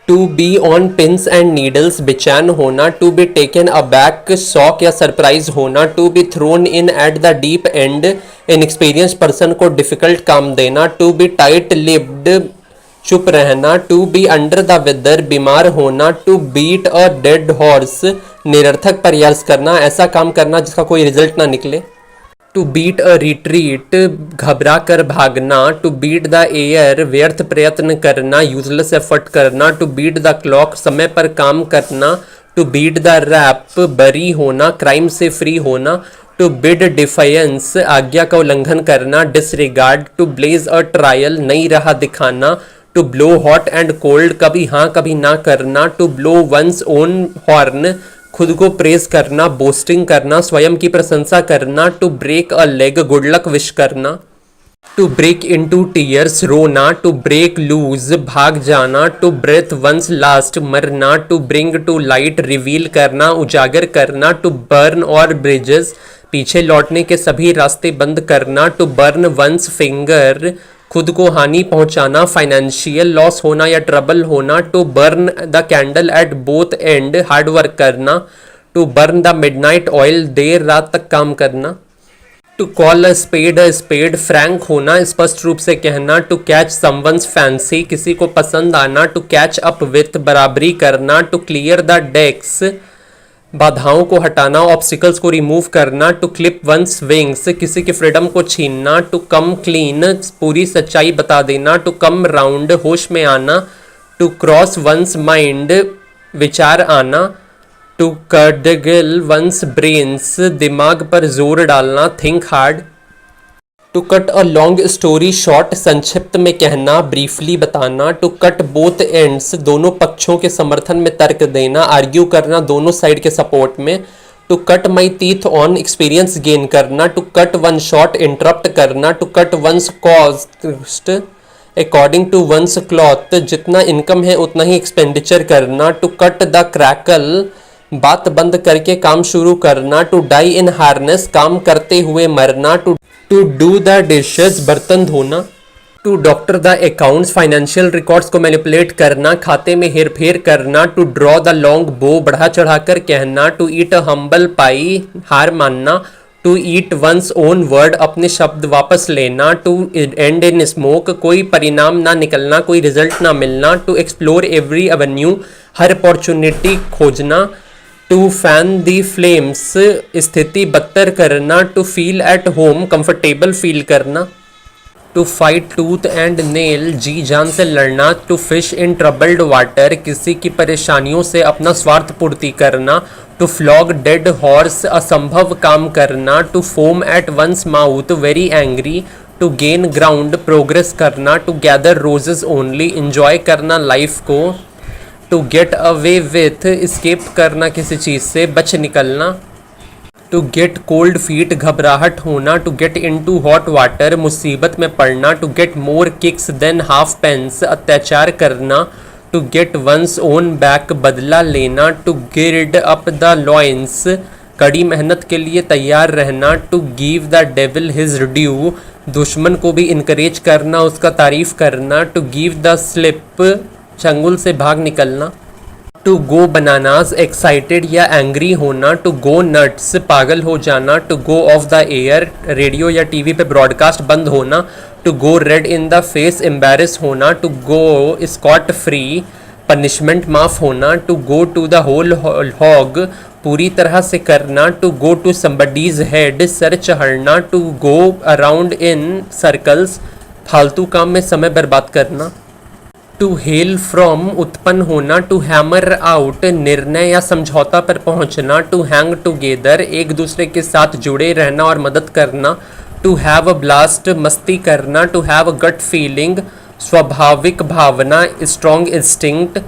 Speaker 2: to be on pins and needles, बेचैन होना, to be taken aback, shock या सरप्राइज होना, to be thrown in at the deep end, inexperience person को डिफिकल्ट काम देना, टू बी टाइट लिप्ड, चुप रहना, to be under the weather, बीमार होना, to beat a dead horse, निरर्थक प्रयास करना, ऐसा काम करना जिसका कोई रिजल्ट ना निकले, टू बीट अ रिट्रीट, घबरा कर भागना, टू बीट द एयर, व्यर्थ प्रयत्न करना, यूजलेस एफर्ट करना, टू बीट द क्लॉक, समय पर काम करना, टू बीट द रैप, बरी होना, क्राइम से फ्री होना, टू बिड डिफायंस, आज्ञा का उल्लंघन करना, disregard, to blaze a trial, नई राह दिखाना, to blow hot and cold, कभी हाँ कभी ना करना, to blow one's own horn, खुद को प्रेज करना, बोस्टिंग करना, स्वयं की प्रशंसा करना, to break a leg, good luck wish करना, टू ब्रेक इनटू टीयर्स, रोना, टू ब्रेक लूज, भाग जाना, टू ब्रेथ वंस लास्ट, मरना, to bring to light, reveal करना, उजागर करना, टू बर्न और ब्रिजेस, पीछे लौटने के सभी रास्ते बंद करना, टू बर्न वंस फिंगर, खुद को हानि पहुंचाना, फाइनेंशियल लॉस होना या ट्रबल होना, to burn the candle at both end, hard work करना, to burn the midnight oil, देर रात तक काम करना, to call a spade, frank होना, स्पष्ट रूप से कहना, टू कैच समवंस फैंसी, किसी को पसंद आना, टू कैच अप विथ, बराबरी करना, टू क्लियर द डेक्स, बाधाओं को हटाना, ऑब्स्टिकल्स को रिमूव करना, टू क्लिप वंस विंग्स, किसी की फ्रीडम को छीनना, टू कम क्लीन, पूरी सच्चाई बता देना, टू कम राउंड, होश में आना, टू क्रॉस वंस माइंड, विचार आना, टू कर्डगिल वंस ब्रेन्स, दिमाग पर जोर डालना, think hard, to cut a long story short, संक्षिप्त में कहना, ब्रीफली बताना, टू कट बोथ एंड्स, दोनों पक्षों के समर्थन में तर्क देना, आर्ग्यू करना दोनों साइड के सपोर्ट में, to cut my teeth on, experience gain करना, to cut one shot, interrupt करना, to cut one's cost according to one's cloth, जितना इनकम है उतना ही एक्सपेंडिचर करना, टू कट द क्रैकल, बात बंद करके काम शुरू करना, टू डाई इन हार्नेस, काम करते हुए मरना, टू डू द डिशेस, बर्तन धोना, to doctor the accounts, financial records को मैनिपुलेट करना, खाते में हेरफेर करना, टू ड्रॉ द लॉन्ग बो, बढ़ा चढ़ाकर कहना, to eat a humble pie, हार मानना, to eat one's own word, अपने शब्द वापस लेना, टू एंड इन स्मोक, कोई परिणाम ना निकलना, कोई रिजल्ट ना मिलना, टू एक्सप्लोर एवरी एवेन्यू, हर अपॉर्चुनिटी खोजना, टू फैन दी फ्लेम्स, स्थिति बदतर करना, to feel at home, comfortable feel करना, to fight tooth and nail, जी जान से लड़ना, to fish in troubled water, किसी की परेशानियों से अपना स्वार्थ पूर्ति करना, टू फ्लॉग डेड हॉर्स, असंभव काम करना, to foam at one's mouth, very angry, to gain ground, progress करना, to gather roses only, enjoy करना लाइफ को, to get away with, escape करना किसी चीज़ से, बच निकलना, टू गेट कोल्ड फीट, घबराहट होना, to get into hot water, मुसीबत में पड़ना, to get more kicks than half pence, अत्याचार करना, to get one's own back, बदला लेना, to gird up the loins, कड़ी मेहनत के लिए तैयार रहना, to give the devil his due, दुश्मन को भी इनकरेज करना, उसका तारीफ करना, टू गिव द स्लिप, चंगुल से भाग निकलना, टू गो बनानाज एक्साइटेड या एंग्री होना, टू गो नट्स पागल हो जाना, to go off the air radio या टीवी पे ब्रॉडकास्ट बंद होना, to go red in the face embarrass होना, to go scot free punishment माफ होना, to go to the whole hog पूरी तरह से करना, to go to somebody's head सर चढ़ना, to go around in circles फालतू काम में समय बर्बाद करना, टू हेल फ्रॉम उत्पन्न होना, टू हैमर आउट निर्णय या समझौता पर पहुंचना, टू हैंग टुगेदर एक दूसरे के साथ जुड़े रहना और मदद करना, टू हैव अ ब्लास्ट मस्ती करना, to have a gut feeling स्वाभाविक भावना strong instinct,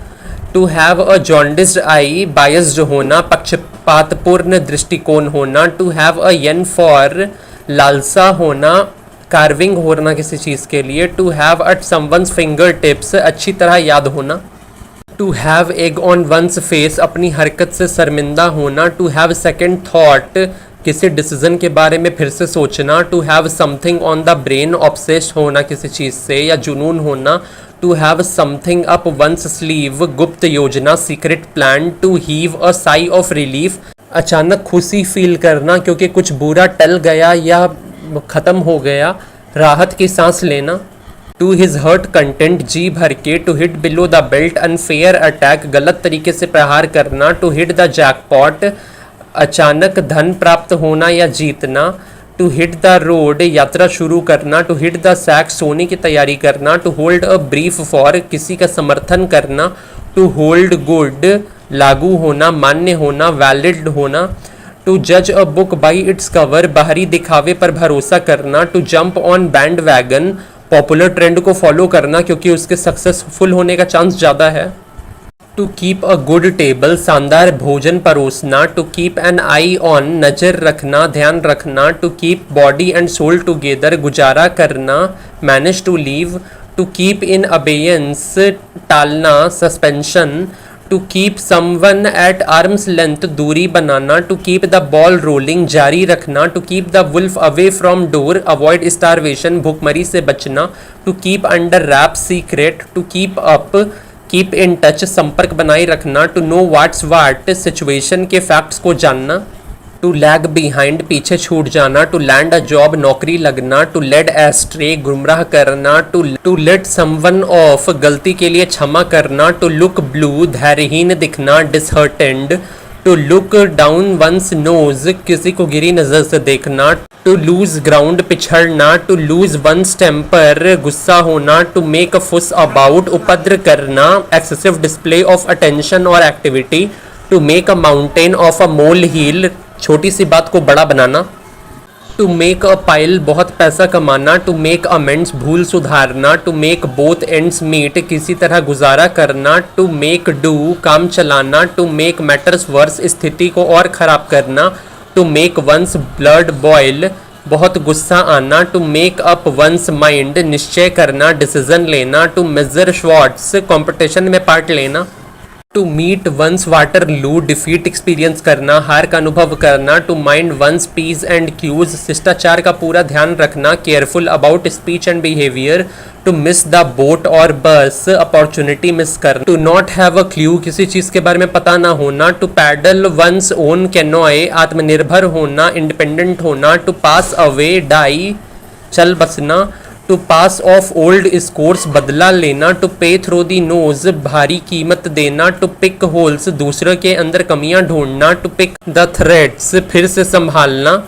Speaker 2: to have a jaundiced eye biased होना पक्षपातपूर्ण दृष्टिकोण होना, to have a yen for लालसा होना कार्विंग होना किसी चीज़ के लिए, to have at someone's finger tips अच्छी तरह याद होना, to have egg on one's face अपनी हरकत से शर्मिंदा होना, टू हैव सेकेंड थॉट किसी डिसीजन के बारे में फिर से सोचना, to have something on the brain obsessed होना किसी चीज़ से या जुनून होना, to have something up one's sleeve गुप्त योजना secret plan, to heave a sigh of relief अचानक खुशी फील करना क्योंकि कुछ बुरा टल गया या ख़त्म हो गया राहत की सांस लेना, टू हिज हर्ट कंटेंट जी भर के, to hit below the belt unfair attack गलत तरीके से प्रहार करना, टू हिट द जैकपॉट अचानक धन प्राप्त होना या जीतना, टू हिट द रोड यात्रा शुरू करना, टू हिट द सैक सोने की तैयारी करना, to hold a brief for किसी का समर्थन करना, टू होल्ड गुड लागू होना मान्य होना वैलिड होना, टू जज a book by its cover बाहरी दिखावे पर भरोसा करना, to jump on band wagon popular trend को फॉलो करना क्योंकि उसके सक्सेसफुल होने का चांस ज़्यादा है, to keep a good table शानदार भोजन परोसना, to keep an eye on नज़र रखना ध्यान रखना, to keep body and soul together गुजारा करना manage to live, to keep in abeyance टालना suspension, to keep someone eight arms length दूरी बनाना, to keep the ball rolling जारी रखना, to keep the wolf away from door avoid starvation भूखमरी से बचना, to keep under wrap secret, to keep up keep in touch संपर्क बनाए रखना, to know what's what situation के फैक्ट्स को जानना, टू लैग बिहाइंड पीछे छूट जाना, टू लैंड अ जॉब नौकरी लगना, टू लेड एस्ट्रे गुमराह करना, टू लेट समवन ऑफ गलती के लिए क्षमा करना, टू लुक ब्लू धैर्यहीन दिखना disheartened, to look down one's nose किसी को गिरी नजर से देखना, टू लूज ग्राउंड पिछड़ना, टू लूज वंस टेम्पर गुस्सा होना, to make a fuss about उपद्र करना एक्सेसिव डिस्प्ले ऑफ अटेंशन और activity, to make a mountain of a molehill छोटी सी बात को बड़ा बनाना, टू मेक अ पाइल बहुत पैसा कमाना, टू मेक अमेंड्स भूल सुधारना, to make both ends meet किसी तरह गुजारा करना, टू मेक डू काम चलाना, टू मेक मैटर्स वर्स स्थिति को और ख़राब करना, to make one's blood boil बहुत गुस्सा आना, to make up one's mind निश्चय करना डिसीजन लेना, टू मेजर शॉट्स कंपटीशन में पार्ट लेना, to meet one's Waterloo defeat experience करना हार का अनुभव करना, to mind one's p's and q's शिष्टाचार का पूरा ध्यान रखना careful about speech and behaviour, to miss the boat और बस अपॉर्चुनिटी मिस करना, to not have a clue किसी चीज़ के बारे में पता ना होना, to paddle one's own canoe आत्मनिर्भर होना इंडिपेंडेंट होना, टू पास अवे डाई चल बसना, to pass off old scores बदला लेना, टू पे थ्रो दी नोज भारी कीमत देना, टू पिक होल्स दूसरे के अंदर कमियां ढूंढना, टू पिक द थ्रेड्स फिर से संभालना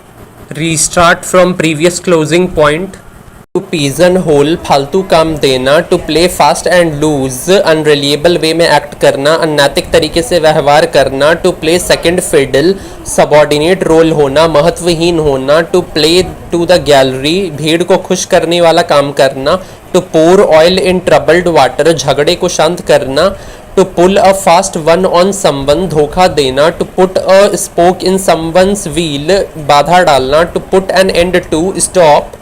Speaker 2: restart from previous closing point, to pigeon hole फालतू काम देना, to play fast and loose unreliable way में एक्ट करना अनैतिक तरीके से व्यवहार करना, to play second fiddle subordinate role होना महत्वहीन होना, to play to the gallery भीड़ को खुश करने वाला काम करना, to pour oil in troubled water झगड़े को शांत करना, to pull a fast one on someone धोखा देना, to put a spoke in someone's wheel बाधा डालना, to put an end to stop,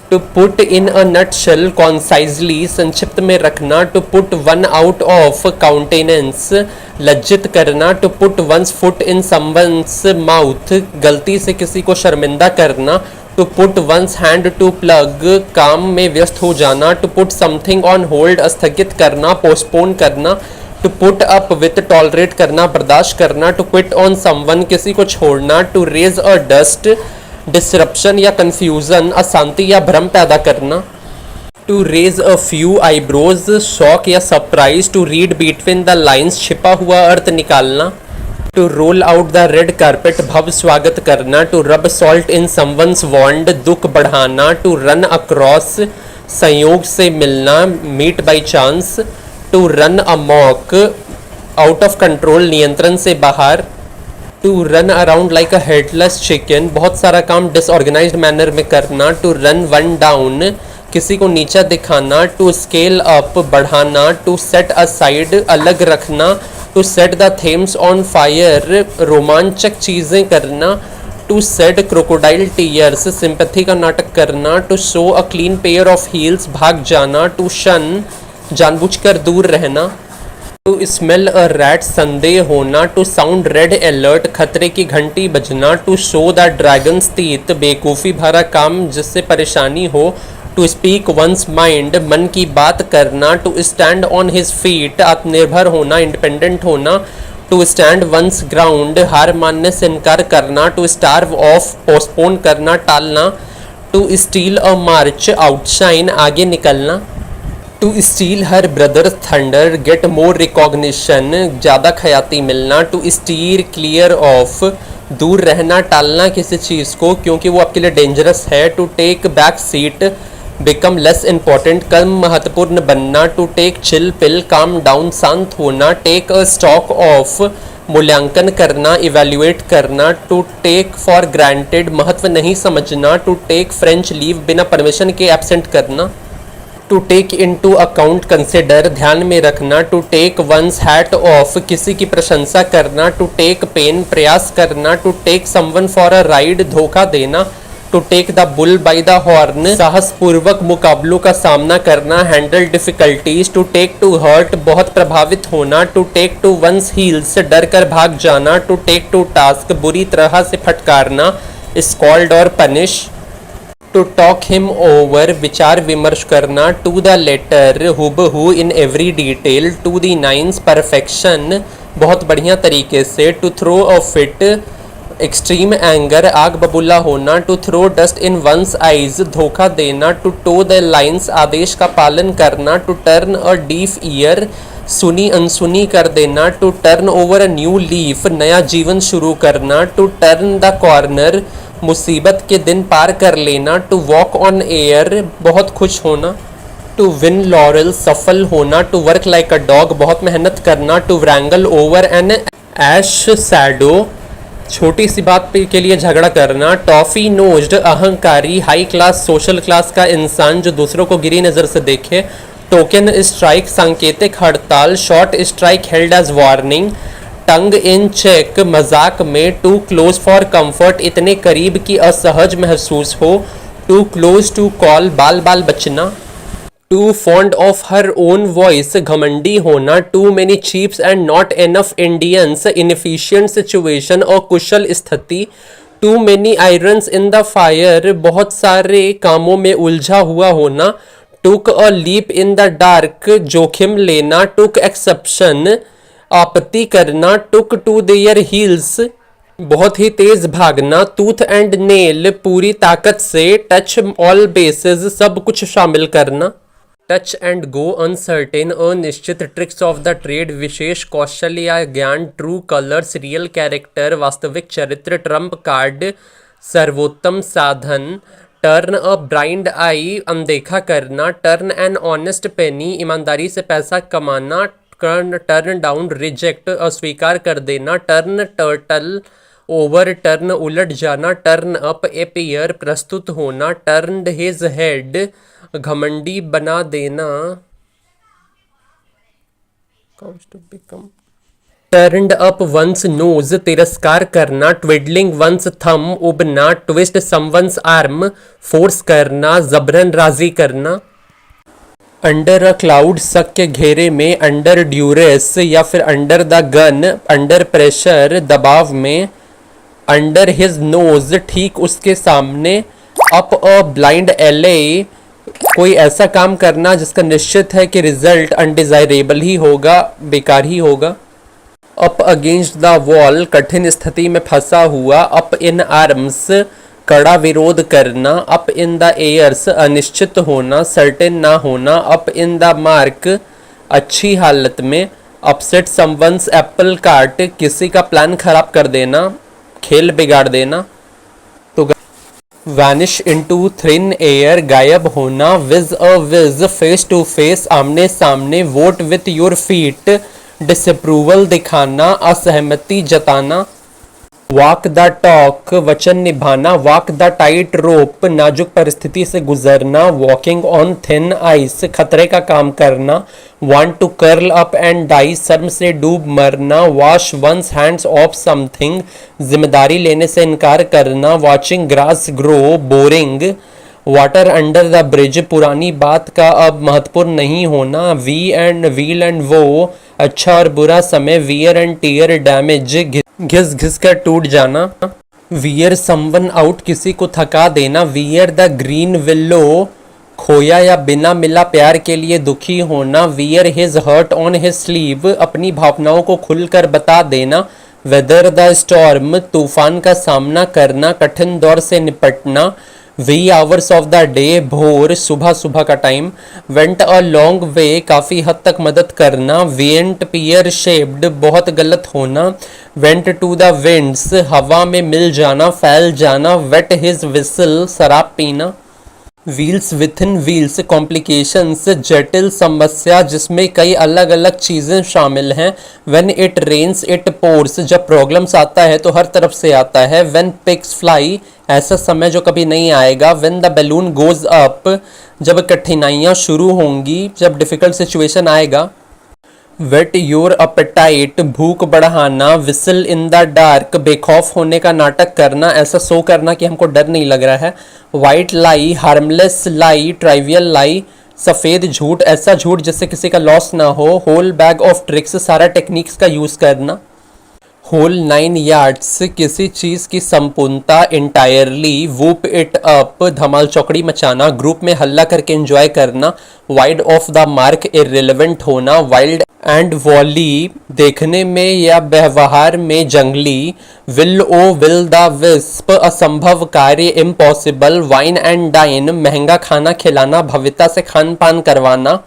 Speaker 2: to put in a nutshell concisely संक्षिप्त में रखना, to put one out of countenance लज्जित करना, to put one's foot in someone's mouth गलती से किसी को शर्मिंदा करना, to put one's hand to plug काम में व्यस्त हो जाना, to put something on hold स्थगित करना पोस्टपोन करना, to put up with tolerate करना, बर्दाश्त करना। टू क्विट ऑन समवन, किसी को छोड़ना। To raise a dust, disruption या कंफ्यूजन, अशांति या भ्रम पैदा करना। To raise a few eyebrows, shock या surprise. To read between the lines, छिपा हुआ अर्थ निकालना। To roll out the red carpet, भव्य स्वागत करना। To rub salt in someone's वॉन्ड, दुख बढ़ाना। टू रन अक्रॉस, संयोग से मिलना, meet by chance. To run amok, out of control, नियंत्रण से बाहर। To run around like a headless chicken, बहुत सारा काम डिसऑर्गेनाइज्ड मैनर में करना। टू रन वन डाउन, किसी को नीचा दिखाना। टू स्केल अप, बढ़ाना। टू सेट असाइड, अलग रखना। To set the Thames on fire, रोमांचक चीज़ें करना। To set crocodile tears, sympathy का नाटक करना। To show a clean pair of heels, भाग जाना। टू शन, जानबूझकर दूर रहना। टू स्मेल अ रैट, संदेह होना। टू साउंड रेड अलर्ट, खतरे की घंटी बजना। To show the dragon's teeth, बेवकूफ़ी भरा काम जिससे परेशानी हो। टू स्पीक वंस माइंड, मन की बात करना। To stand on his feet, आत्मनिर्भर होना, इंडिपेंडेंट होना। टू स्टैंड वंस ग्राउंड, हार मानने से इनकार करना। टू स्टार्व ऑफ, पोस्टपोन करना, टालना। To steal a march, outshine, आगे निकलना। To steal her brother thunder, get more recognition, ज़्यादा खयाती मिलना। टू स्टीयर क्लियर ऑफ, दूर रहना, टालना किसी चीज़ को क्योंकि वो आपके लिए डेंजरस है। To take back seat, become less important, कम महत्वपूर्ण बनना। To take chill pill, calm down, शांत होना। टेक अ स्टॉक ऑफ, मूल्यांकन करना, इवेल्युएट करना। टू टेक फॉर ग्रांटेड, महत्व नहीं समझना। टू टेक फ्रेंच लीव, बिना परमिशन के एब्सेंट करना। To take into account, consider, ध्यान में रखना। To take one's hat off, किसी की प्रशंसा करना। टू टेक पेन, प्रयास करना। To take someone for a ride, धोखा देना। To take the bull by the horn, साहसपूर्वक मुकाबलों का सामना करना, handle difficulties. To take to heart, बहुत प्रभावित होना। To take to one's heels, डर कर भाग जाना। टू टेक टू टास्क, बुरी तरह से फटकारना, स्कॉल्ड और punish. To talk him over, विचार विमर्श करना। टू द लेटर, हुबहू, in every detail. To the nines, perfection, बहुत बढ़िया तरीके से। To throw a fit, extreme anger, आग बबूला होना। To throw dust in one's eyes, धोखा देना। टू टो द लाइन्स, आदेश का पालन करना। To turn a deaf ear, सुनी अनसुनी कर देना। To turn over a new leaf, नया जीवन शुरू करना। टू टर्न द कॉर्नर, मुसीबत के दिन पार कर लेना। टू वॉक ऑन एयर, बहुत खुश होना। टू विन लॉरल, सफल होना। To work like a dog, बहुत मेहनत करना। To wrangle over an ass's shadow, छोटी सी बात के लिए झगड़ा करना। टॉफी नोज्ड, अहंकारी, हाई क्लास सोशल क्लास का इंसान जो दूसरों को गिरी नज़र से देखे। टोकन स्ट्राइक, सांकेतिक हड़ताल। Short strike held as warning. Tongue in cheek, मजाक में। टू क्लोज फॉर कंफर्ट, इतने करीब की असहज महसूस हो। टू क्लोज टू कॉल, बाल बाल बचना। To fond of her own voice, घमंडी होना। Too many chiefs and not enough Indians, inefficient situation और कुशल स्थिति। Too many irons in the fire, बहुत सारे कामों में उलझा हुआ होना। Took a leap in the dark, जोखिम लेना। टुक एक्सेप्शन, आपत्ति करना। टुक टू देयर हील्स, बहुत ही तेज भागना। टूथ एंड नेल, पूरी ताकत से। टच ऑल बेसेस, सब कुछ शामिल करना। टच एंड गो, अनसर्टेन, अनिश्चित। ट्रिक्स ऑफ द ट्रेड, विशेष कौशल या ज्ञान। ट्रू कलर्स, रियल कैरेक्टर, वास्तविक चरित्र। ट्रम्प कार्ड, सर्वोत्तम साधन। टर्न अ ब्लाइंड आई, अनदेखा करना। टर्न एन ऑनेस्ट पेनी, ईमानदारी से पैसा कमाना। टर्न डाउन, रिजेक्ट, अस्वीकार कर देना। टर्न टर्टल ओवर, टर्न उलट जाना। टर्न अप, अपीयर, प्रस्तुत होना। टर्नड हिज हेड, घमंडी बना देना। टर्नड अप वंस नोज, तिरस्कार करना। ट्विडलिंग वंस थम, उबना। ट्विस्ट समवंस आर्म, फोर्स करना, जबरन राजी करना। अंडर अ क्लाउड, शक के घेरे में। अंडर ड्यूरेस या फिर under the gun, under pressure, दबाव में। अंडर हिज नोज, ठीक उसके सामने। अप अ ब्लाइंड एले, कोई ऐसा काम करना जिसका निश्चित है कि रिजल्ट अनडिजायरेबल ही होगा, बेकार ही होगा। अप अगेंस्ट द वॉल, कठिन स्थिति में फंसा हुआ। अप इन आर्म्स, कड़ा विरोध करना। अप इन द एयर्स, अनिश्चित होना, सर्टेन ना होना। अप इन द मार्क, अच्छी हालत में। अपसेट समवंस एप्पल कार्ट, किसी का प्लान खराब कर देना, खेल बिगाड़ देना। तो वैनिश इनटू थिन एयर, गायब होना। विज अ विज, फेस टू फेस, आमने सामने। Vote with your feet, disapproval दिखाना, असहमति जताना। वॉक द टॉक, वचन निभाना। वॉक द टाइट रोप, नाजुक परिस्थिति से गुजरना। वॉकिंग ऑन थिन आइस, खतरे का काम करना। Want to curl up and die, शर्म से डूब मरना। Wash one's hands off something, जिम्मेदारी लेने से इनकार करना। Watching grass grow, boring. Water under the bridge, पुरानी बात का अब महत्वपूर्ण नहीं होना। वी एंड व्हील एंड वो, अच्छा और बुरा समय। वियर एंड टीयर, डैमेज, घिस घिस कर टूट जाना। वियर समवन आउट, किसी को थका देना। वियर द ग्रीन विल्लो, खोया या बिना मिला प्यार के लिए दुखी होना। Wear his heart on his sleeve, अपनी भावनाओं को खुलकर बता देना। वेदर द स्टॉर्म, तूफान का सामना करना, कठिन दौर से निपटना। Wee hours of the day, भोर, सुबह सुबह का time. Went a long way, काफ़ी हद तक मदद करना। वेंट पियर शेप्ड, बहुत गलत होना। वेंट टू द विंड्स, हवा में मिल जाना, फैल जाना। वेट हिज विसल, शराब पीना। व्हील्स विथिन व्हील्स, कॉम्प्लिकेशंस, जटिल समस्या जिसमें कई अलग अलग चीज़ें शामिल हैं। When it rains it pours, जब प्रॉब्लम्स आता है तो हर तरफ से आता है। व्हेन पिग्स फ्लाई, ऐसा समय जो कभी नहीं आएगा। When the balloon goes up, जब कठिनाइयाँ शुरू होंगी, जब डिफ़िकल्ट सिचुएशन आएगा। वेट योर अपटाइट, भूख बढ़ाना। विसल इन द डार्क, बेखौफ होने का नाटक करना, ऐसा शो करना कि हमको डर नहीं लग रहा है। वाइट लाई, हार्मलेस लाई, ट्राइवियल लाई, सफ़ेद झूठ, ऐसा झूठ जिससे किसी का लॉस ना हो। होल बैग ऑफ ट्रिक्स, सारा टेक्निक्स का यूज़ करना। होल 9 यार्ड्स, किसी चीज़ की संपूर्णता। इंटायरली, वूप इट अप, धमाल चौकड़ी मचाना। ग्रुप में हल्ला करके एंजॉय करना। Wide of the mark, irrelevant होना। वाइल्ड एंड वॉली, देखने में या व्यवहार में जंगली। Will o will the wisp, असंभव कार्य, इम्पॉसिबल। वाइन एंड डाइन, महंगा खाना खिलाना, भव्यता से खान पान करवाना।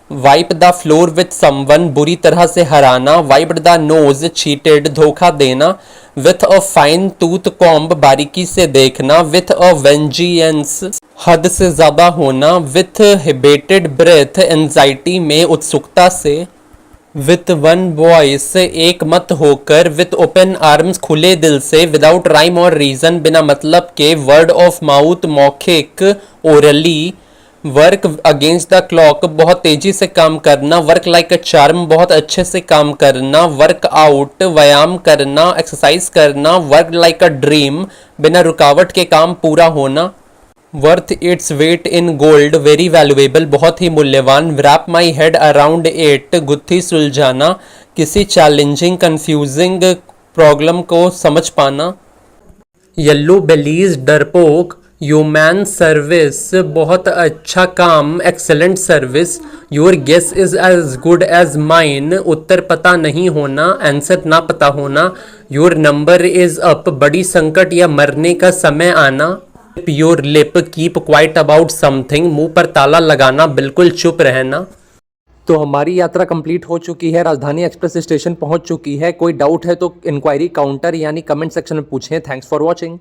Speaker 2: Wipe the floor with someone, बुरी तरह से हराना। वाइप्ड द नोज, चीटेड, धोखा देना। With a fine tooth comb, बारीकी से देखना। विथ अ वेंजियंस, हद से ज्यादा होना। विथ हिबेटेड ब्रेथ, एंजाइटी में, उत्सुकता से। विथ वन वॉइस, एक मत होकर। विथ ओपन आर्म्स, खुले दिल से। विदाउट राइम और रीजन, बिना मतलब के। वर्ड ऑफ माउथ, मौखिक, orally. Work against the clock, बहुत तेजी से काम करना। वर्क लाइक अ चार्म, बहुत अच्छे से काम करना। वर्क आउट, व्यायाम करना, एक्सरसाइज करना। वर्क लाइक अ ड्रीम, बिना रुकावट के काम पूरा होना। Worth its weight in gold, very valuable, बहुत ही मूल्यवान। Wrap my head around it, गुत्थी सुलझाना, किसी चैलेंजिंग कंफ्यूजिंग प्रॉब्लम को समझ पाना। येल्लो बेलीज, डरपोक। ह्यूमैन सर्विस, बहुत अच्छा काम, excellent service. Your guess is as good as mine, उत्तर पता नहीं होना, आंसर ना पता होना। योर नंबर इज अप, बड़ी संकट या मरने का समय आना। Your lip, keep quiet about something, मुंह पर ताला लगाना, बिल्कुल चुप रहना।
Speaker 1: तो हमारी यात्रा कंप्लीट हो चुकी है, राजधानी एक्सप्रेस स्टेशन पहुंच चुकी है। कोई डाउट है तो इंक्वायरी काउंटर यानी कमेंट सेक्शन में पूछें। Thanks for watching.